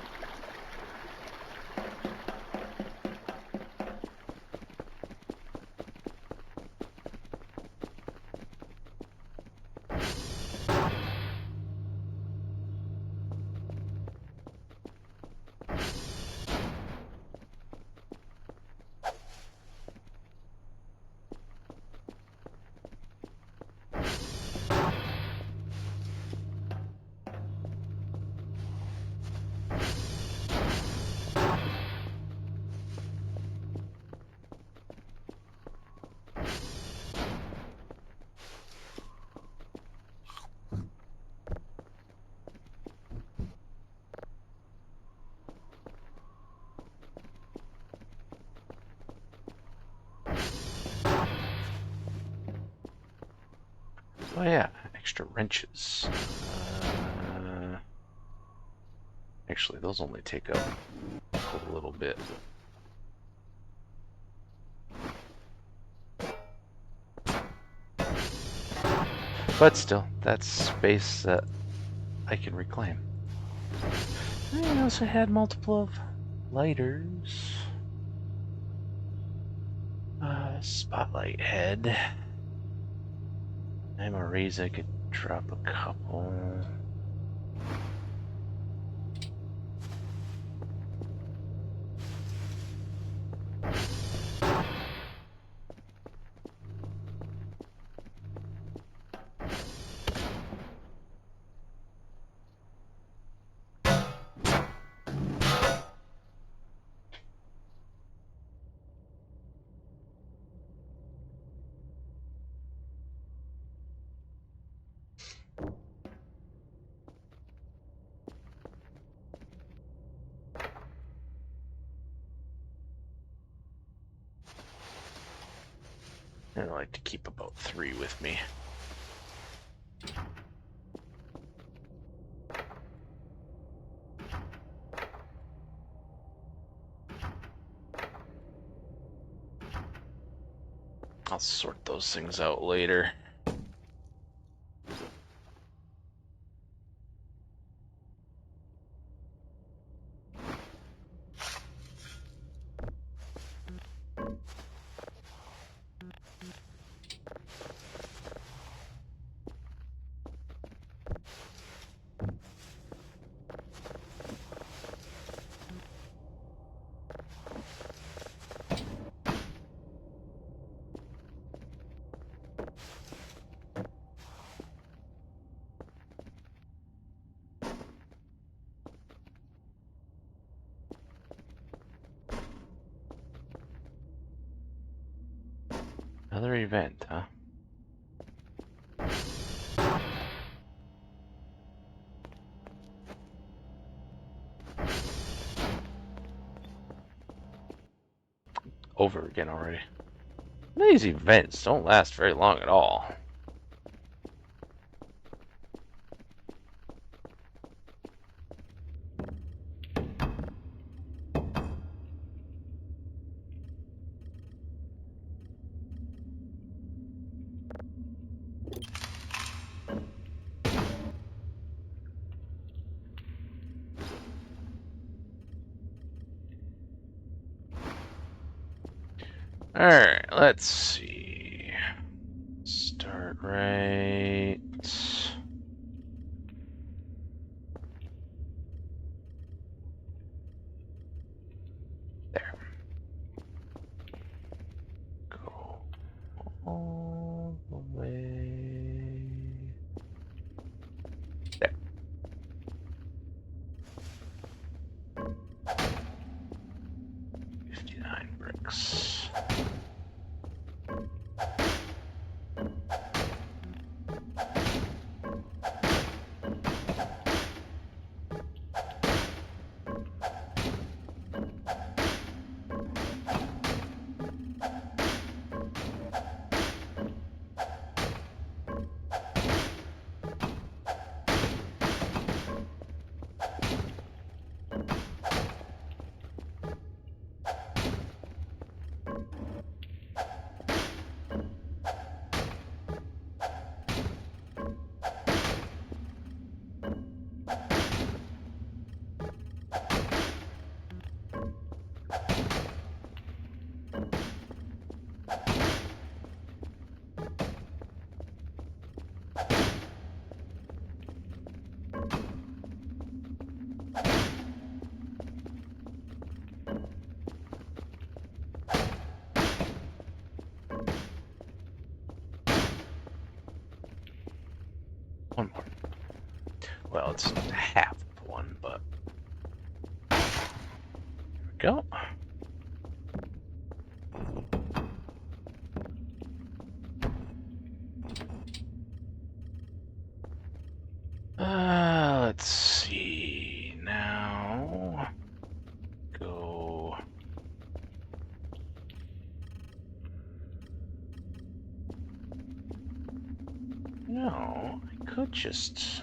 Oh yeah, extra wrenches. Actually, those only take up a little bit. But still, that's space that I can reclaim. I also had multiple of lighters. Spotlight head. Amoriza, I could drop a couple. I like to keep about 3 with me. I'll sort those things out later. Another event, huh? Over again already. These events don't last very long at all. Alright, let's see. Start right. bricks. One more. Well, it's half of one, but there we go. Let's see now. Go. No, I could just.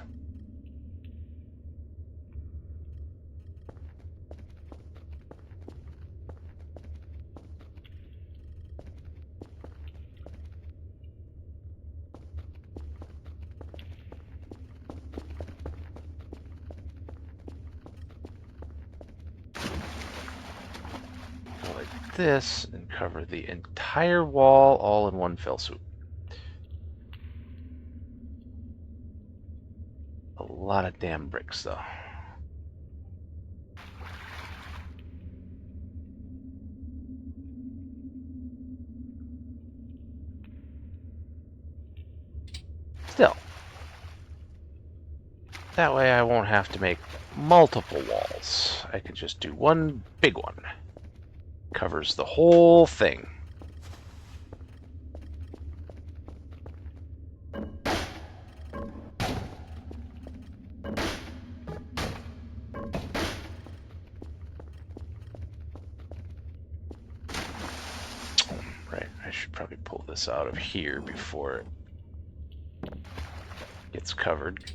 Go like this and cover the entire wall all in one fell swoop. A lot of damn bricks, though. Still, that way I won't have to make multiple walls. I can just do one big one. Covers the whole thing. Right, I should probably pull this out of here before it gets covered.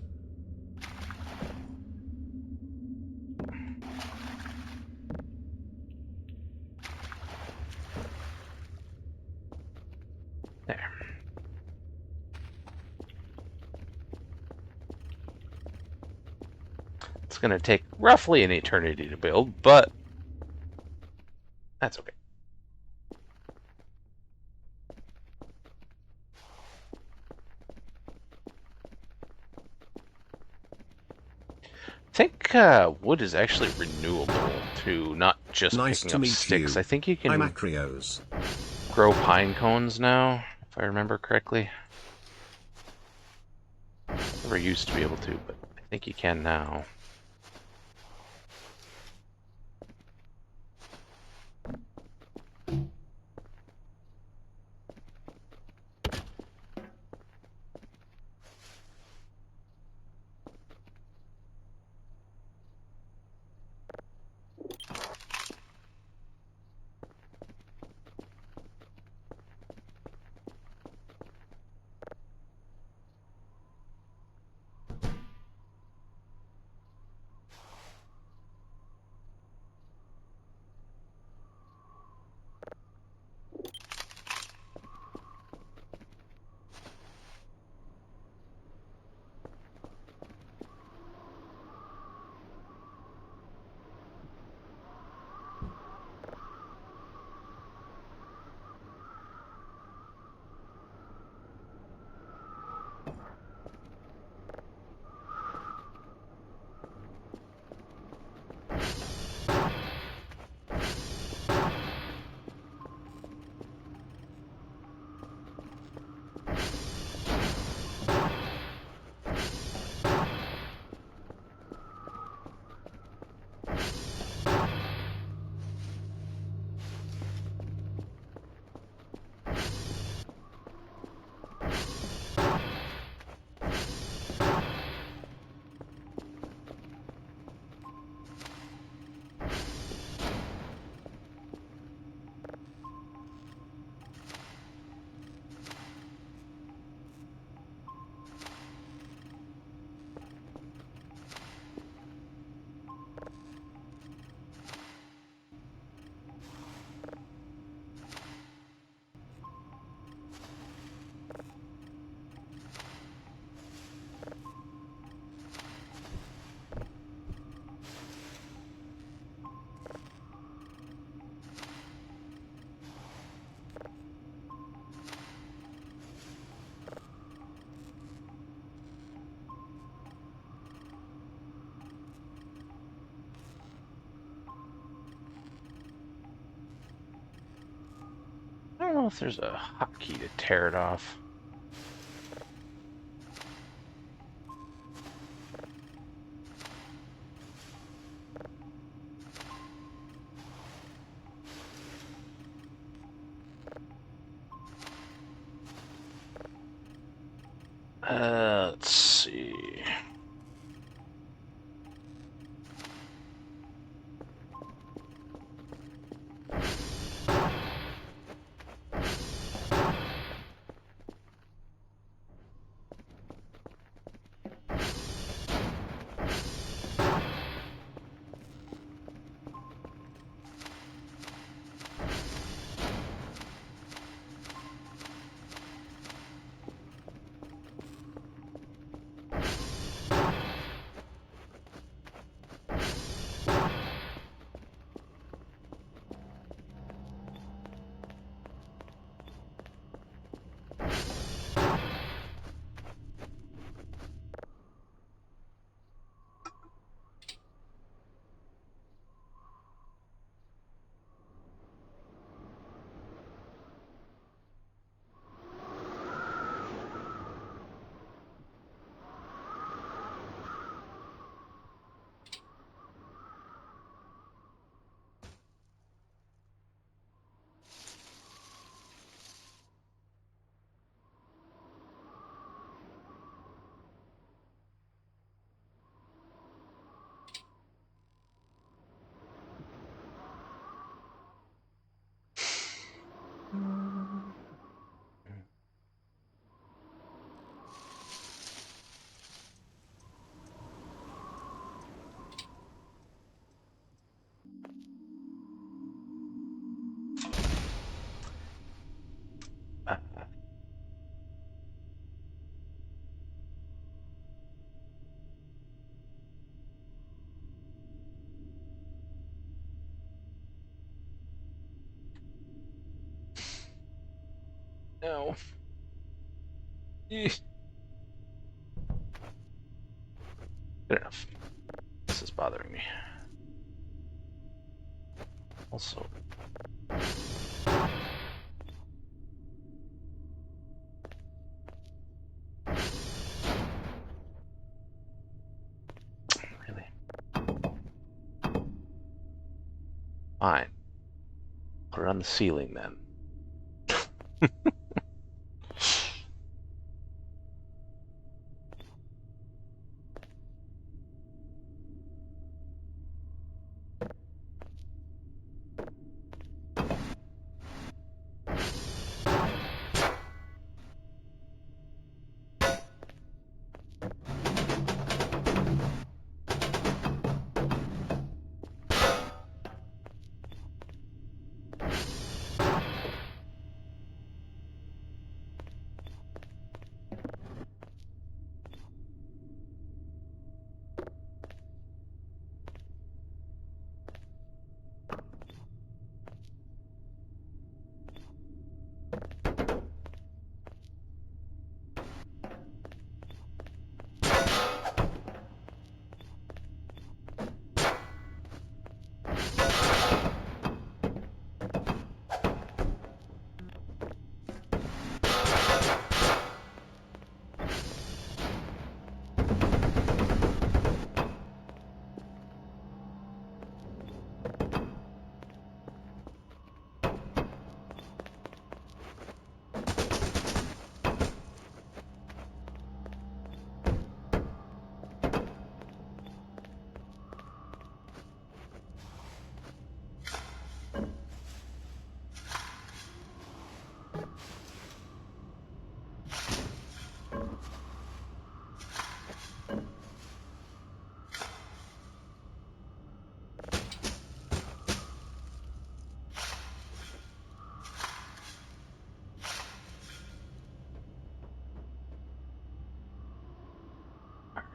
There. It's going to take roughly an eternity to build, but that's okay. I think wood is actually renewable to not just Nice picking to up meet sticks. you. I think you I'm can Acreos. grow pine cones now, if I remember correctly. Never used to be able to, but I think you can now. know if there's a hotkey to tear it off. Let's see. No. Good enough. This is bothering me. Also. Really? Fine. Put it on the ceiling then.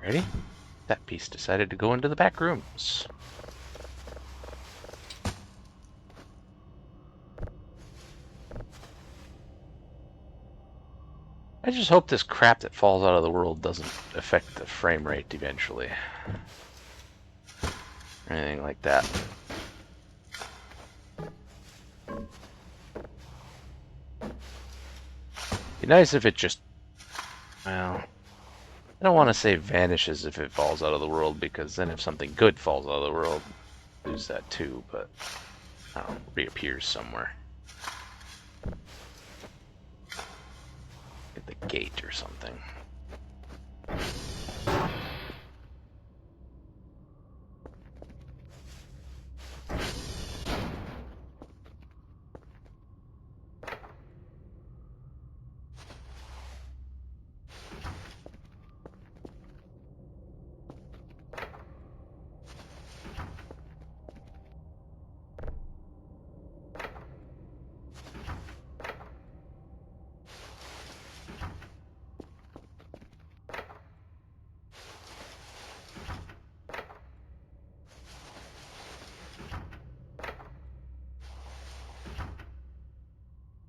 Alrighty. That piece decided to go into the back rooms. I just hope this crap that falls out of the world doesn't affect the frame rate eventually. Or anything like that. Be nice if it just, well, I don't want to say vanishes if it falls out of the world, because then if something good falls out of the world, lose that too, but I don't know, reappears somewhere. At the gate or something.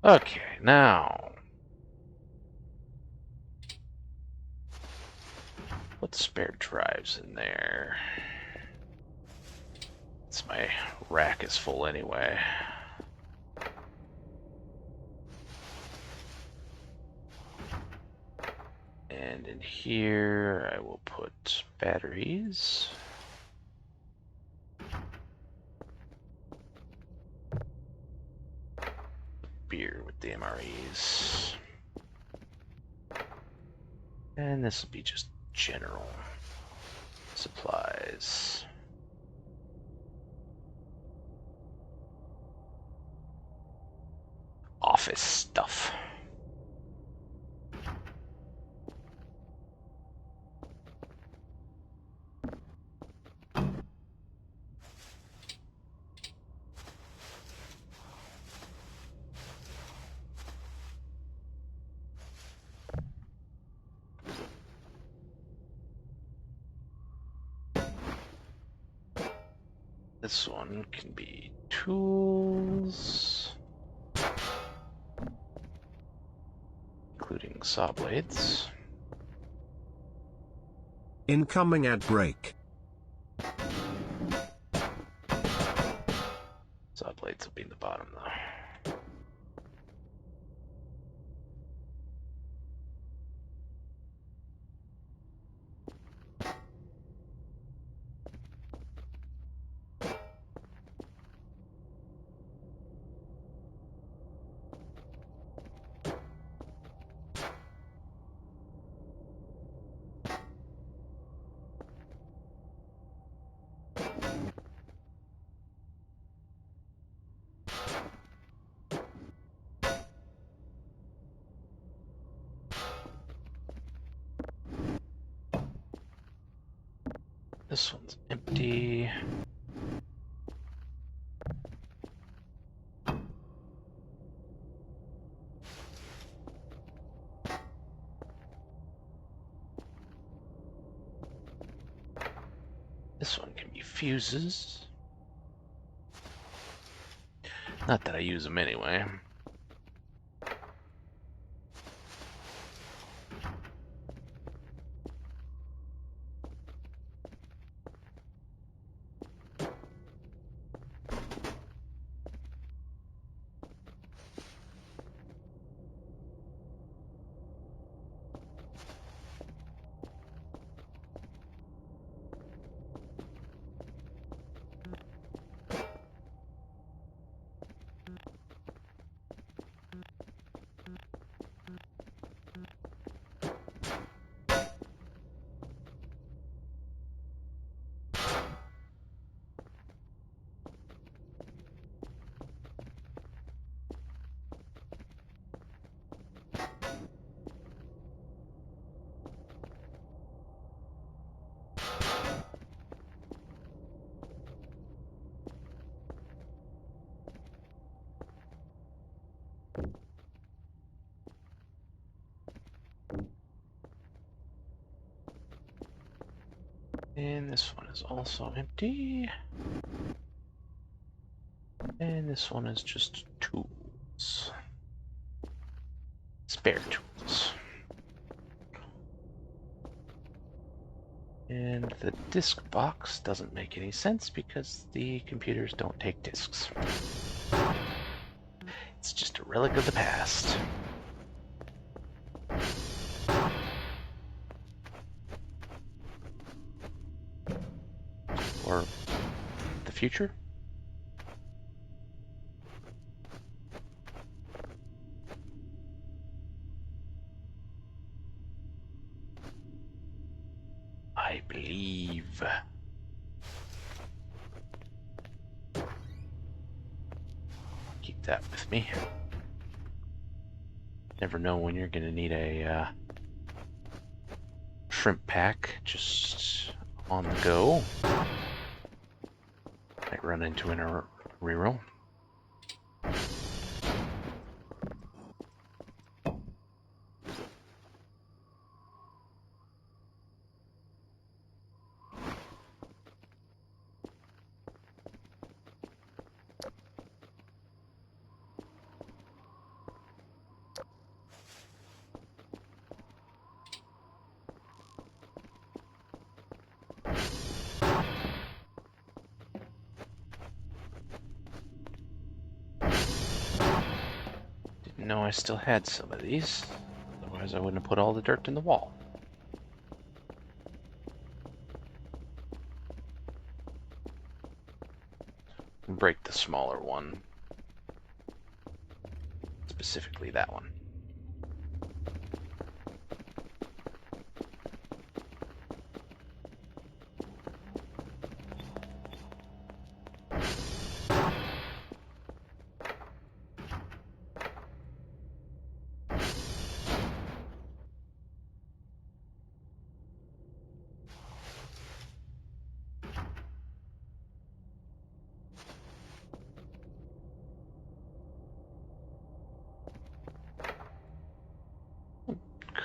Okay, now put spare drives in there. Since my rack is full anyway. And in here I will put batteries. Beer with the MREs. And this will be just general supplies. Office stuff. This one can be tools, including saw blades. Incoming ad break. Saw blades will be in the bottom though. This one's empty. This one can be fuses. Not that I use them anyway. And this one is also empty. And this one is just tools. Spare tools. And the disk box doesn't make any sense because the computers don't take disks. It's just a relic of the past. or the future. I believe. Keep that with me. Never know when you're gonna need a shrimp pack just on the go. Might run into in a reroll. Didn't know I still had some of these. Otherwise I wouldn't have put all the dirt in the wall. Break the smaller one. Specifically that one.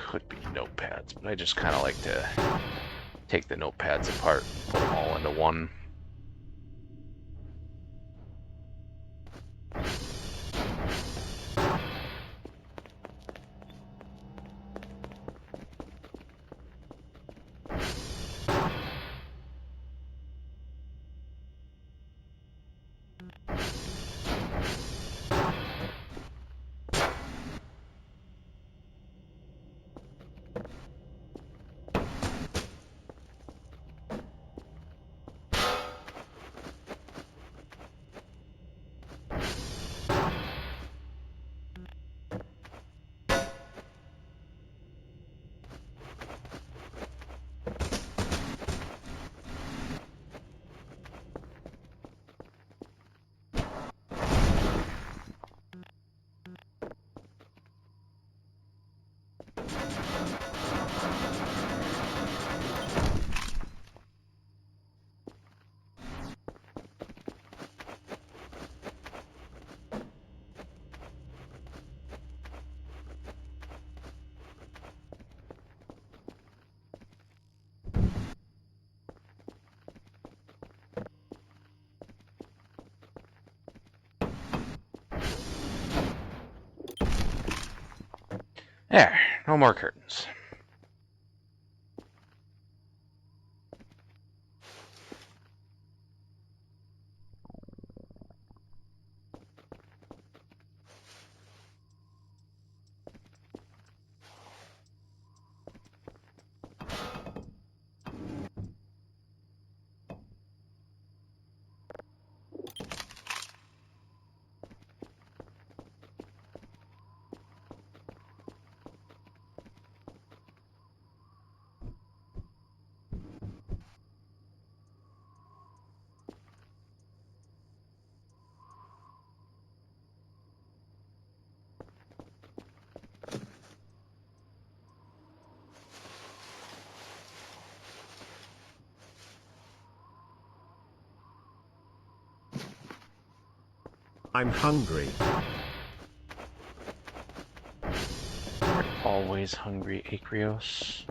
Could be notepads, but I just kind of like to take the notepads apart and put them all into one. There, no more curtains. I'm hungry. Always hungry, Acreos.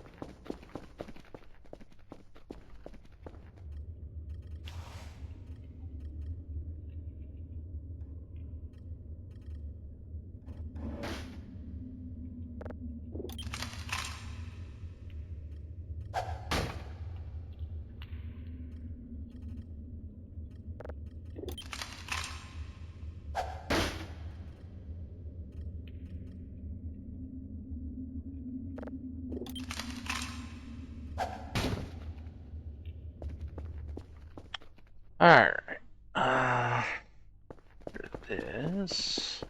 Alright. This.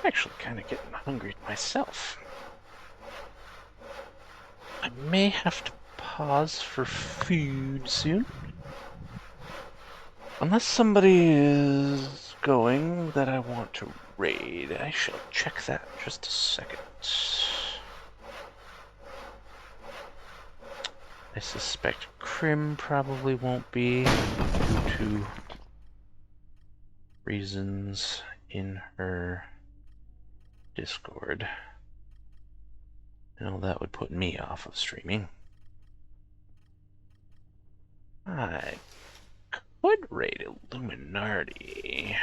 Actually kind of getting hungry myself. I may have to pause for food soon. Unless somebody is going that I want to raid, I shall check that in just a second. I suspect Crim probably won't be due to reasons in her Discord. Now that would put me off of streaming. I could raid Illuminati.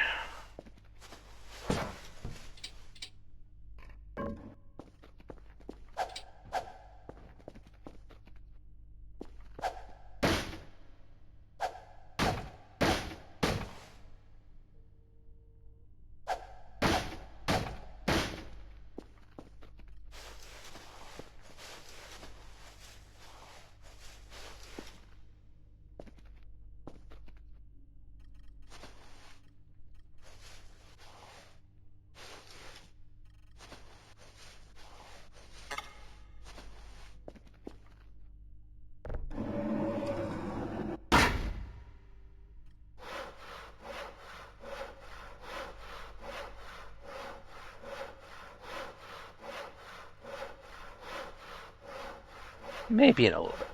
Maybe in a little bit.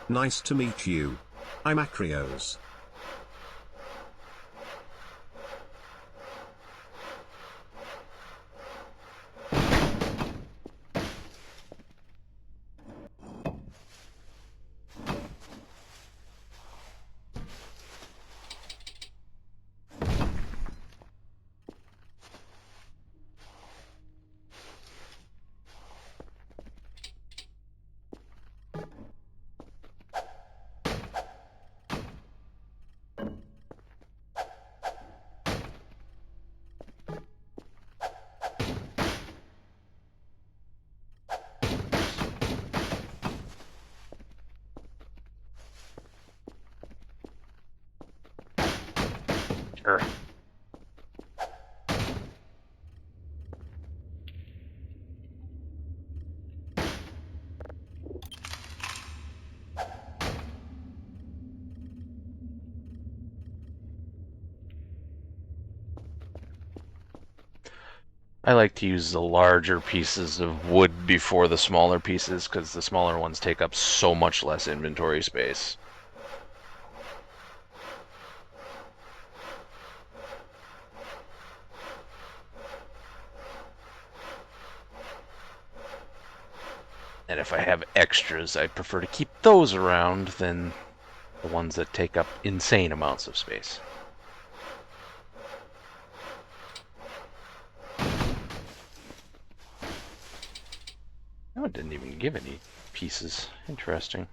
Nice to meet you. I'm Acreos. Er. I like to use the larger pieces of wood before the smaller pieces because the smaller ones take up so much less inventory space. And if I have extras, I prefer to keep those around than the ones that take up insane amounts of space. Oh, it didn't even give any pieces. Interesting.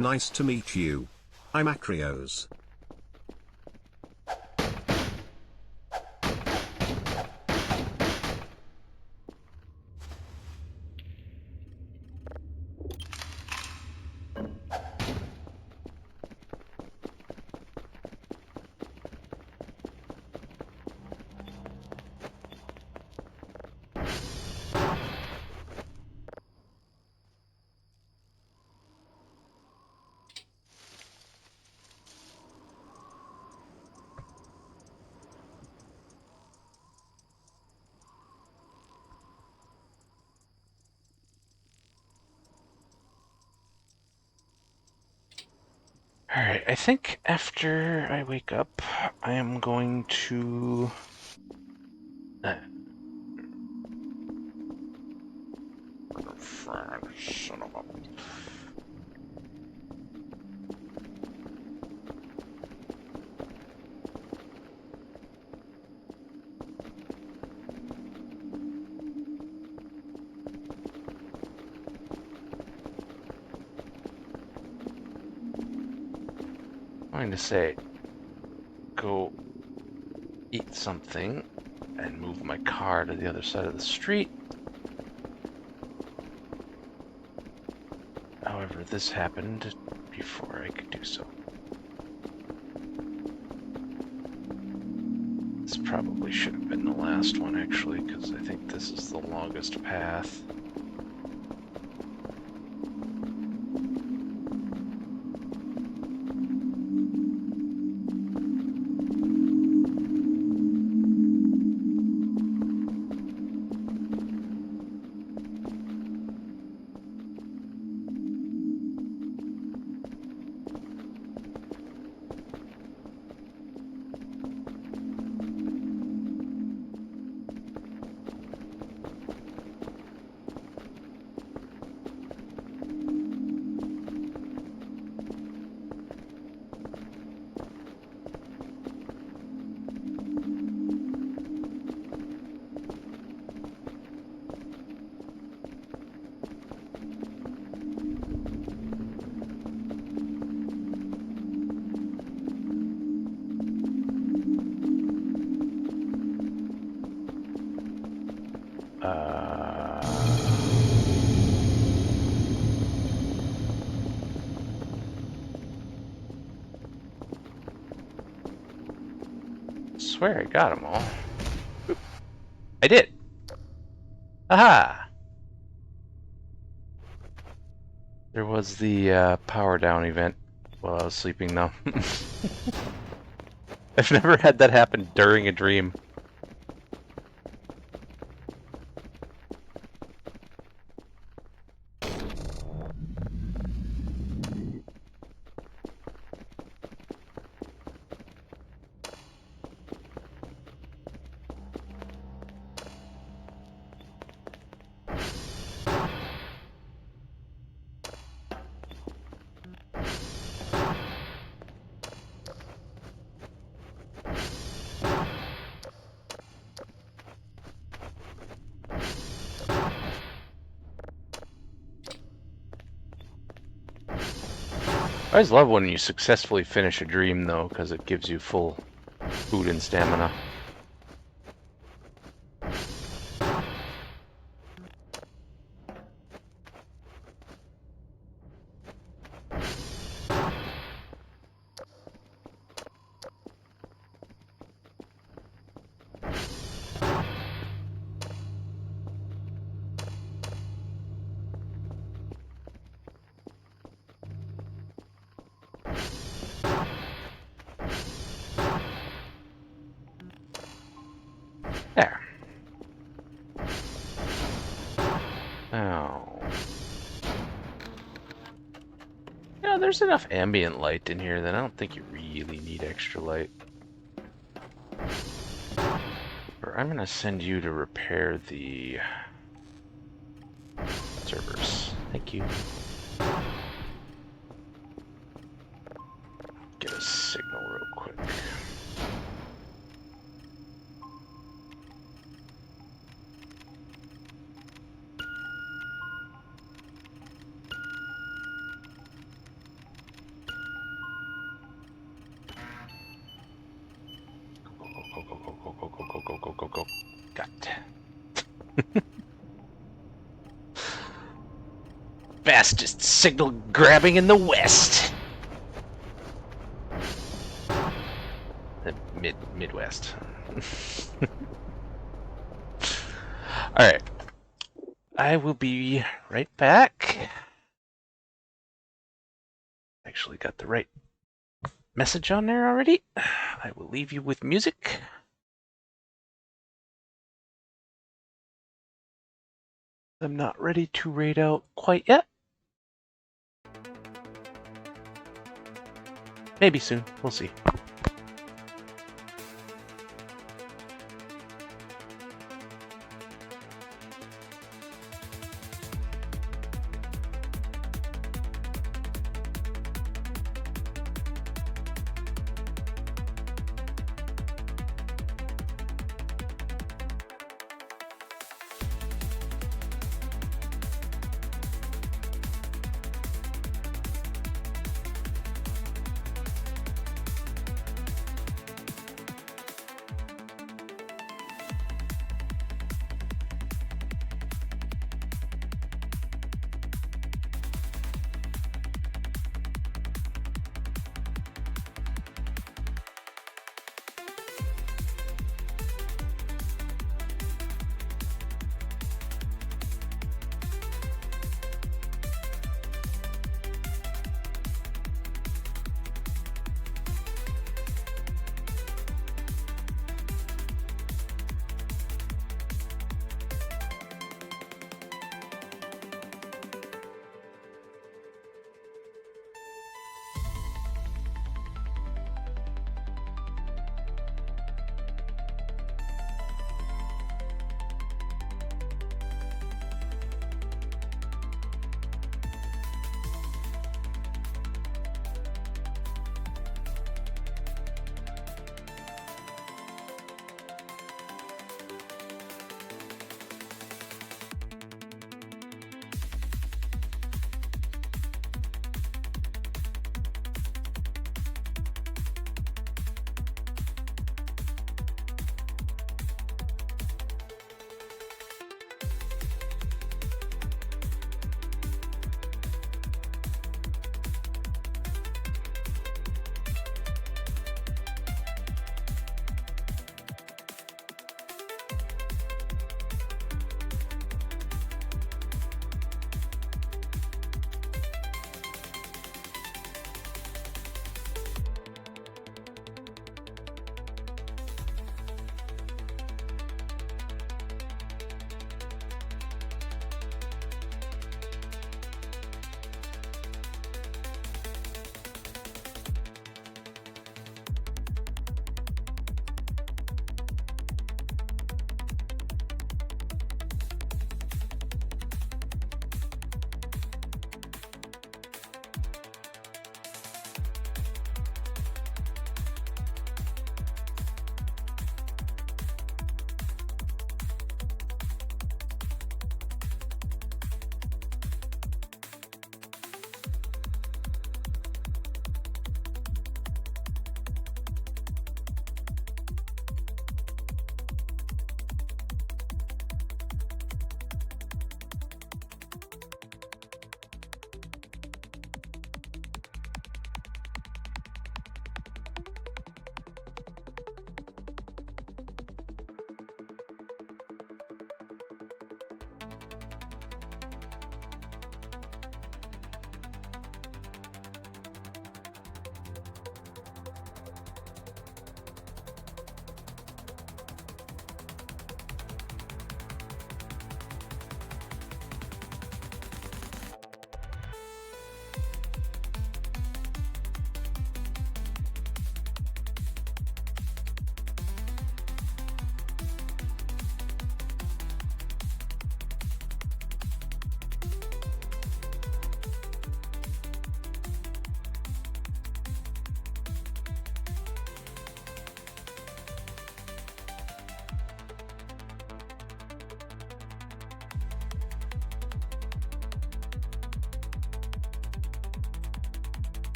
Nice to meet you. I'm Acrios. Alright, I think after I wake up, I am going to... Son of a... I'm going to say, go eat something and move my car to the other side of the street. However, this happened before I could do so. This probably should have been the last one, actually, because I think this is the longest path. I swear I got them all. Oop. I did! Aha! There was the power down event while I was sleeping, though. I've never had that happen during a dream. I always love when you successfully finish a dream, though, because it gives you full food and stamina. There. Oh. You know, there's enough ambient light in here that I don't think you really need extra light. Or I'm gonna send you to repair the servers. Thank you. Get a signal real quick. Go. Got it. Fastest signal grabbing in the West. The Midwest. Alright. I will be right back. Actually got the right message on there already. I will leave you with music. I'm not ready to raid out quite yet. Maybe soon. We'll see.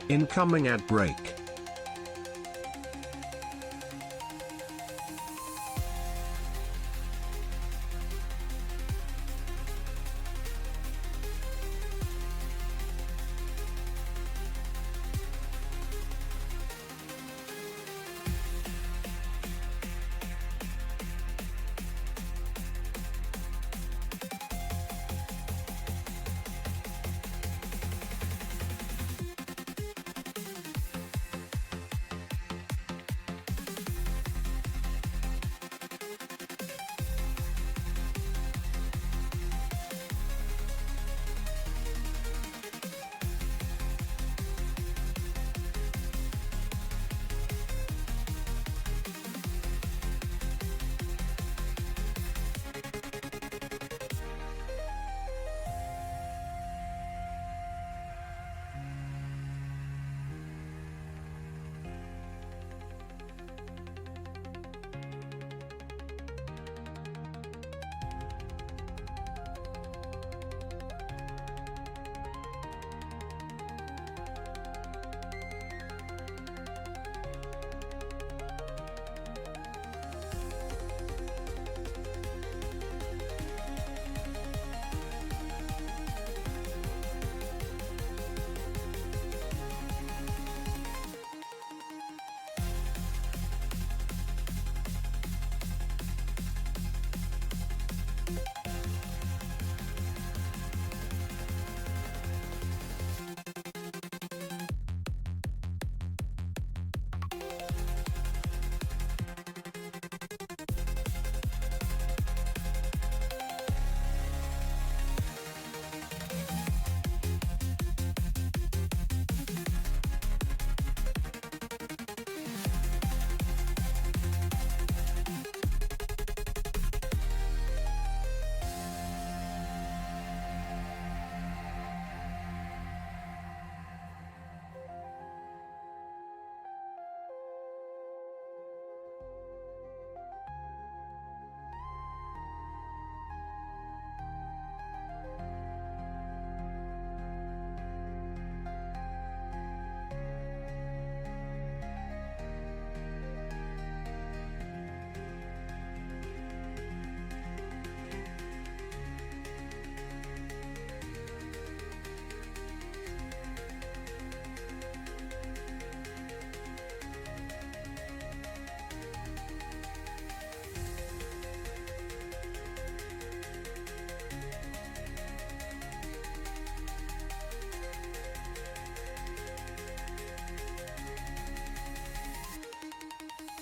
Incoming ad break.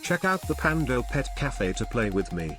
Check out the Pando Pet Cafe to play with me.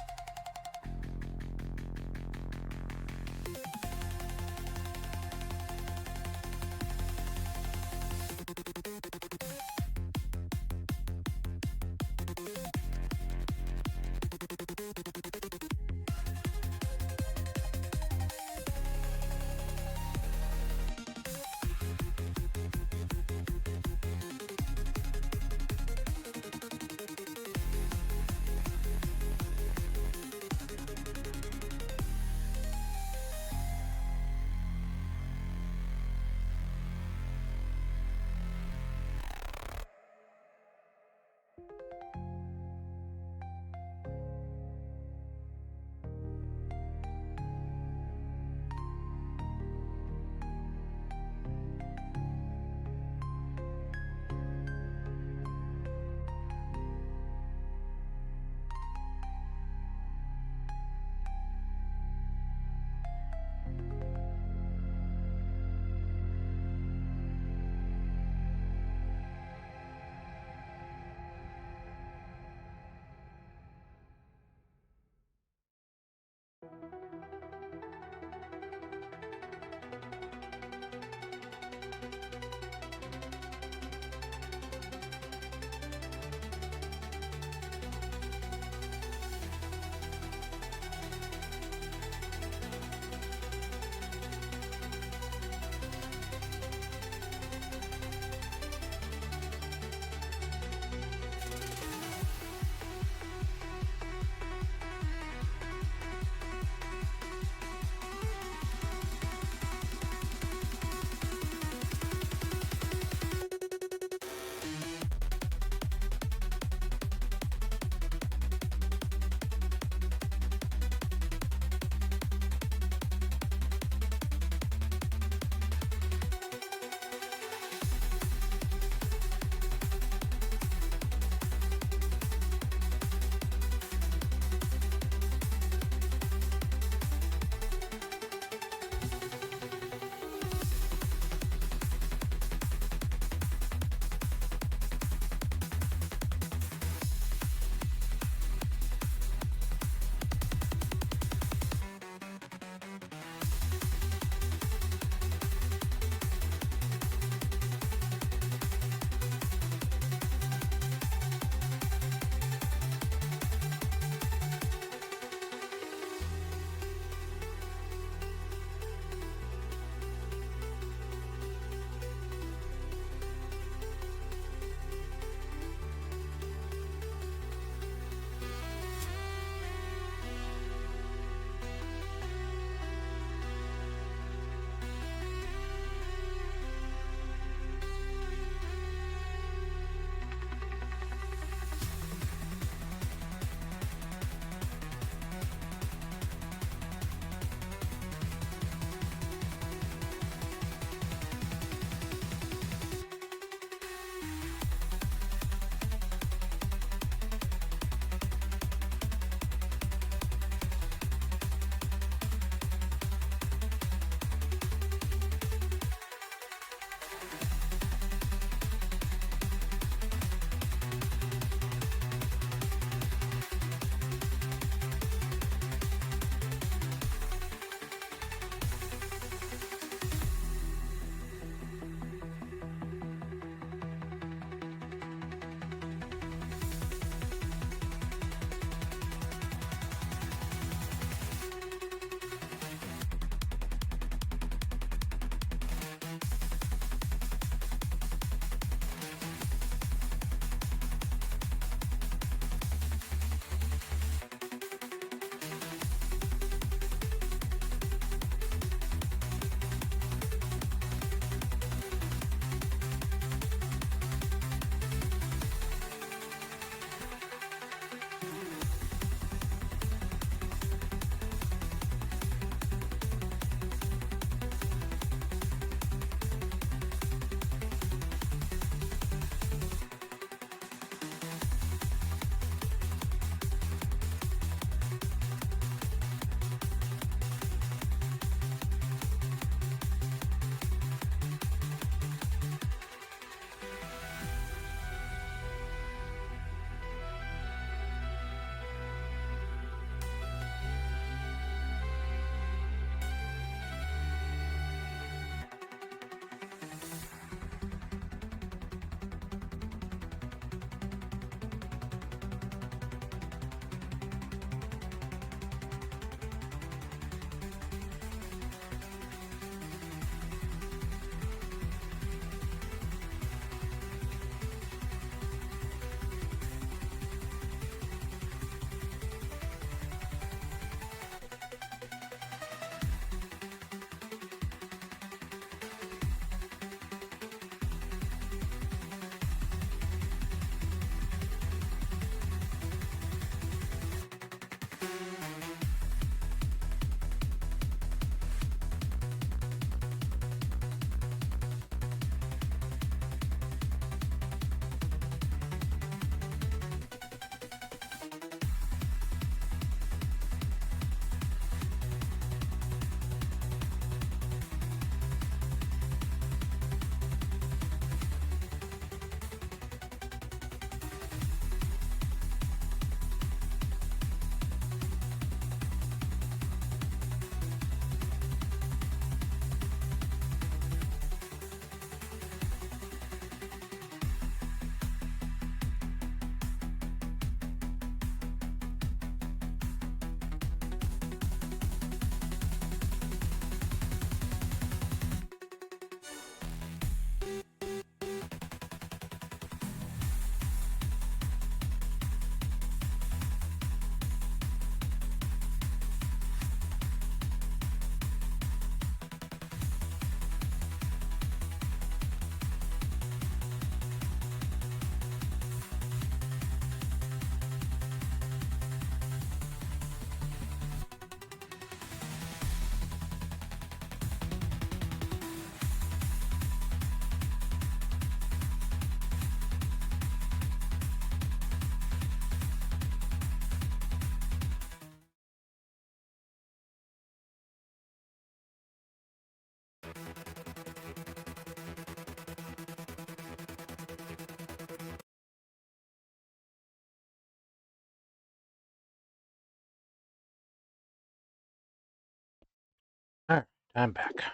I'm back.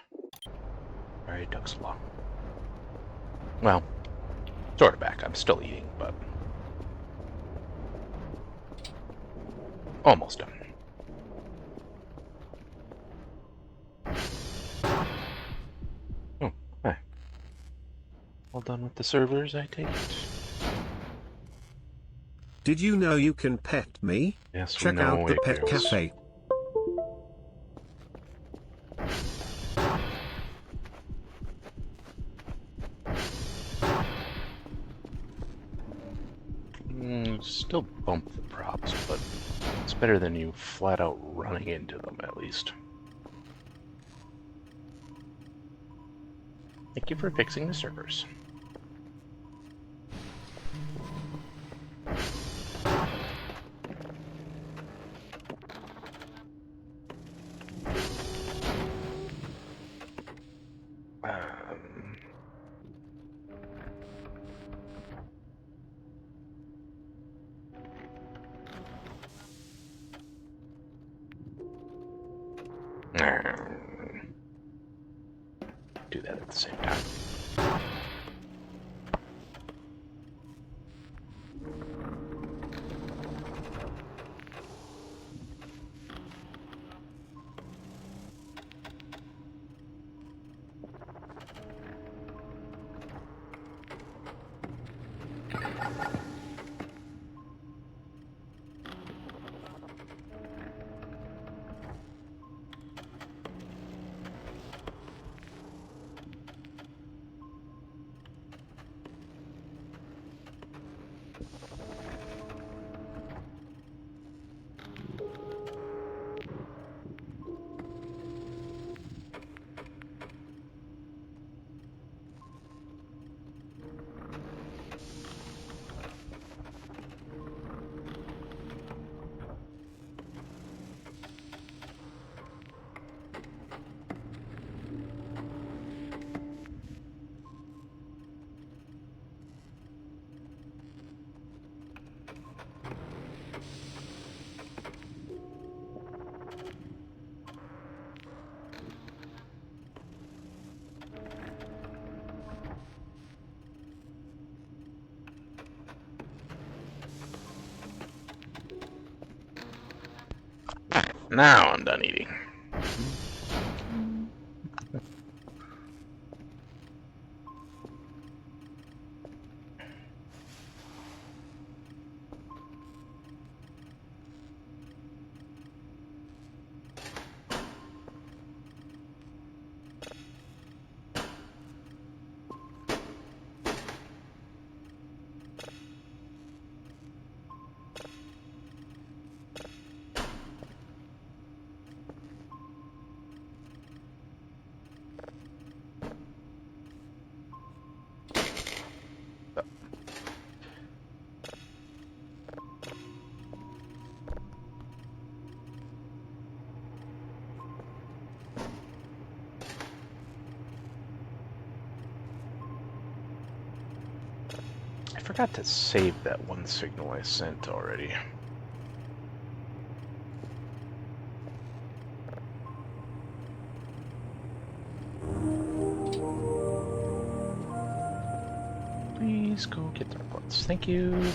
Sorry it took so long. Well, sort of back. I'm still eating, but almost done. Oh, hi. All done with the servers, I take it? Did you know you can pet me? Yes, Check we know out the it Pet goes. Cafe. Still bump the props, but it's better than you flat out running into them, at least. Thank you for fixing the servers. Um, do that at the same time. Now I'm done eating. I forgot to save that one signal I sent already. Please go get the reports. Thank you.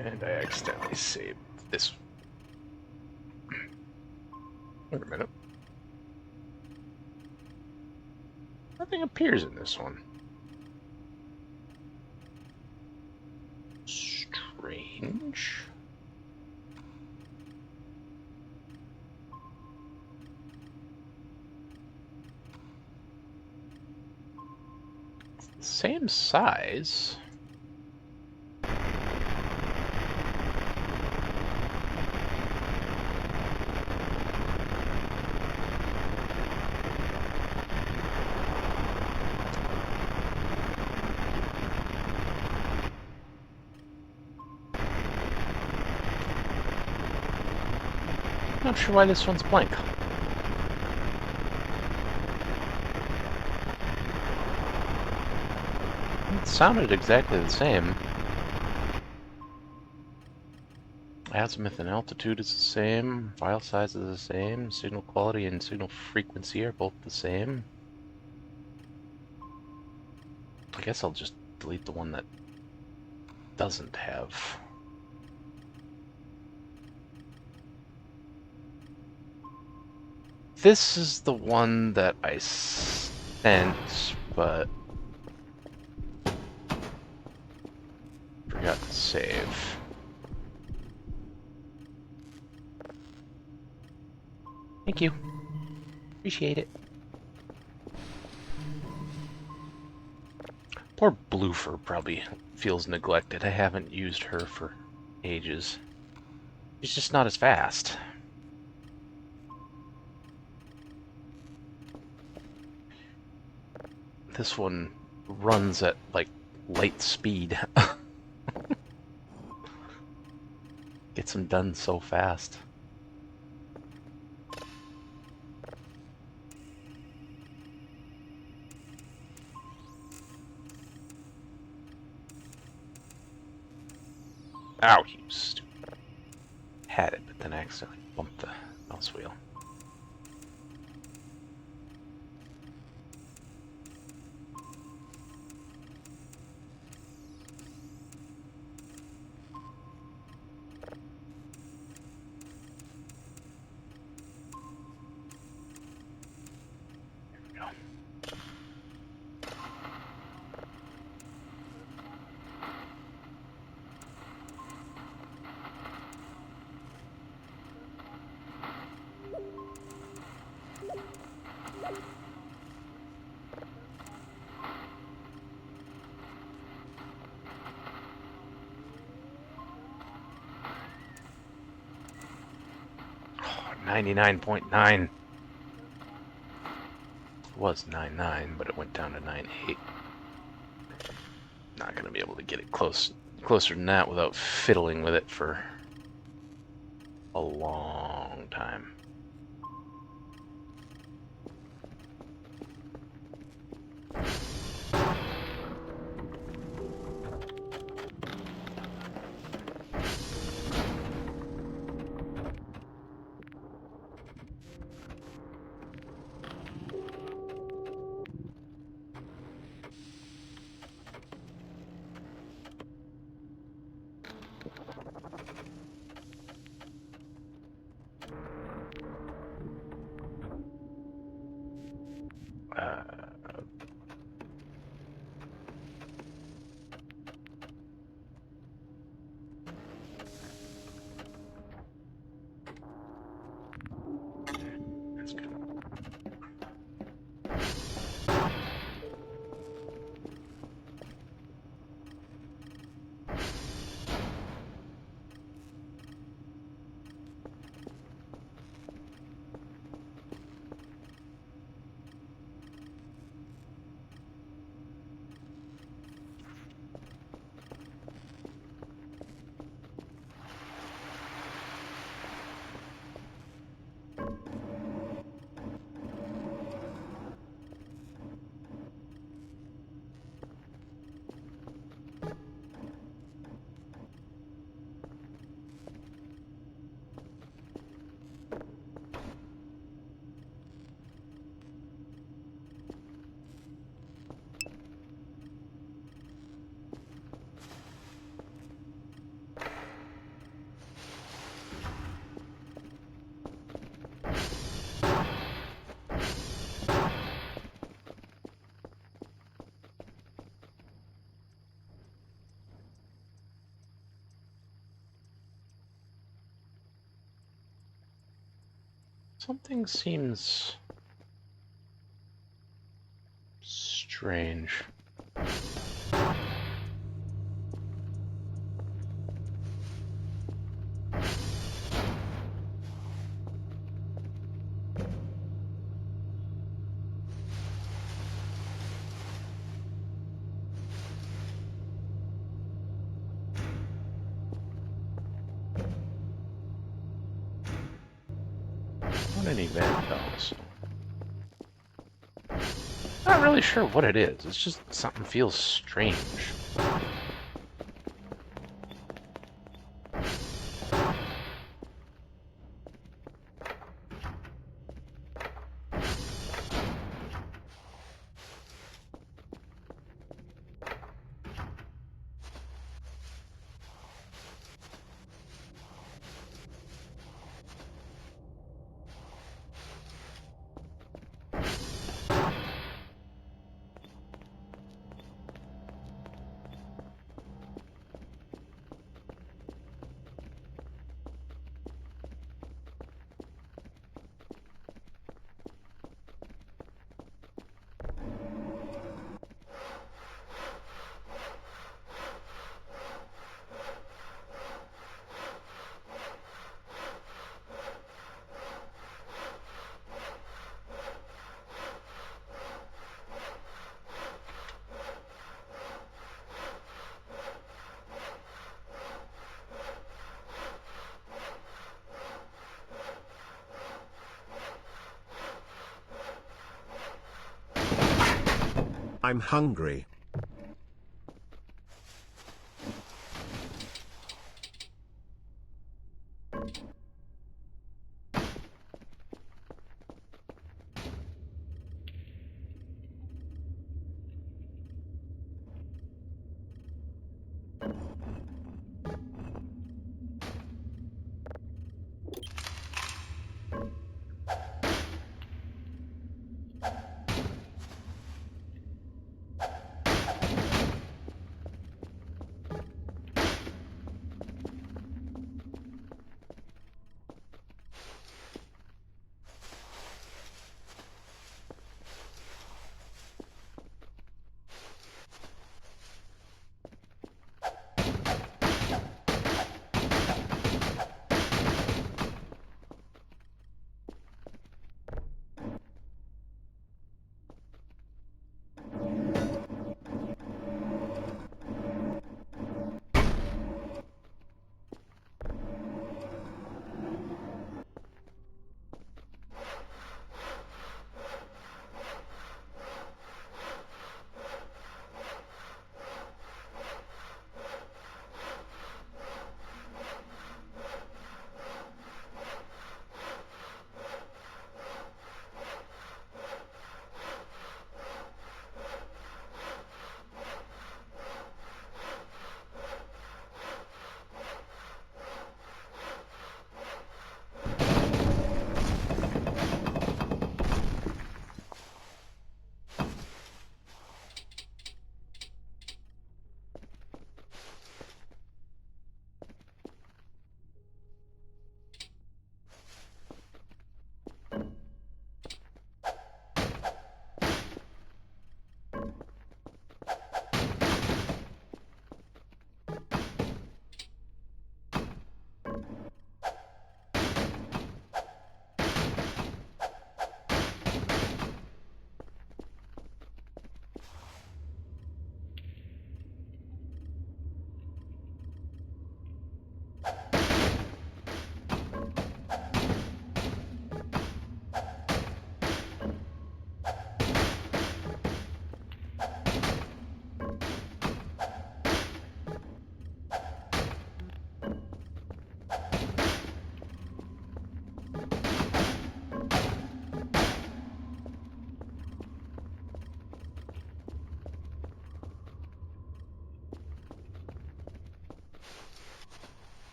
And I accidentally saved this. Wait a minute. Nothing appears in this one. Strange. Same size. Not sure why this one's blank. It sounded exactly the same. Azimuth and altitude is the same, file size is the same, signal quality and signal frequency are both the same. I guess I'll just delete the one that doesn't have. This is the one that I sent, but forgot to save. Thank you. Appreciate it. Poor Bloofer probably feels neglected. I haven't used her for ages. She's just not as fast. This one runs at, like, light speed. Gets them done so fast. Ow, you stupid. Had it, but then I accidentally bumped the mouse wheel. There we go. Oh, 99.9. It was 9.9, but it went down to 9.8. Not gonna be able to get it closer than that without fiddling with it for a long time. That's good. Something seems strange. Many Vandals. Not really sure what it is. It's just something feels strange. I'm hungry.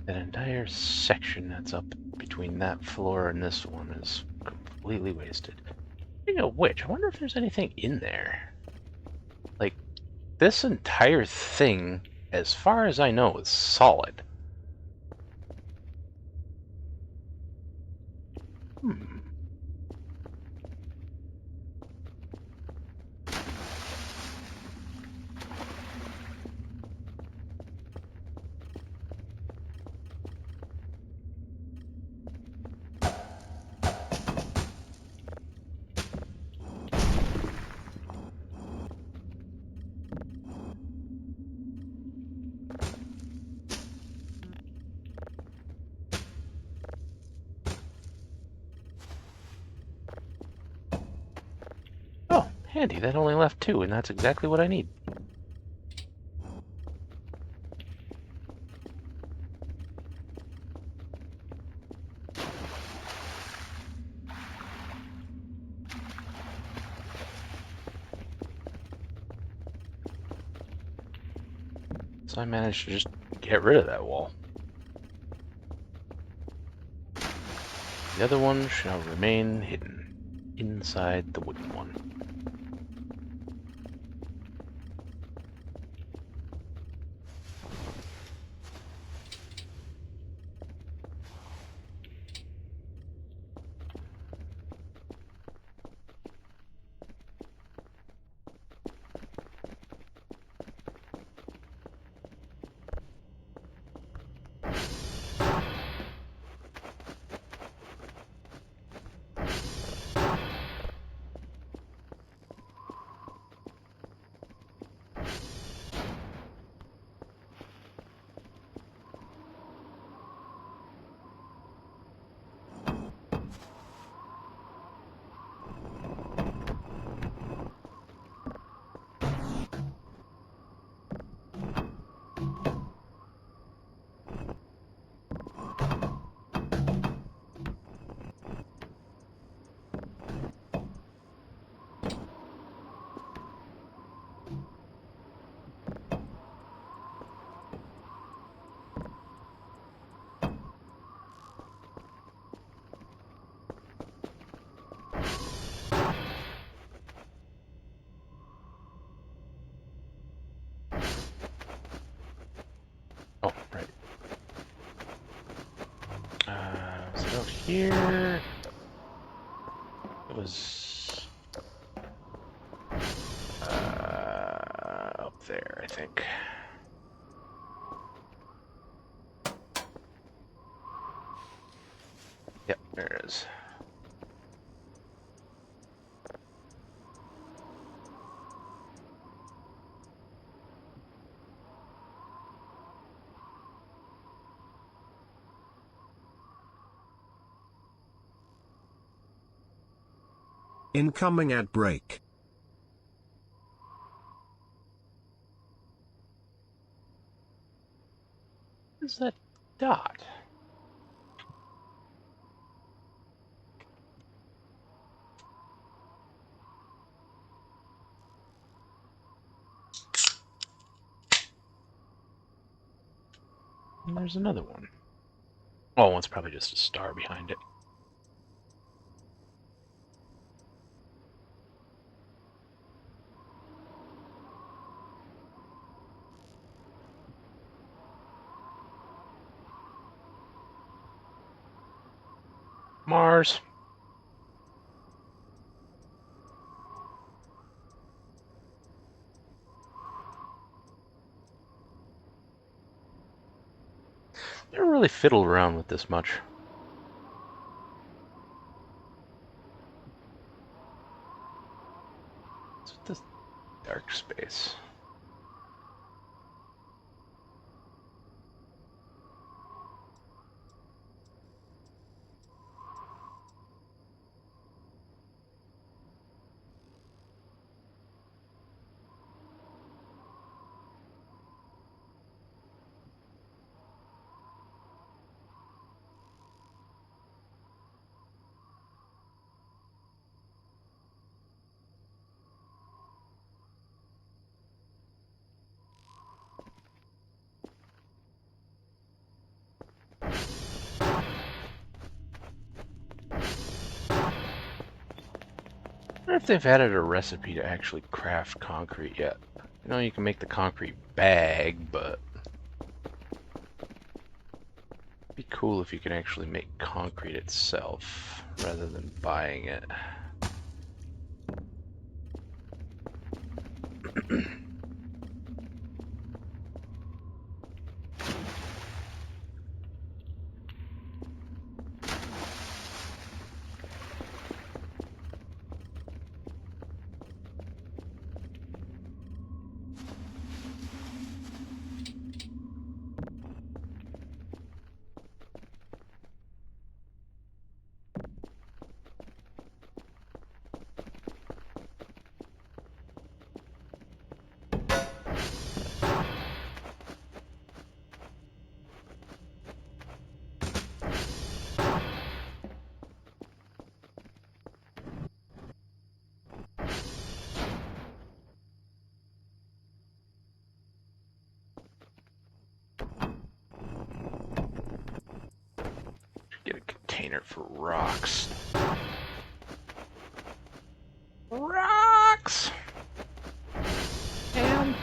That entire section that's up between that floor and this one is completely wasted. Speaking of which, I wonder if there's anything in there. Like, this entire thing, as far as I know, is solid. Hmm. Oh, handy. That only left 2, and that's exactly what I need. So I managed to just get rid of that wall. The other one shall remain hidden inside the wooden one. Oh, right. So out here, it was up there, I think. Yep, there it is. Incoming ad break. What is that dot? And there's another one. Oh, one's probably just a star behind it. Mars. Never really fiddled around with this much. What's with this dark space? if they've added a recipe to actually craft concrete yet. I know you can make the concrete bag, but it'd be cool if you can actually make concrete itself rather than buying it. Get a container for rocks. Rocks! Damn.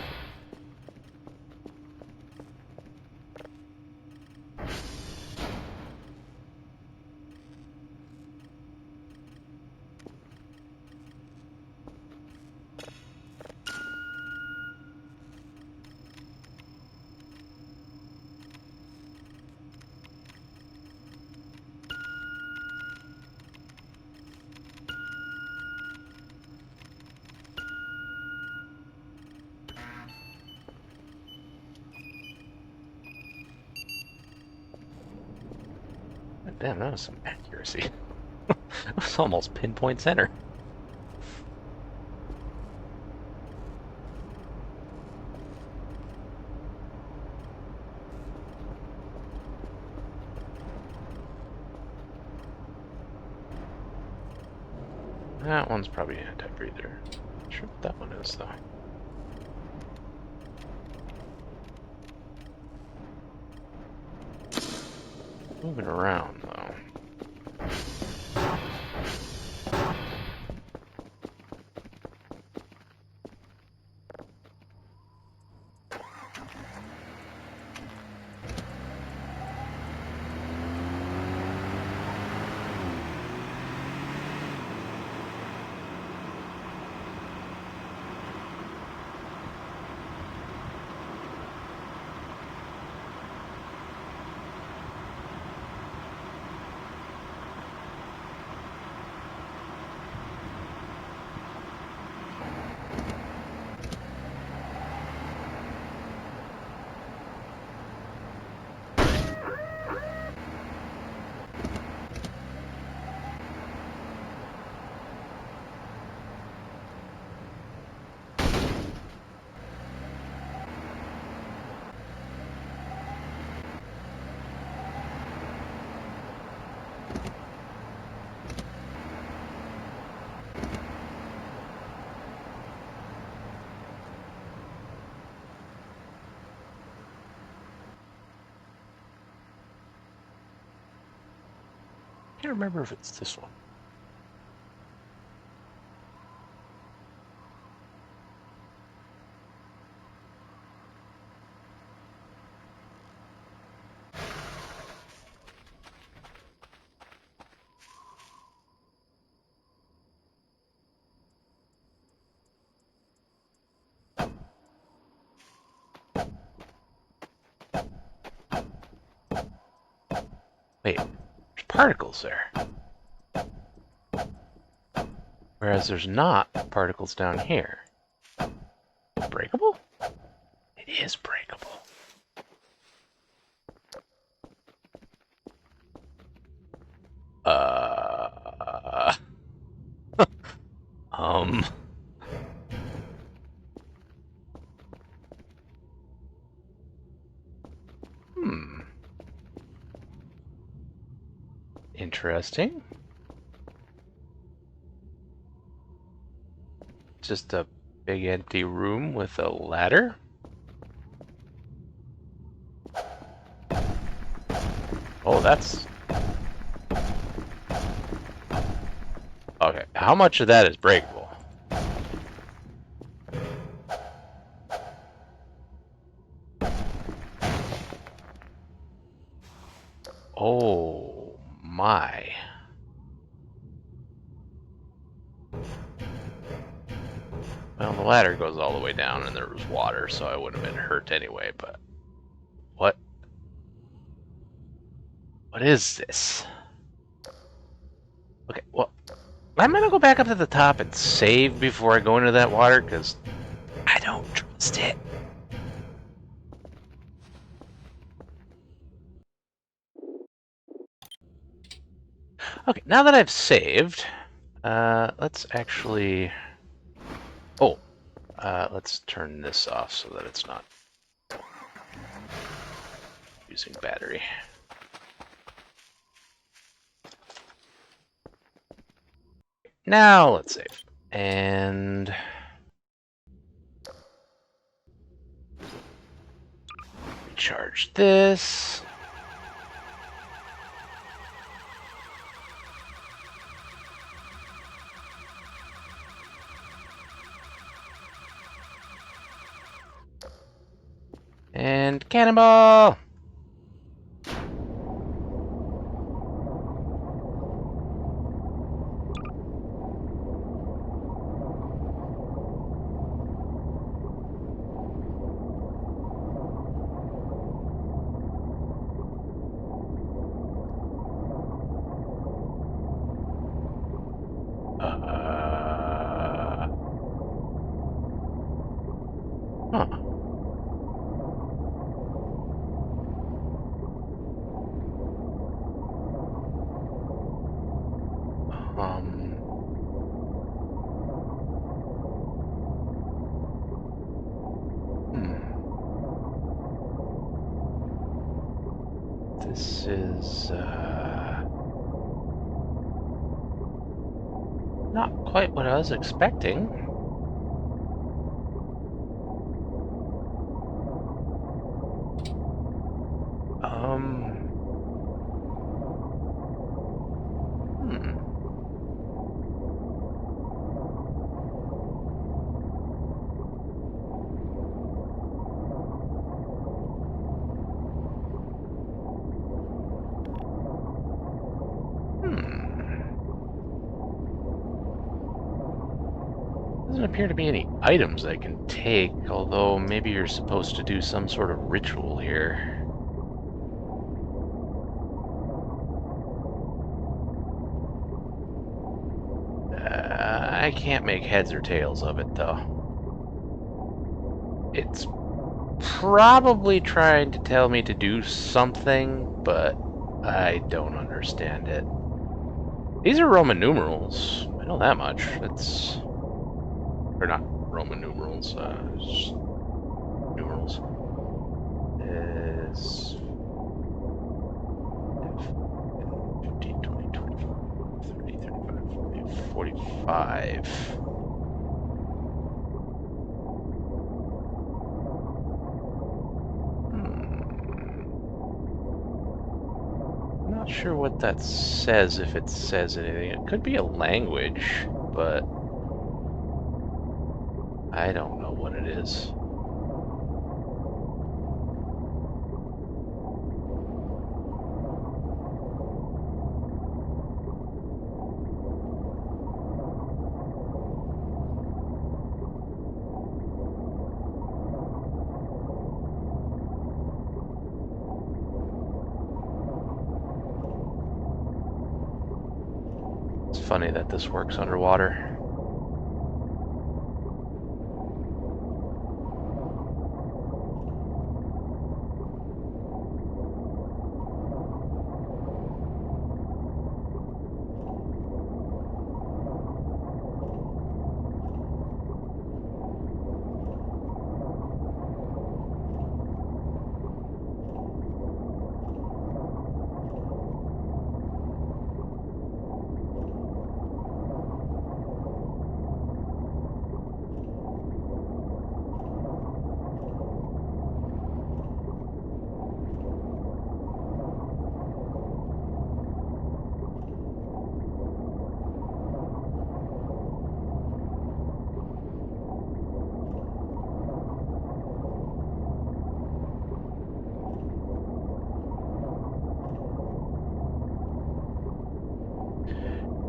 Damn, that was some accuracy. It was almost pinpoint center. That one's probably an anti-breather. Not sure what that one is, though. Moving around, though. I can't remember if it's this one. Wait, there's particles there. Whereas there's not particles down here. Breakable? It is breakable. Um... Interesting. Just a big empty room with a ladder. Oh, that's... Okay, how much of that is breakable? Oh my. Well, the ladder goes all the way down and there was water, so I would have been hurt anyway, but... What? What is this? Okay, well, I'm gonna go back up to the top and save before I go into that water, because I don't trust it. Okay, now that I've saved, let's actually... Oh, let's turn this off so that it's not using battery. Now let's save. And... recharge this. And cannonball! Huh. This is, not quite what I was expecting. Doesn't appear to be any items I can take, although maybe you're supposed to do some sort of ritual here. I can't make heads or tails of it, though. It's probably trying to tell me to do something, but I don't understand it. These are Roman numerals. I know that much. It's... or not Roman numerals, just numerals. Is 15, 20, 25, 30, 35, 40, 45. I'm not sure what that says, if it says anything. It could be a language, but I don't know what it is. It's funny that this works underwater.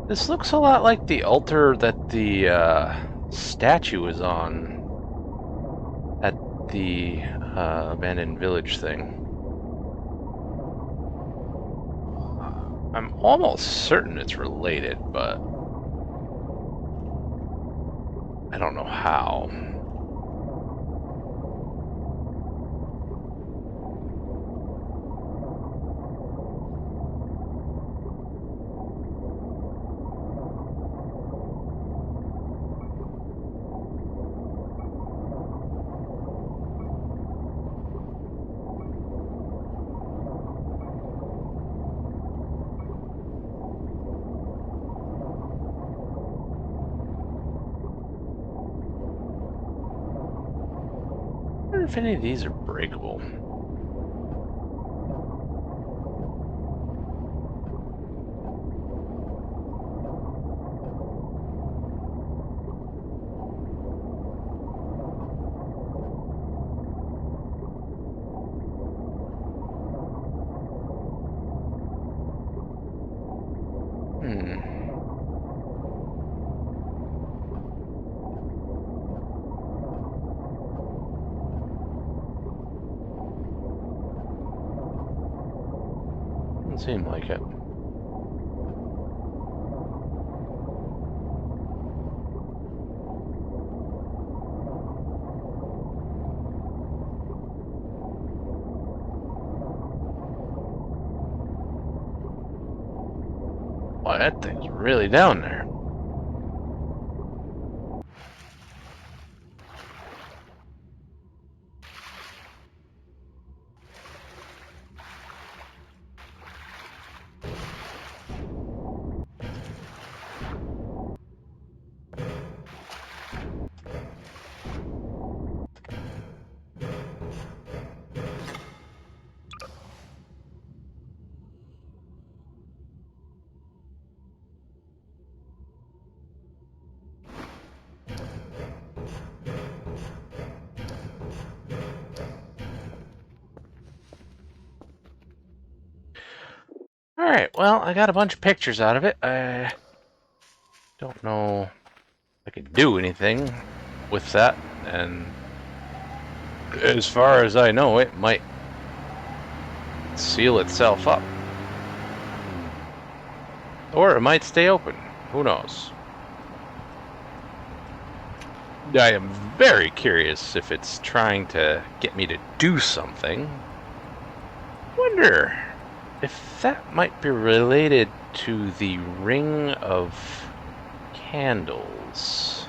This looks a lot like the altar that the statue is on at the abandoned village thing. I'm almost certain it's related, but I don't know how. I wonder if any of these are breakable. Doesn't seem like it. Boy, that thing's really down there. Alright, well, I got a bunch of pictures out of it. I don't know if I could do anything with that, and as far as I know, it might seal itself up. Or it might stay open. Who knows? I am very curious if it's trying to get me to do something. Wonder if that might be related to the ring of candles.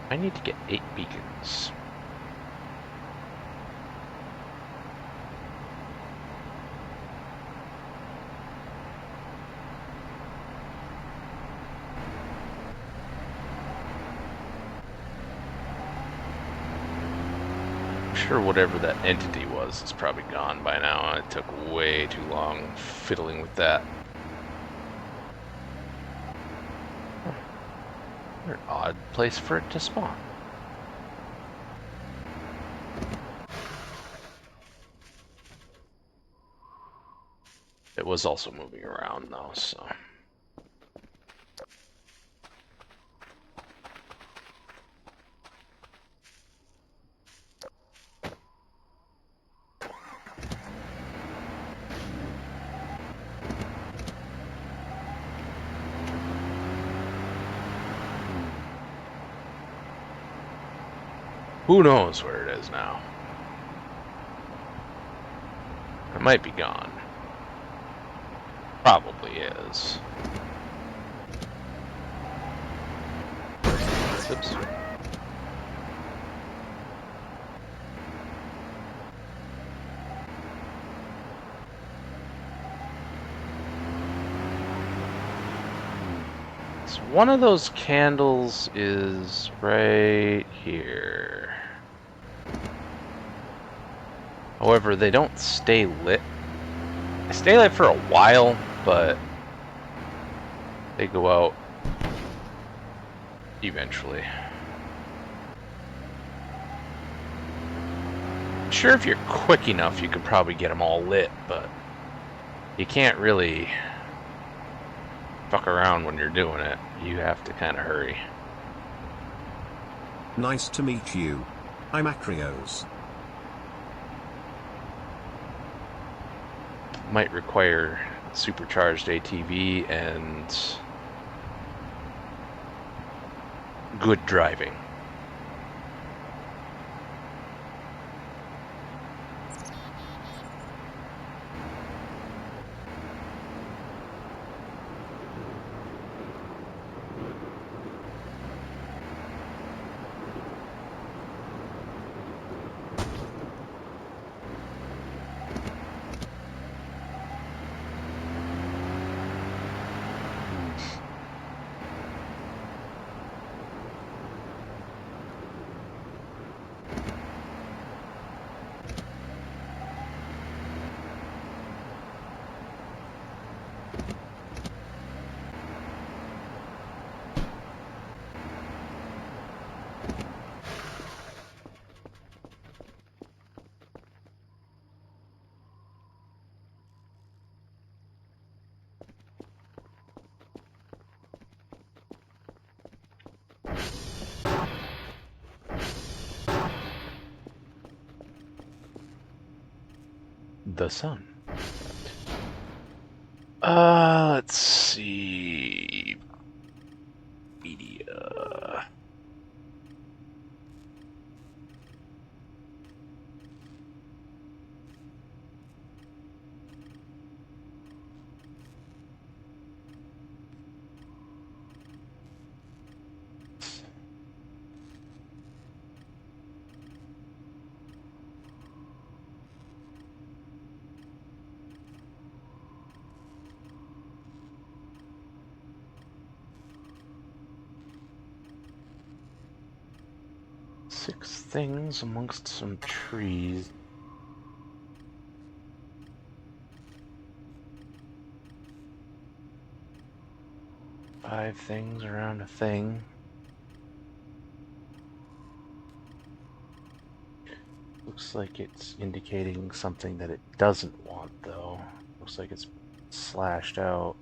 I need to get 8 beacons. I'm sure whatever that entity was is probably gone by now. It took way too long fiddling with that. What an odd place for it to spawn. It was also moving around though, so. Who knows where it is now? It might be gone. Probably is. Oops. So one of those candles is right here. However, they don't stay lit. They stay lit for a while, but they go out eventually. I'm sure if you're quick enough, you could probably get them all lit, but you can't really fuck around when you're doing it. You have to kind of hurry. Nice to meet you. I'm Acreos. Might require supercharged ATV and good driving. The sun. Let's see. Media. Six things amongst some trees. Five things around a thing. Looks like it's indicating something that it doesn't want, though. Looks like it's slashed out.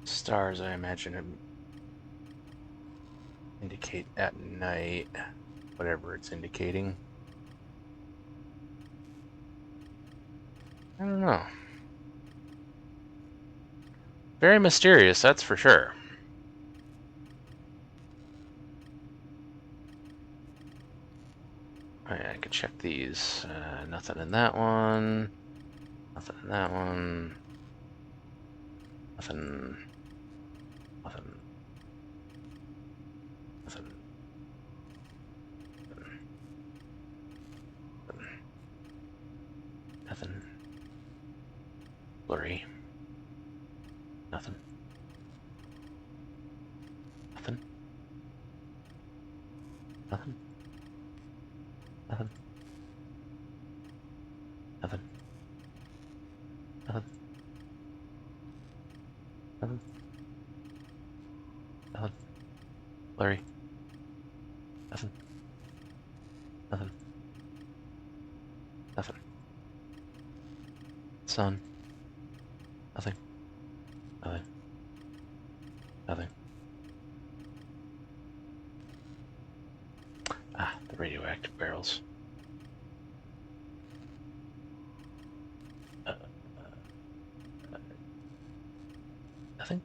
Stars, I imagine, indicate at night, whatever it's indicating. I don't know. Very mysterious, that's for sure. Alright, I could check these. Nothing in that one. Nothing in that one. Nothing. Nothing. Nothing. Nothing. Blurry. Nothing. Nothing. Nothing. Nothing. Nothing. Nothing. Nothing. Nothing. Blurry. Nothing. Nothing. Nothing. Sun. Nothing. Nothing. Nothing. Ah, the radioactive barrels. Nothing.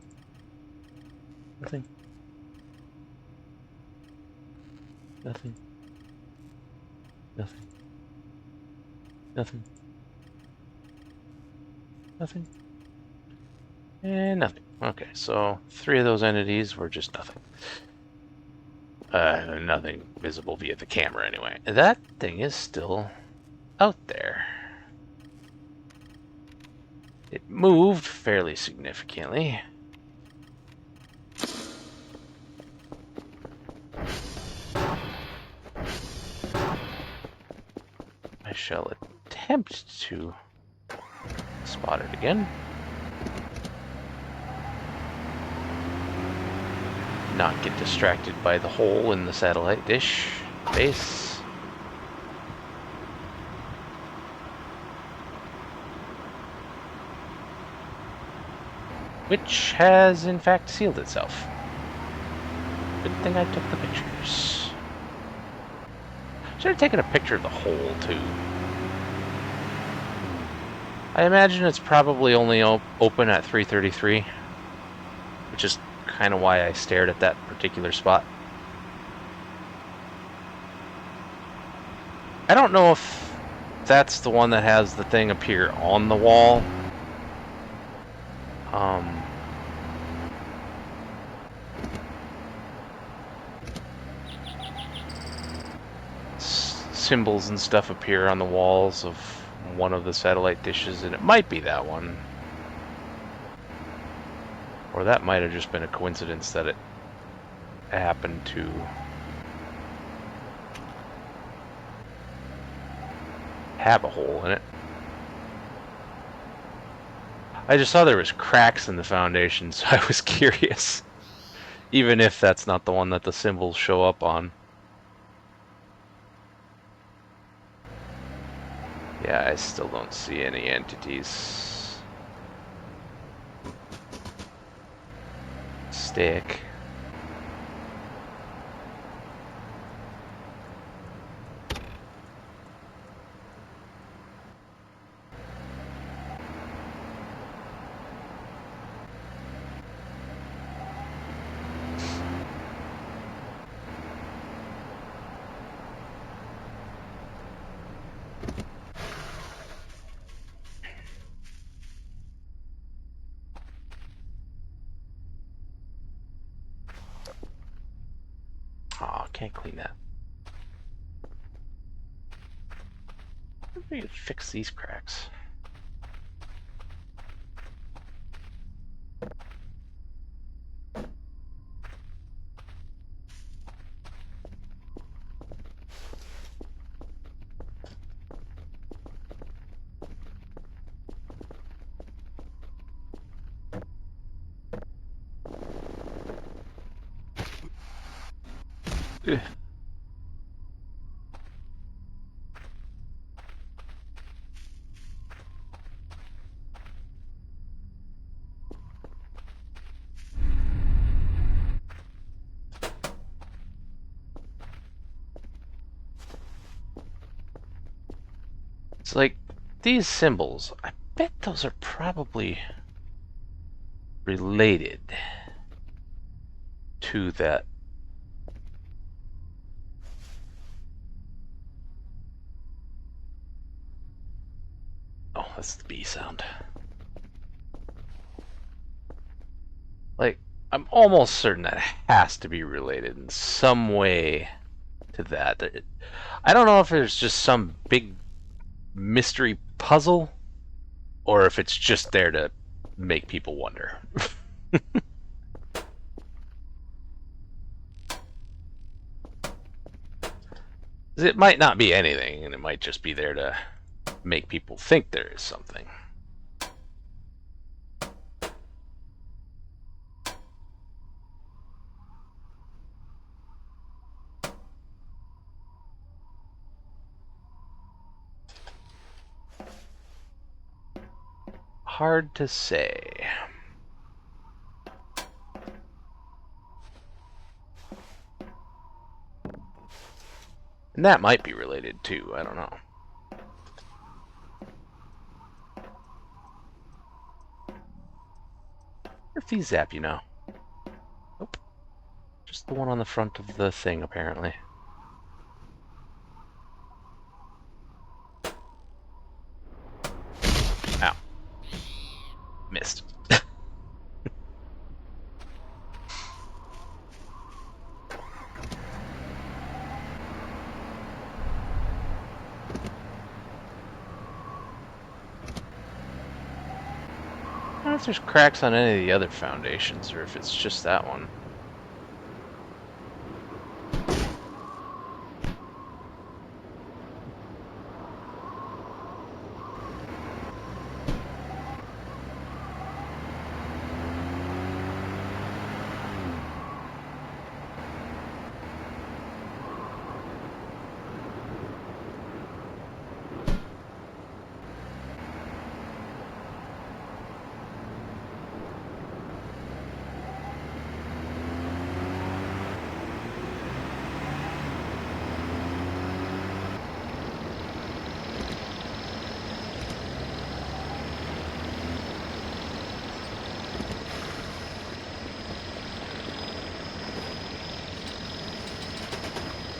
Nothing. Nothing. Nothing. Nothing. Nothing. And nothing. Okay, so 3 of those entities were just nothing. Nothing visible via the camera anyway. That thing is still out there. It moved fairly significantly. I shall attempt to spot it again. Not get distracted by the hole in the satellite dish base. Which has in fact sealed itself. Good thing I took the pictures. Should have taken a picture of the hole too. I imagine it's probably only open at 3:33, which is kind of why I stared at that particular spot. I don't know if that's the one that has the thing appear on the wall. Symbols and stuff appear on the walls of one of the satellite dishes, and it might be that one. Or that might have just been a coincidence that it happened to have a hole in it. I just saw there was cracks in the foundation, so I was curious. Even if that's not the one that the symbols show up on. Yeah, I still don't see any entities. Stick. Aw, can't clean that. Maybe we could fix these cracks. Ugh. It's like these symbols, I bet those are probably related to that. Oh, that's the B sound. Like, I'm almost certain that has to be related in some way to that. I don't know if there's just some big mystery puzzle or if it's just there to make people wonder. It might not be anything, and it might just be there to make people think there is something. Hard to say. And that might be related too, I don't know. If these zap you now. Nope. Just the one on the front of the thing, apparently. Ow. if there's cracks on any of the other foundations, or if it's just that one.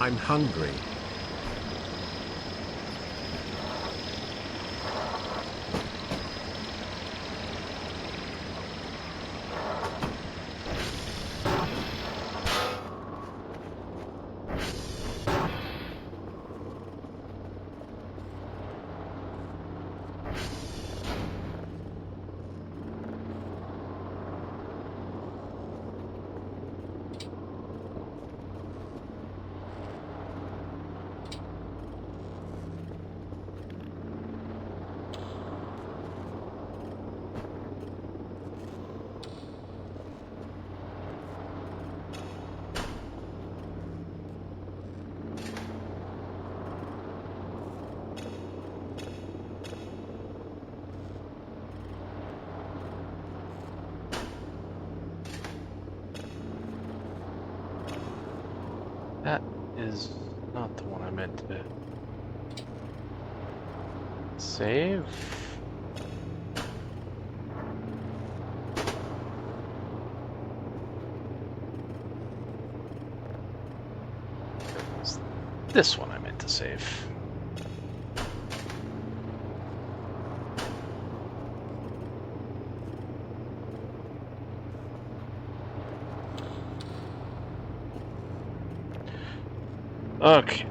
I'm hungry. That is not the one I meant to save. It's this one I meant to save. Okay.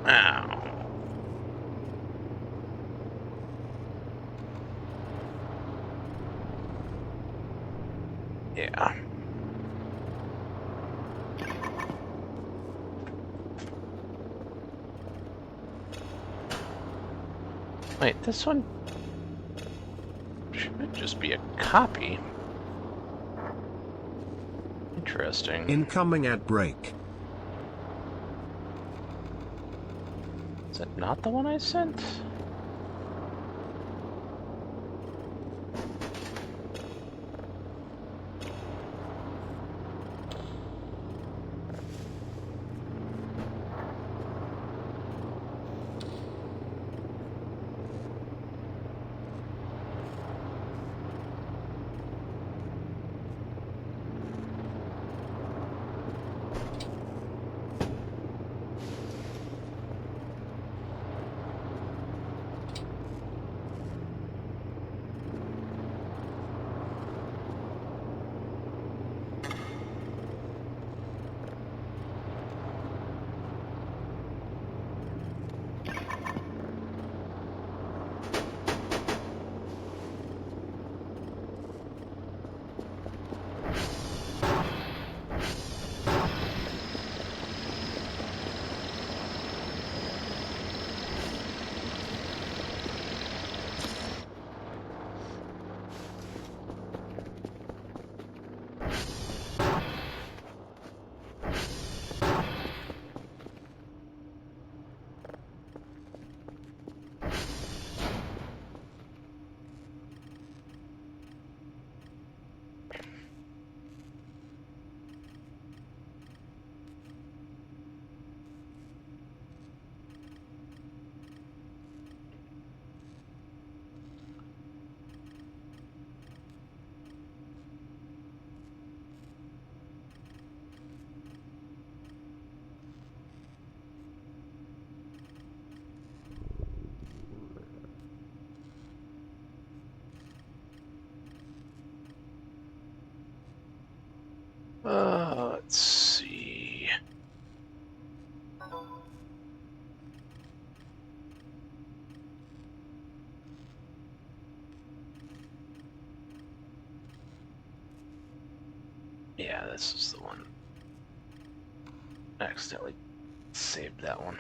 Now. Yeah. Wait, this one should just be a copy. Interesting. Incoming at break. Is that not the one I sent? Let's see. Yeah, this is the one. I accidentally saved that one.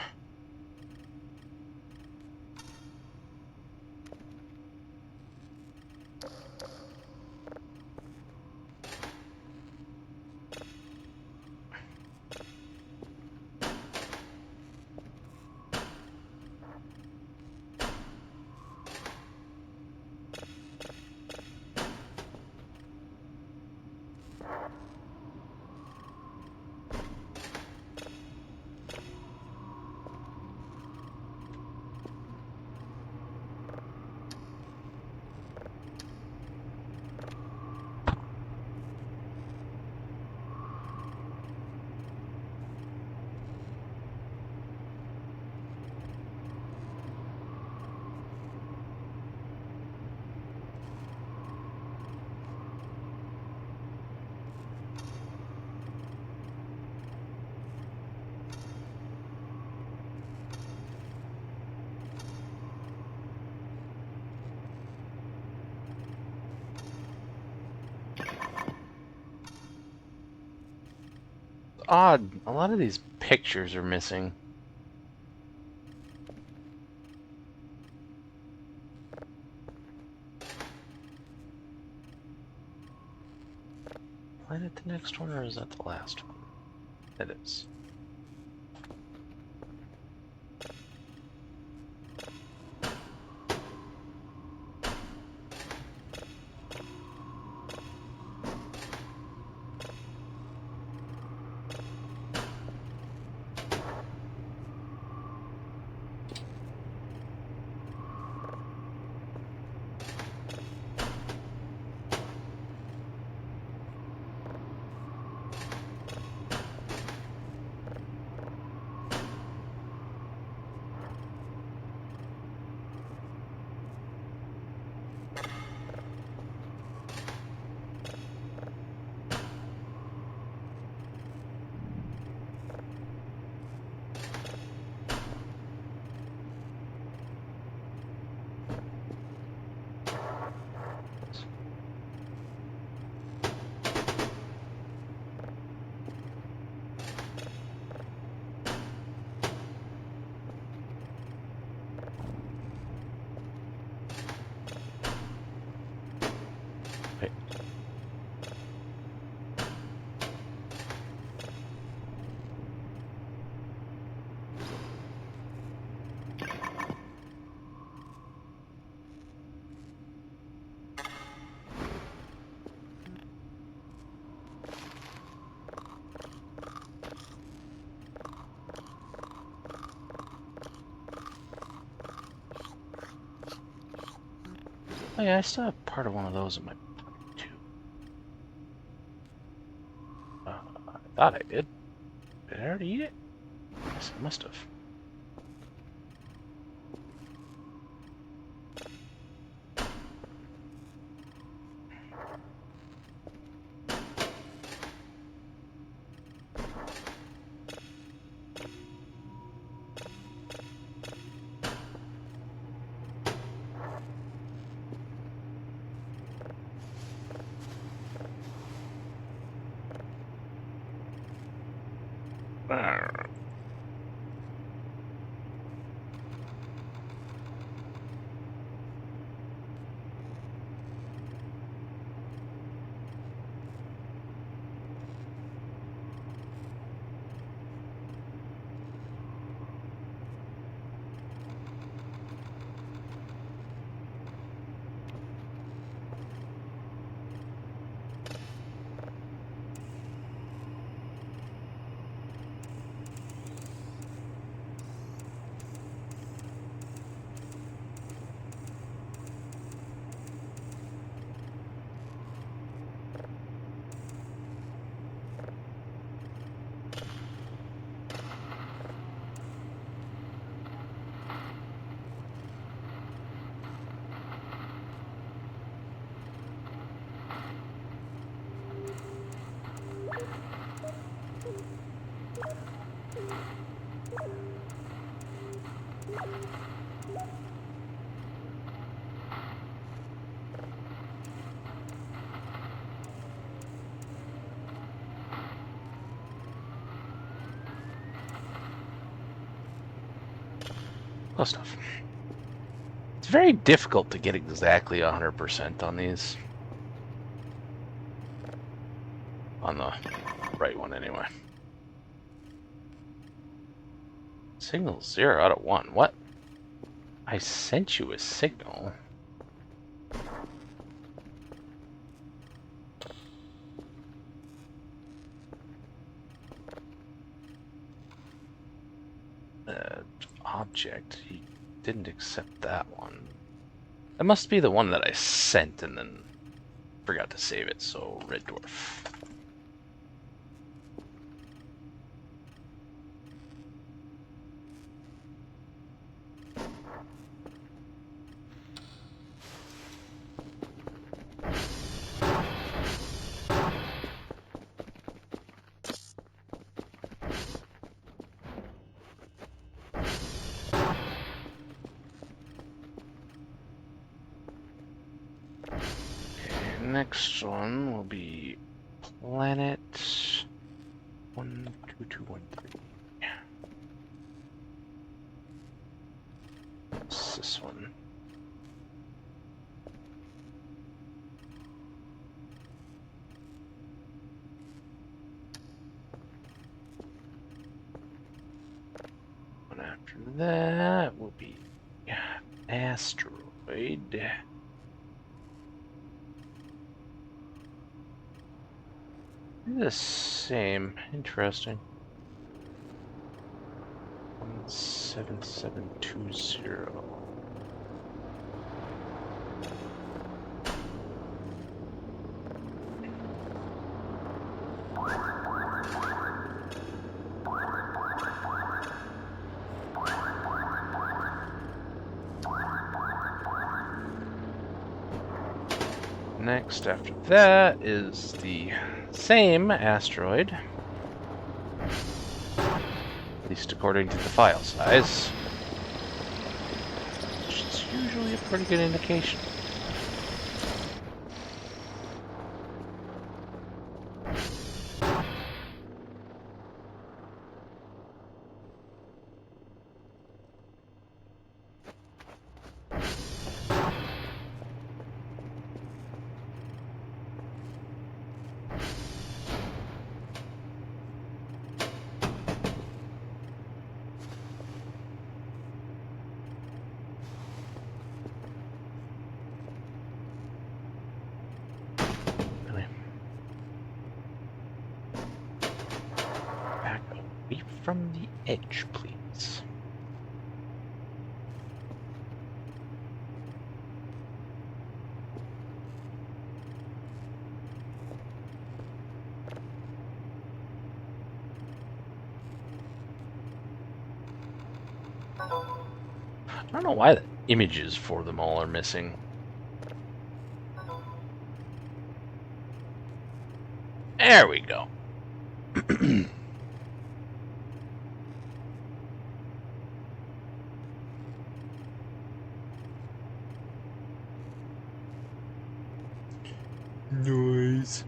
Odd. A lot of these pictures are missing. Planet the next one, or is that the last one? It is. Wait. Oh yeah, I still have part of one of those in my pocket too. I thought I did. Did I already eat it? Yes, I must have. Alright. Close enough. It's very difficult to get exactly 100% on these. On the right one, anyway. Signal 0 out of 1. What? I sent you a signal. Object. He didn't accept that one. That must be the one that I sent and then forgot to save it, so Red Dwarf. Next one will be planet 12213. What's this one? One after that will be asteroid. The same. Interesting. 17720. Next after that is the same asteroid, at least according to the file size, which is usually a pretty good indication. Back away from the edge, please. I don't know why the images for them all are missing. There we go. Noise.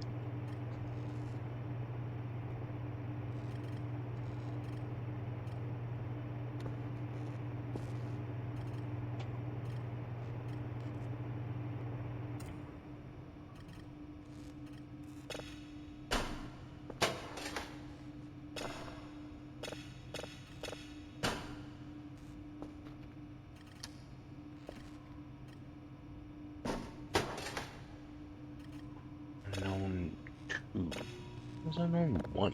Unknown 2. What was unknown 1?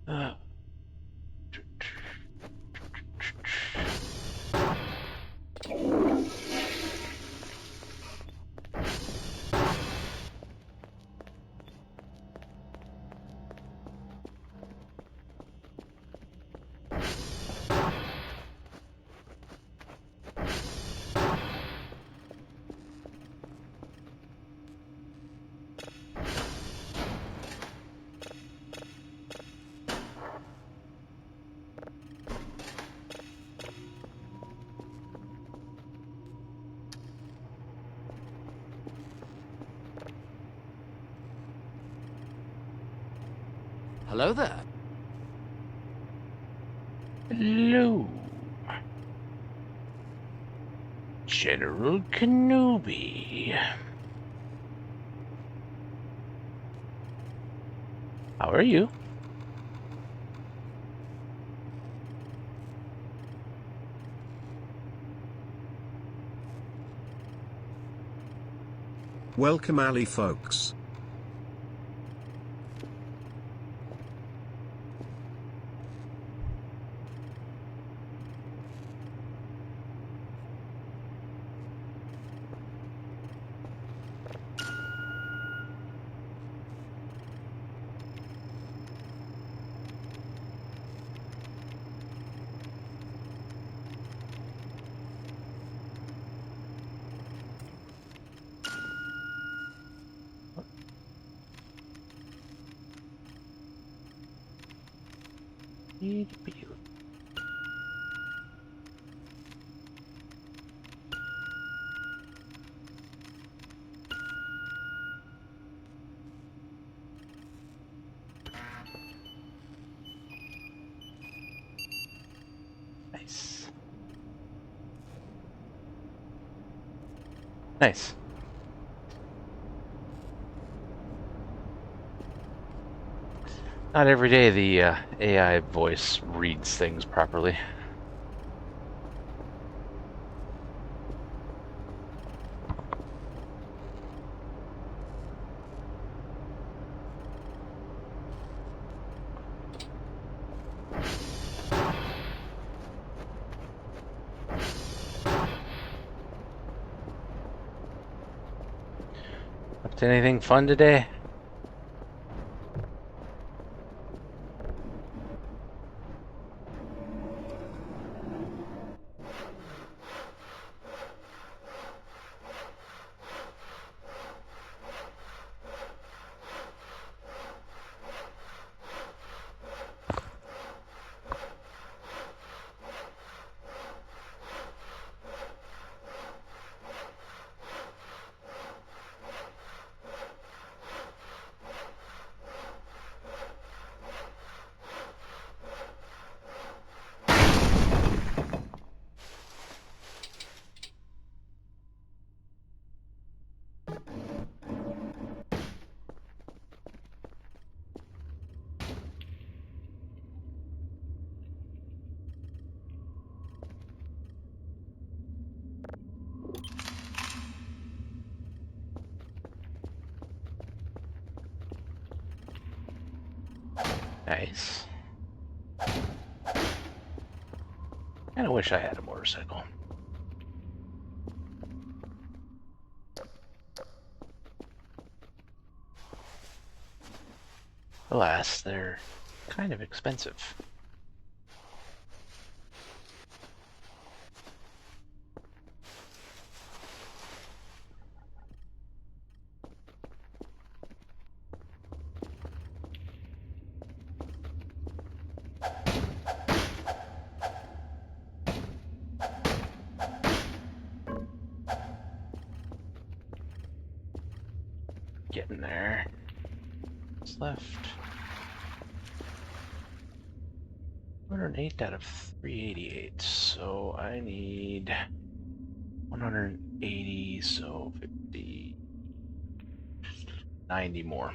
Uh, Hello there. Hello, General Kenobi. How are you? Welcome Ali folks. Nice. Nice. Not every day the AI voice reads things properly. Up to anything fun today? Nice. Kinda wish I had a motorcycle. Alas, they're kind of expensive. Getting there. What's left? 108 out of 388, so I need 180, so 50, 90 more.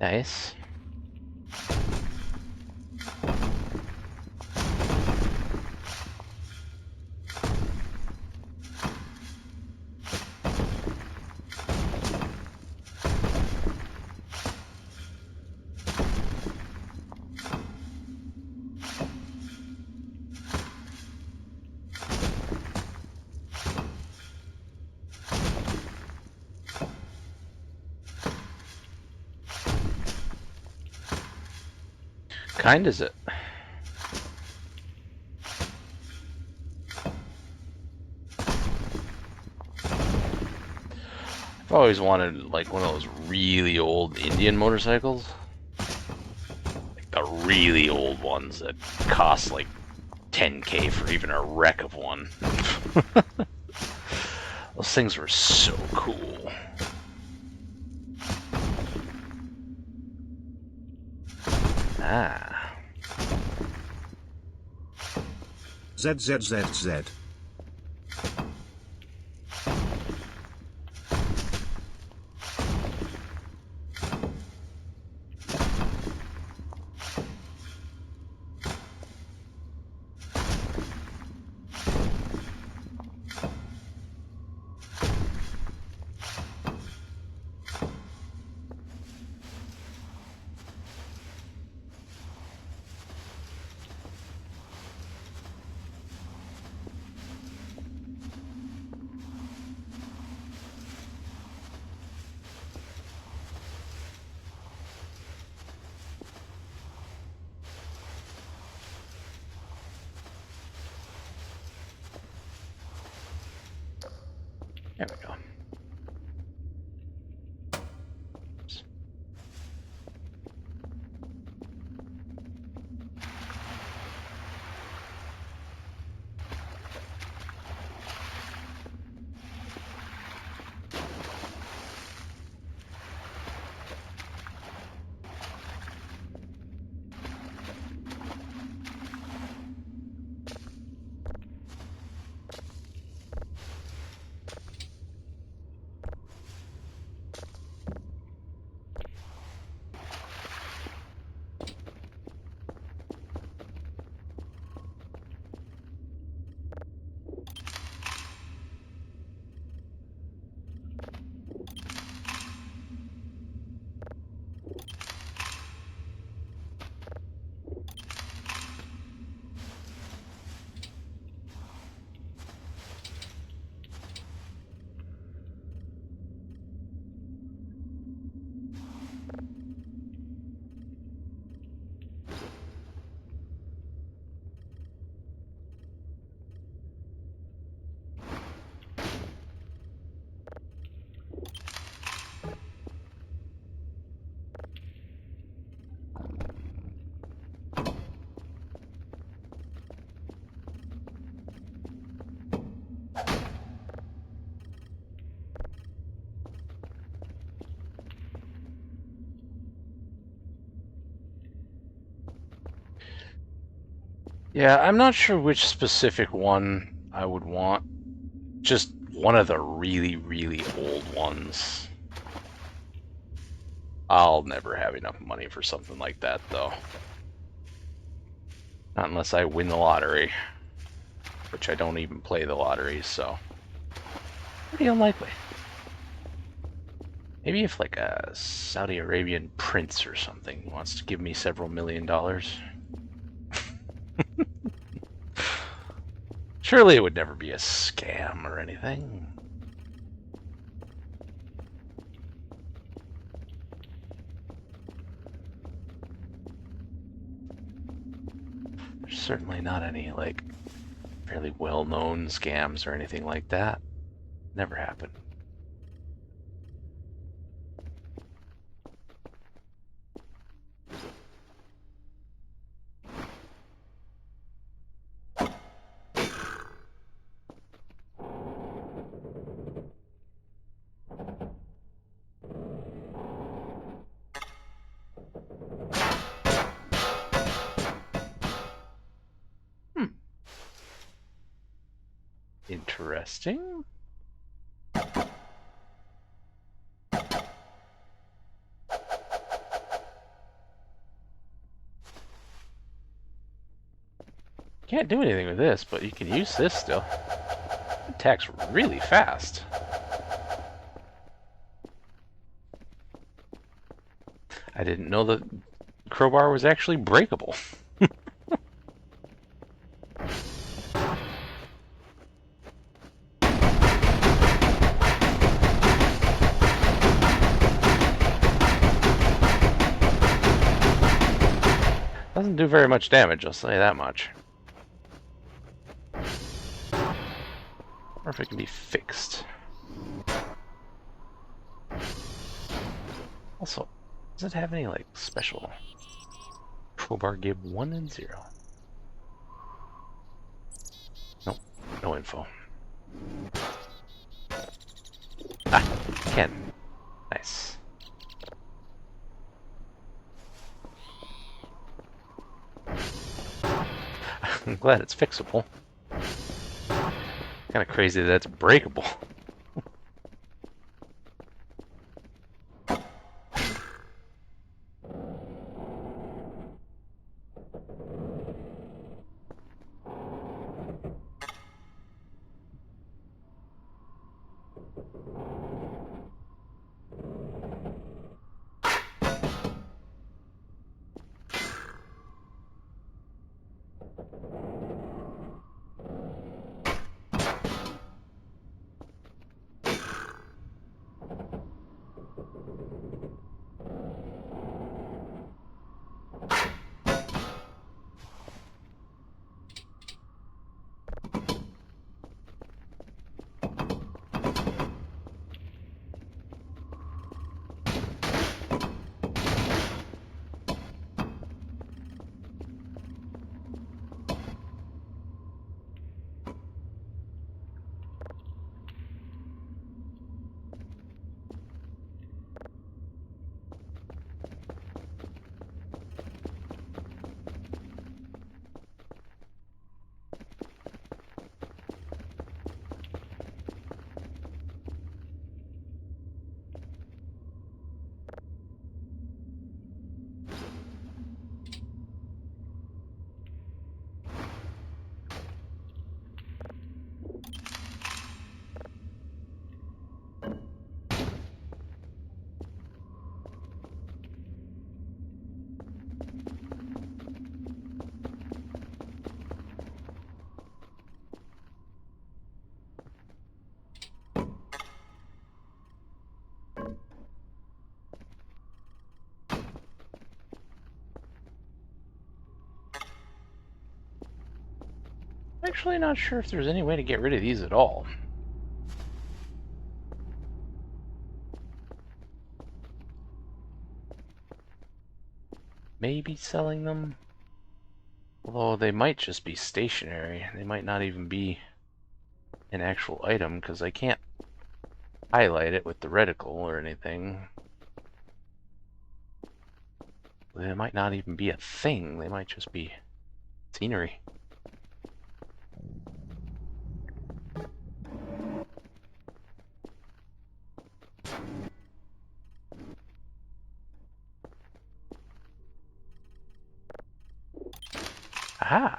Nice. kind is it? I've always wanted like one of those really old Indian motorcycles. Like the really old ones that cost like 10K for even a wreck of one. Those things were so cool. Ah. ZZZZ. There we go. Yeah, I'm not sure which specific one I would want. Just one of the really, really old ones. I'll never have enough money for something like that, though. Not unless I win the lottery. Which I don't even play the lottery, so... pretty unlikely. Maybe if, like, a Saudi Arabian prince or something wants to give me several $1,000,000. Surely it would never be a scam or anything. There's certainly not any, like, fairly well-known scams or anything like that. Never happened. Interesting. Can't do anything with this, but you can use this still. It attacks really fast. I didn't know the crowbar was actually breakable. Doesn't do very much damage, I'll say that much. Or if it can be fixed. Also, does it have any, like, special... Crowbar give 1 and 0. Nope, no info. Ah, Ken. Nice. I'm glad it's fixable. Kind of crazy that it's breakable. I'm actually not sure if there's any way to get rid of these at all. Maybe selling them? Although they might just be stationary. They might not even be an actual item, because I can't highlight it with the reticle or anything. They might not even be a thing. They might just be scenery. Aha!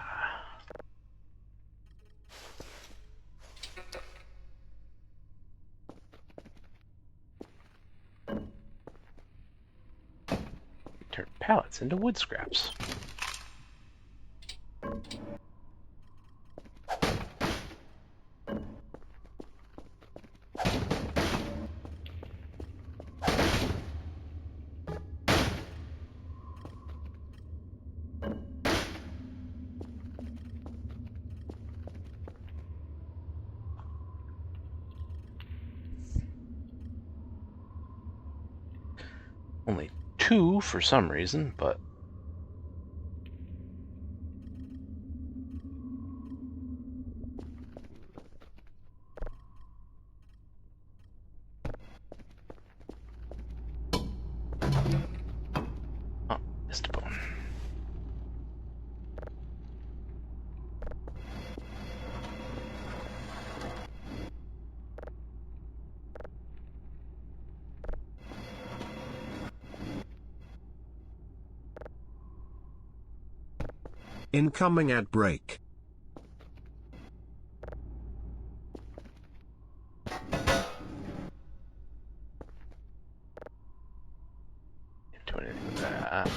Turn pallets into wood scraps. Only 2 for some reason, but oh, missed a bone. Incoming ad break. Can't do anything with that.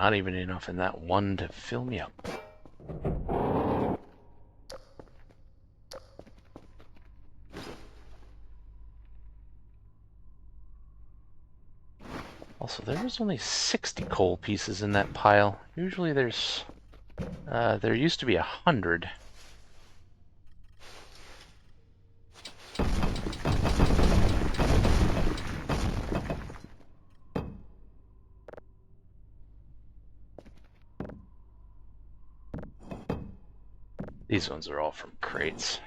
Not even enough in that one to fill me up. Also, there was only 60 coal pieces in that pile. Usually there used to be 100. These ones are all from crates.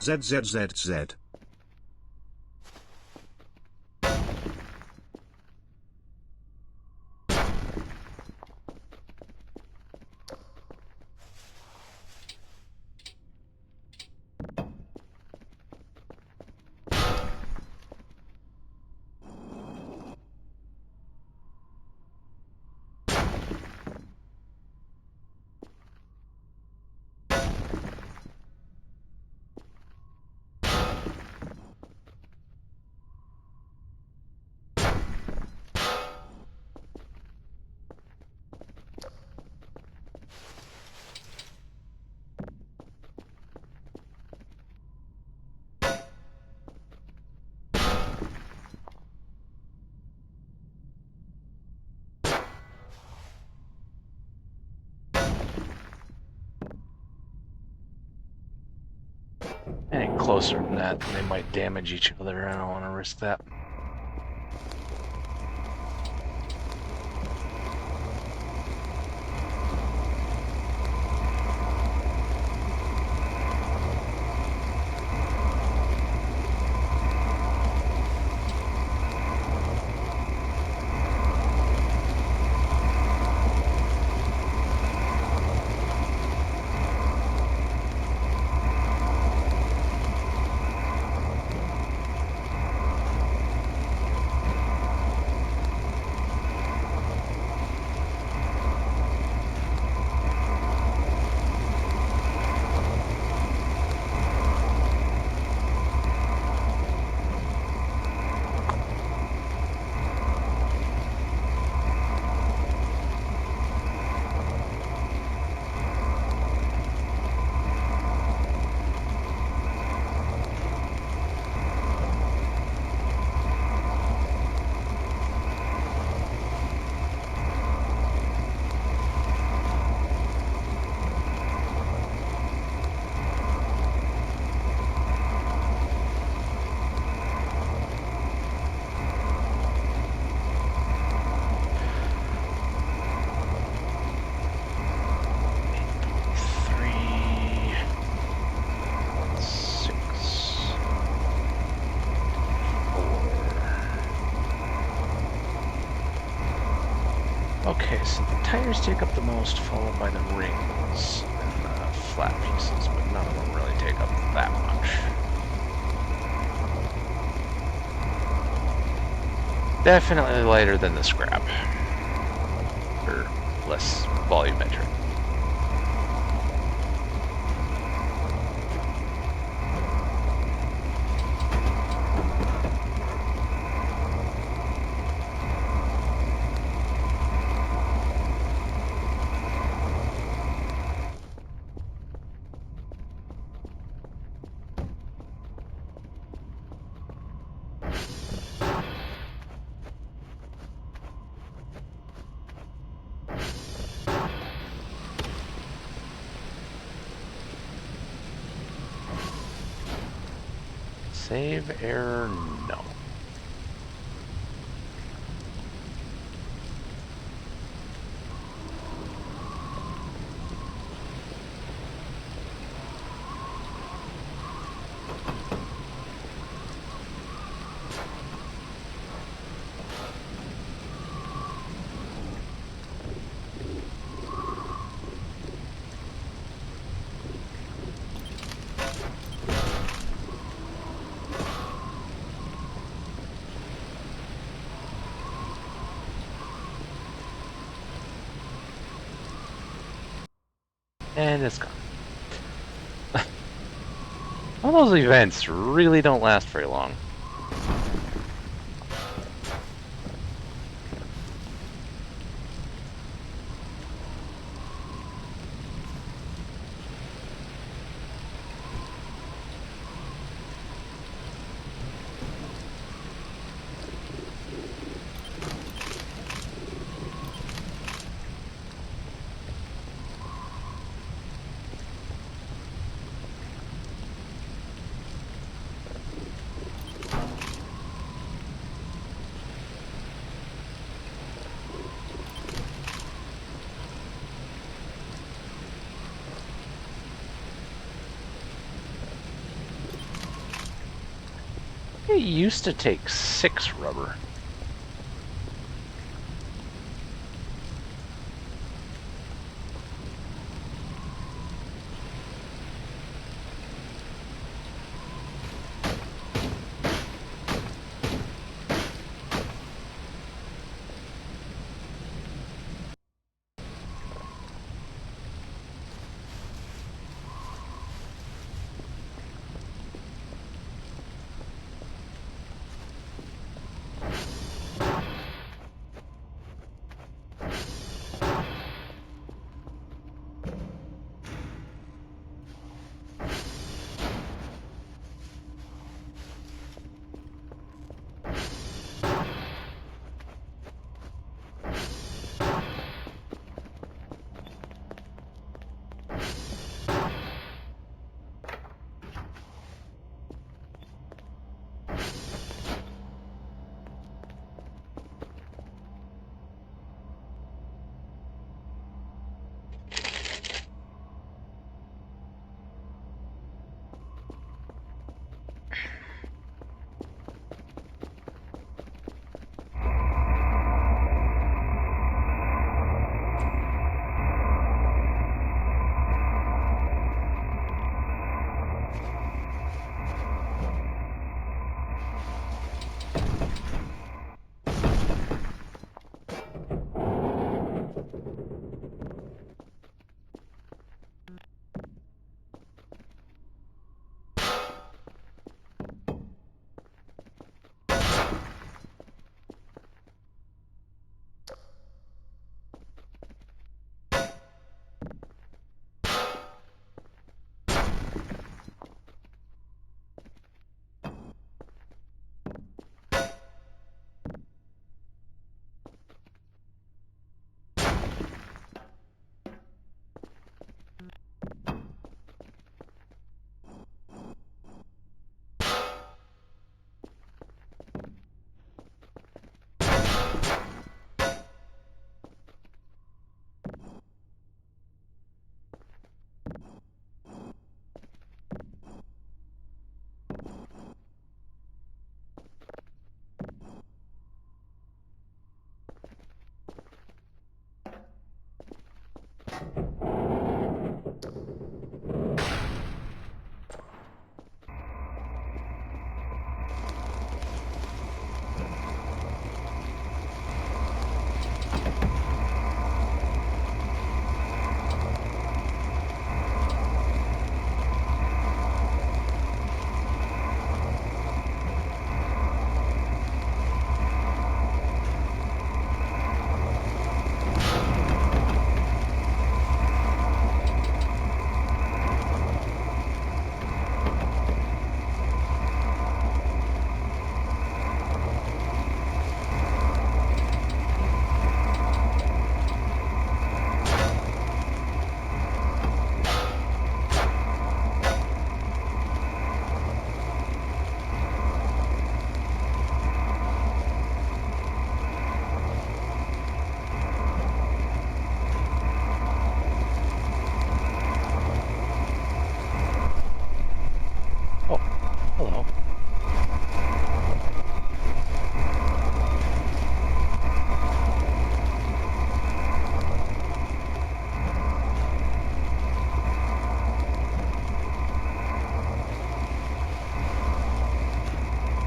ZZZZ. Any closer than that, they might damage each other. I don't want to risk that. Okay, so the tires take up the most, followed by the rings and the flat pieces, but none of them really take up that much. Definitely lighter than the scrap. Or less volumetric. Save error, no. And it's gone. All those events really don't last very long. It used to take 6 rubber.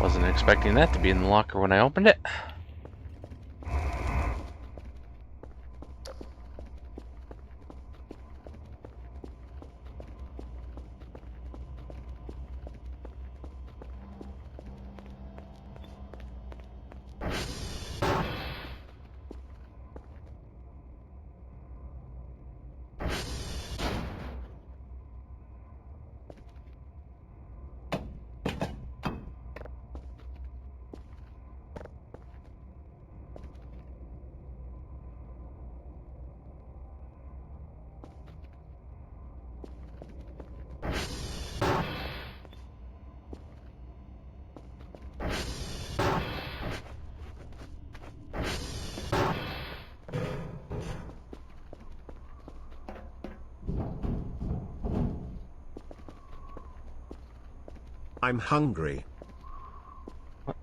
Wasn't expecting that to be in the locker when I opened it. I'm hungry. What?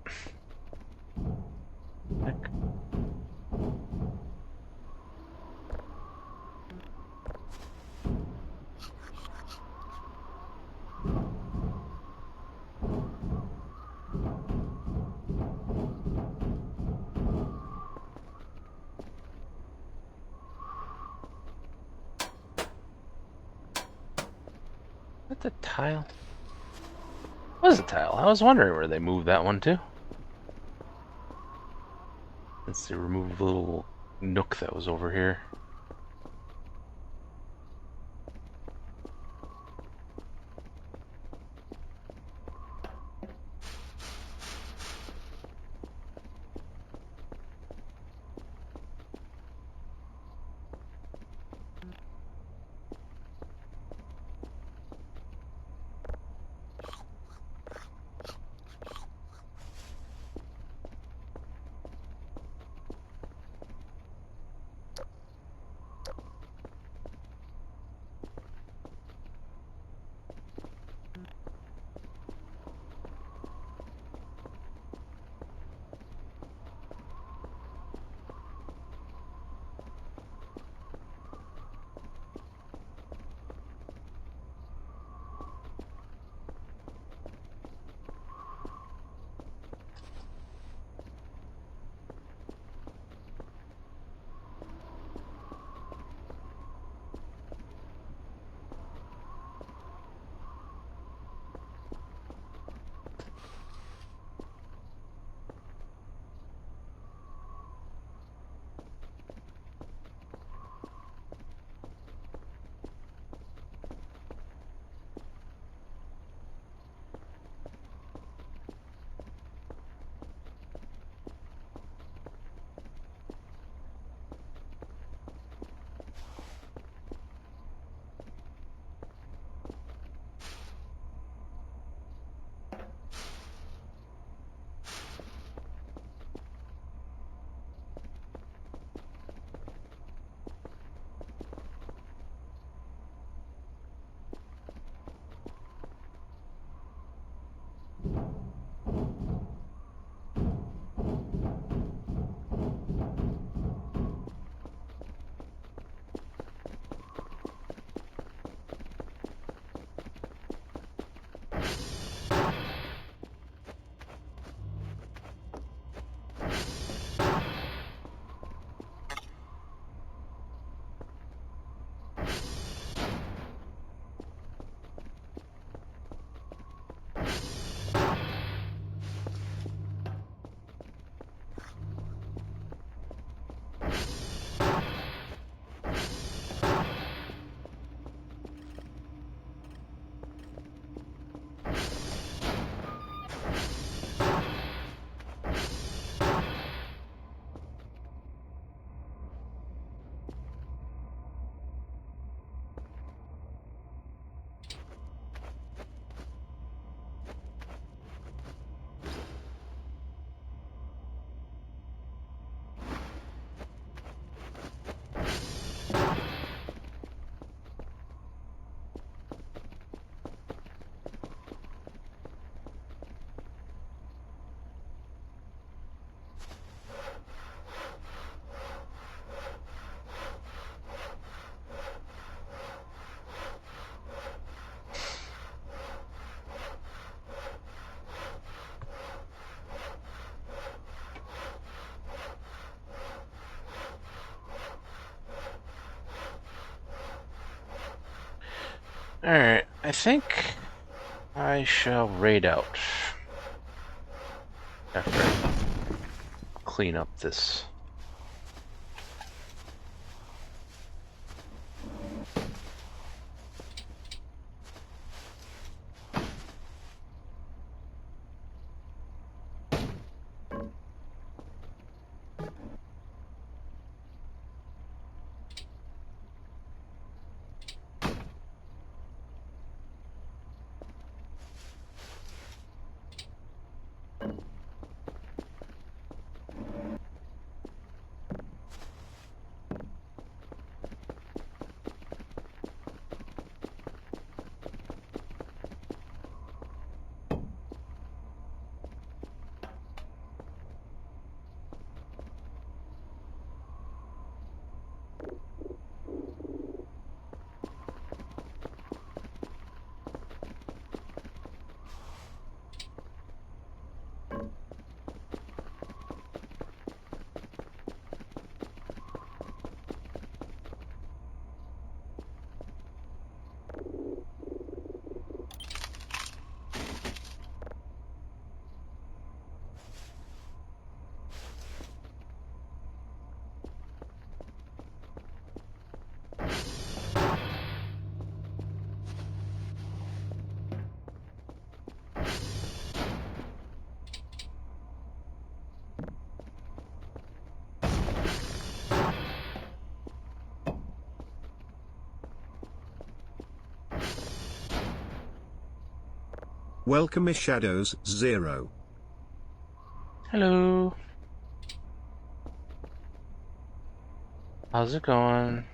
Heck? That's a tile. Was a tile. I was wondering where they moved that one to. Let's see, remove the little nook that was over here. Alright, I think I shall raid out after I clean up this. Welcome Miss Shadows Zero. Hello. How's it going?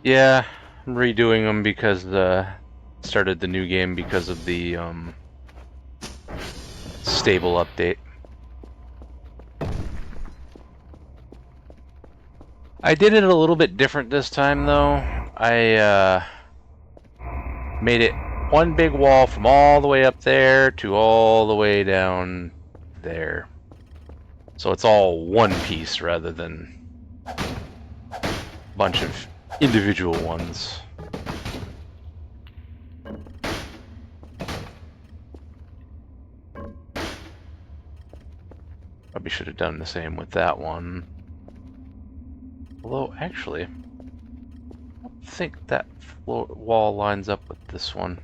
Yeah, I'm redoing them because started the new game because of the stable update. I did it a little bit different this time though. I made it one big wall from all the way up there to all the way down there. So it's all one piece rather than a bunch of individual ones. Probably should have done the same with that one. Although, actually, I don't think that wall lines up with this one.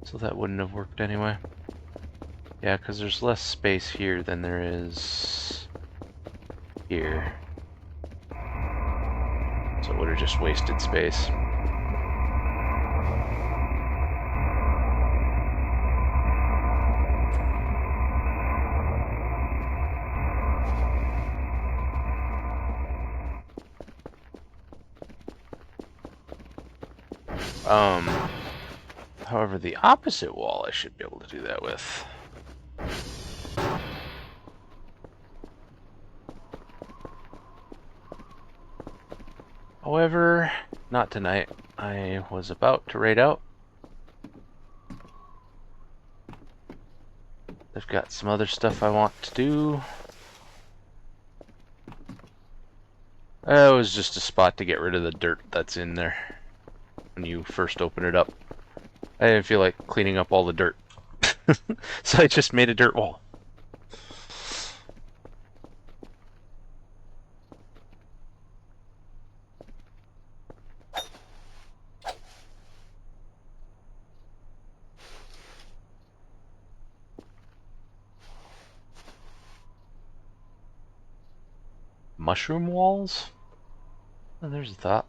So that wouldn't have worked anyway. Yeah, because there's less space here than there is here. So it would have just wasted space. However, the opposite wall I should be able to do that with. However, not tonight. I was about to raid out. I've got some other stuff I want to do. It was just a spot to get rid of the dirt that's in there when you first open it up. I didn't feel like cleaning up all the dirt. So I just made a dirt wall. Mushroom walls? Oh, there's a thought.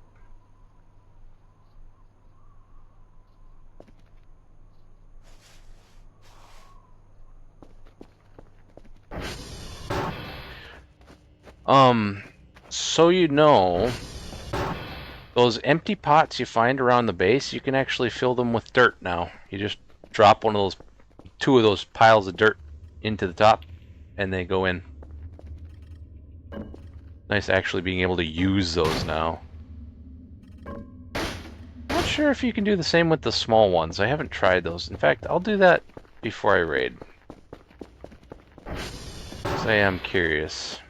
So you know, those empty pots you find around the base, you can actually fill them with dirt now. You just drop two of those piles of dirt into the top, and they go in. Nice actually being able to use those now. sure if you can do the same with the small ones. I haven't tried those. In fact, I'll do that before I raid. 'Cause I am curious.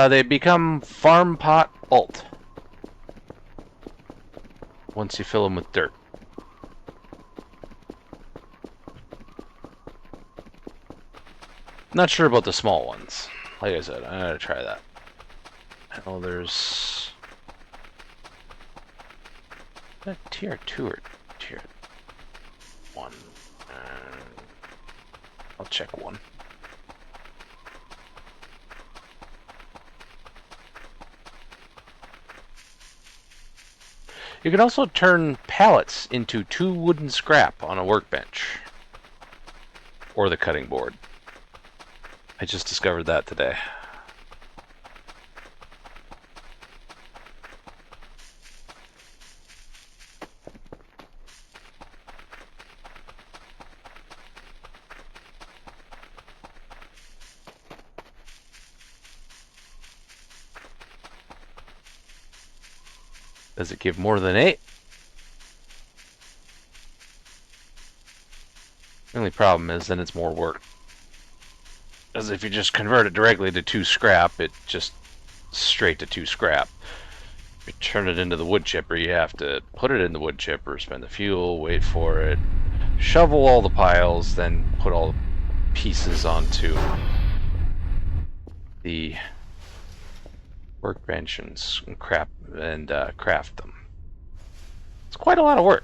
They become farm pot ult once you fill them with dirt. Not sure about the small ones. Like I said, I gotta try that. Oh, there's that tier 2 or tier 1. I'll check 1. You can also turn pallets into 2 wooden scrap on a workbench. Or the cutting board. I just discovered that today. Does it give more than 8? The only problem is then it's more work. Because if you just convert it directly to 2 scrap, it just straight to 2 scrap. If you turn it into the wood chipper, you have to put it in the wood chipper, spend the fuel, wait for it, shovel all the piles, then put all the pieces onto the workbench and craft them. It's quite a lot of work.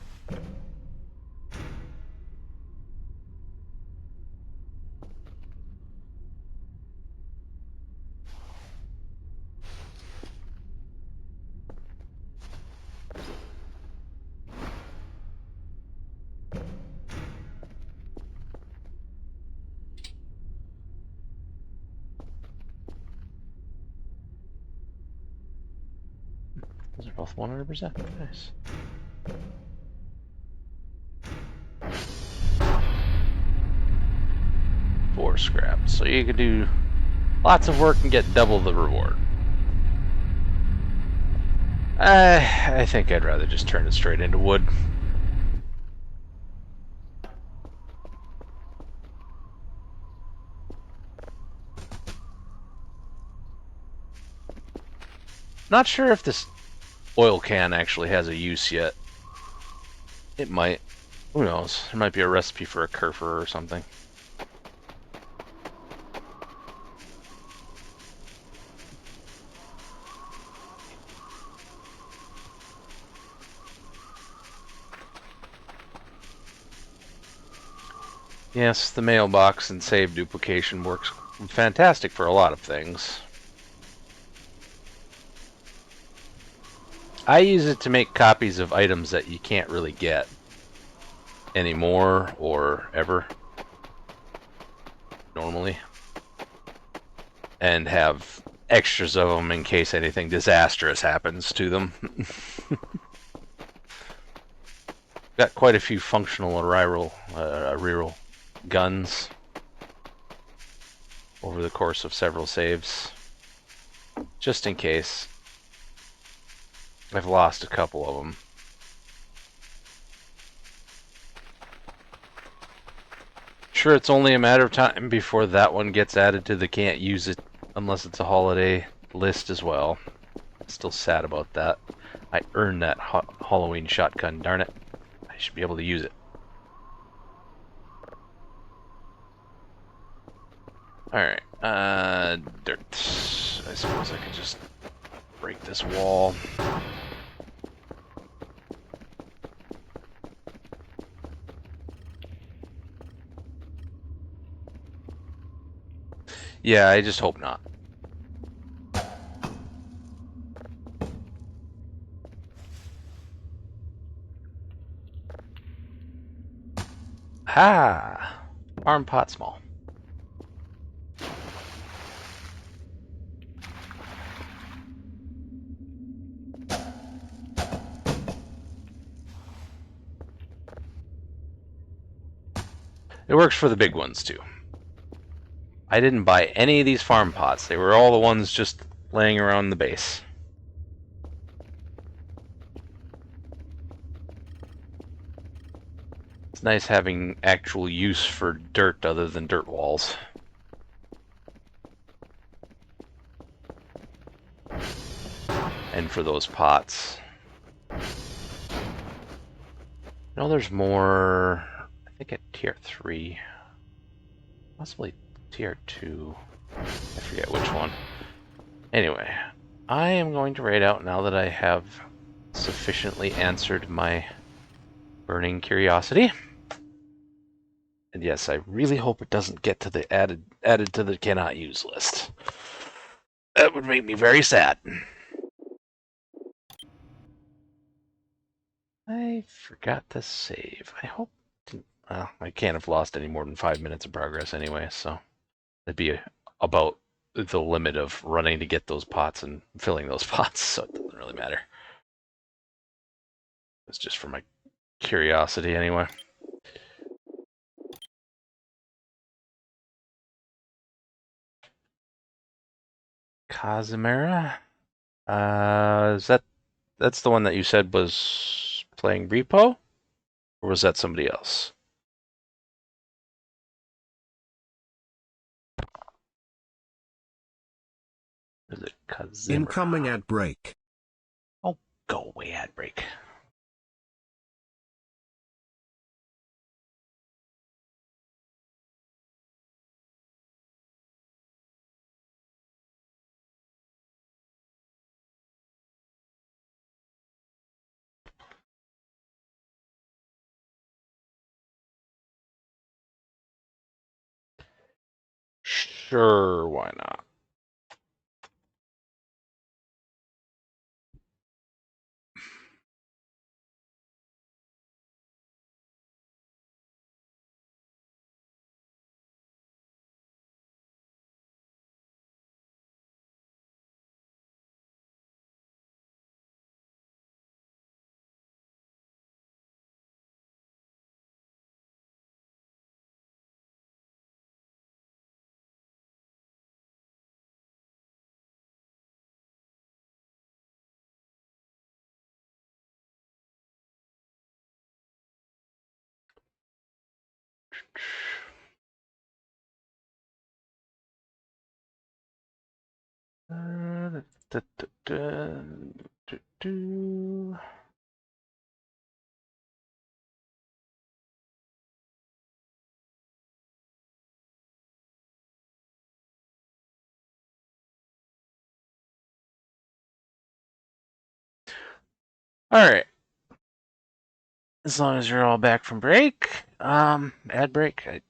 Those are both 100%. Nice. Four scrap. So you could do lots of work and get double the reward. I think I'd rather just turn it straight into wood. Not sure if this oil can actually has a use yet. It might. Who knows? There might be a recipe for a kerfer or something. Yes, the mailbox and save duplication works fantastic for a lot of things. I use it to make copies of items that you can't really get anymore or ever normally, and have extras of them in case anything disastrous happens to them. Got quite a few functional reroll guns over the course of several saves, just in case. I've lost a couple of them. Sure, it's only a matter of time before that one gets added to the can't use it unless it's a holiday list as well. Still sad about that. I earned that Halloween shotgun, darn it. I should be able to use it. Alright, dirt. I suppose I could just break this wall. Yeah, I just hope not. Ha! Farm pot small. It works for the big ones too. I didn't buy any of these farm pots. They were all the ones just laying around the base. It's nice having actual use for dirt other than dirt walls. And for those pots. No, there's more. I think at tier 3. Possibly tier 2. I forget which one. Anyway, I am going to raid out now that I have sufficiently answered my burning curiosity. And yes, I really hope it doesn't get to the added to the cannot use list. That would make me very sad. I forgot to save. I hope. Well, I can't have lost any more than 5 minutes of progress anyway, so that'd be about the limit of running to get those pots and filling those pots, so it doesn't really matter. It's just for my curiosity anyway. Kazimera? That's the one that you said was playing Repo? Or was that somebody else? Is it Kazimera? Incoming ad break. Oh, go away, ad break. Sure, why not? Alright. As long as you're all back from break. Ad break. I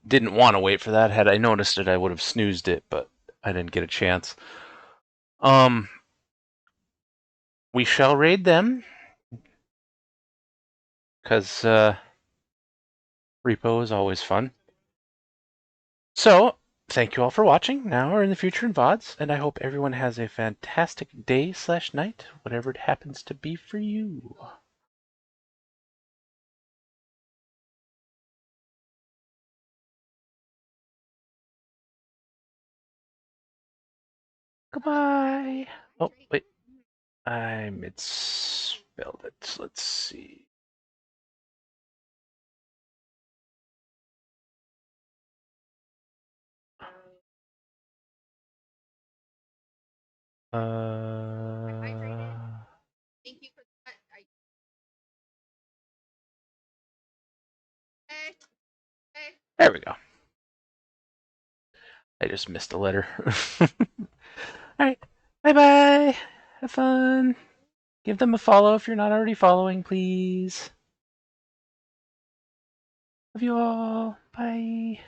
didn't want to wait for that. Had I noticed it, I would have snoozed it, but I didn't get a chance. We shall raid them. Because, Repo is always fun. So, thank you all for watching, now or in the future in VODs, and I hope everyone has a fantastic day/night, whatever it happens to be for you. Goodbye. Oh, wait. I misspelled it. Let's see. Thank you for that. There we go. I just missed a letter. Alright. Bye-bye. Have fun. Give them a follow if you're not already following, please. Love you all. Bye.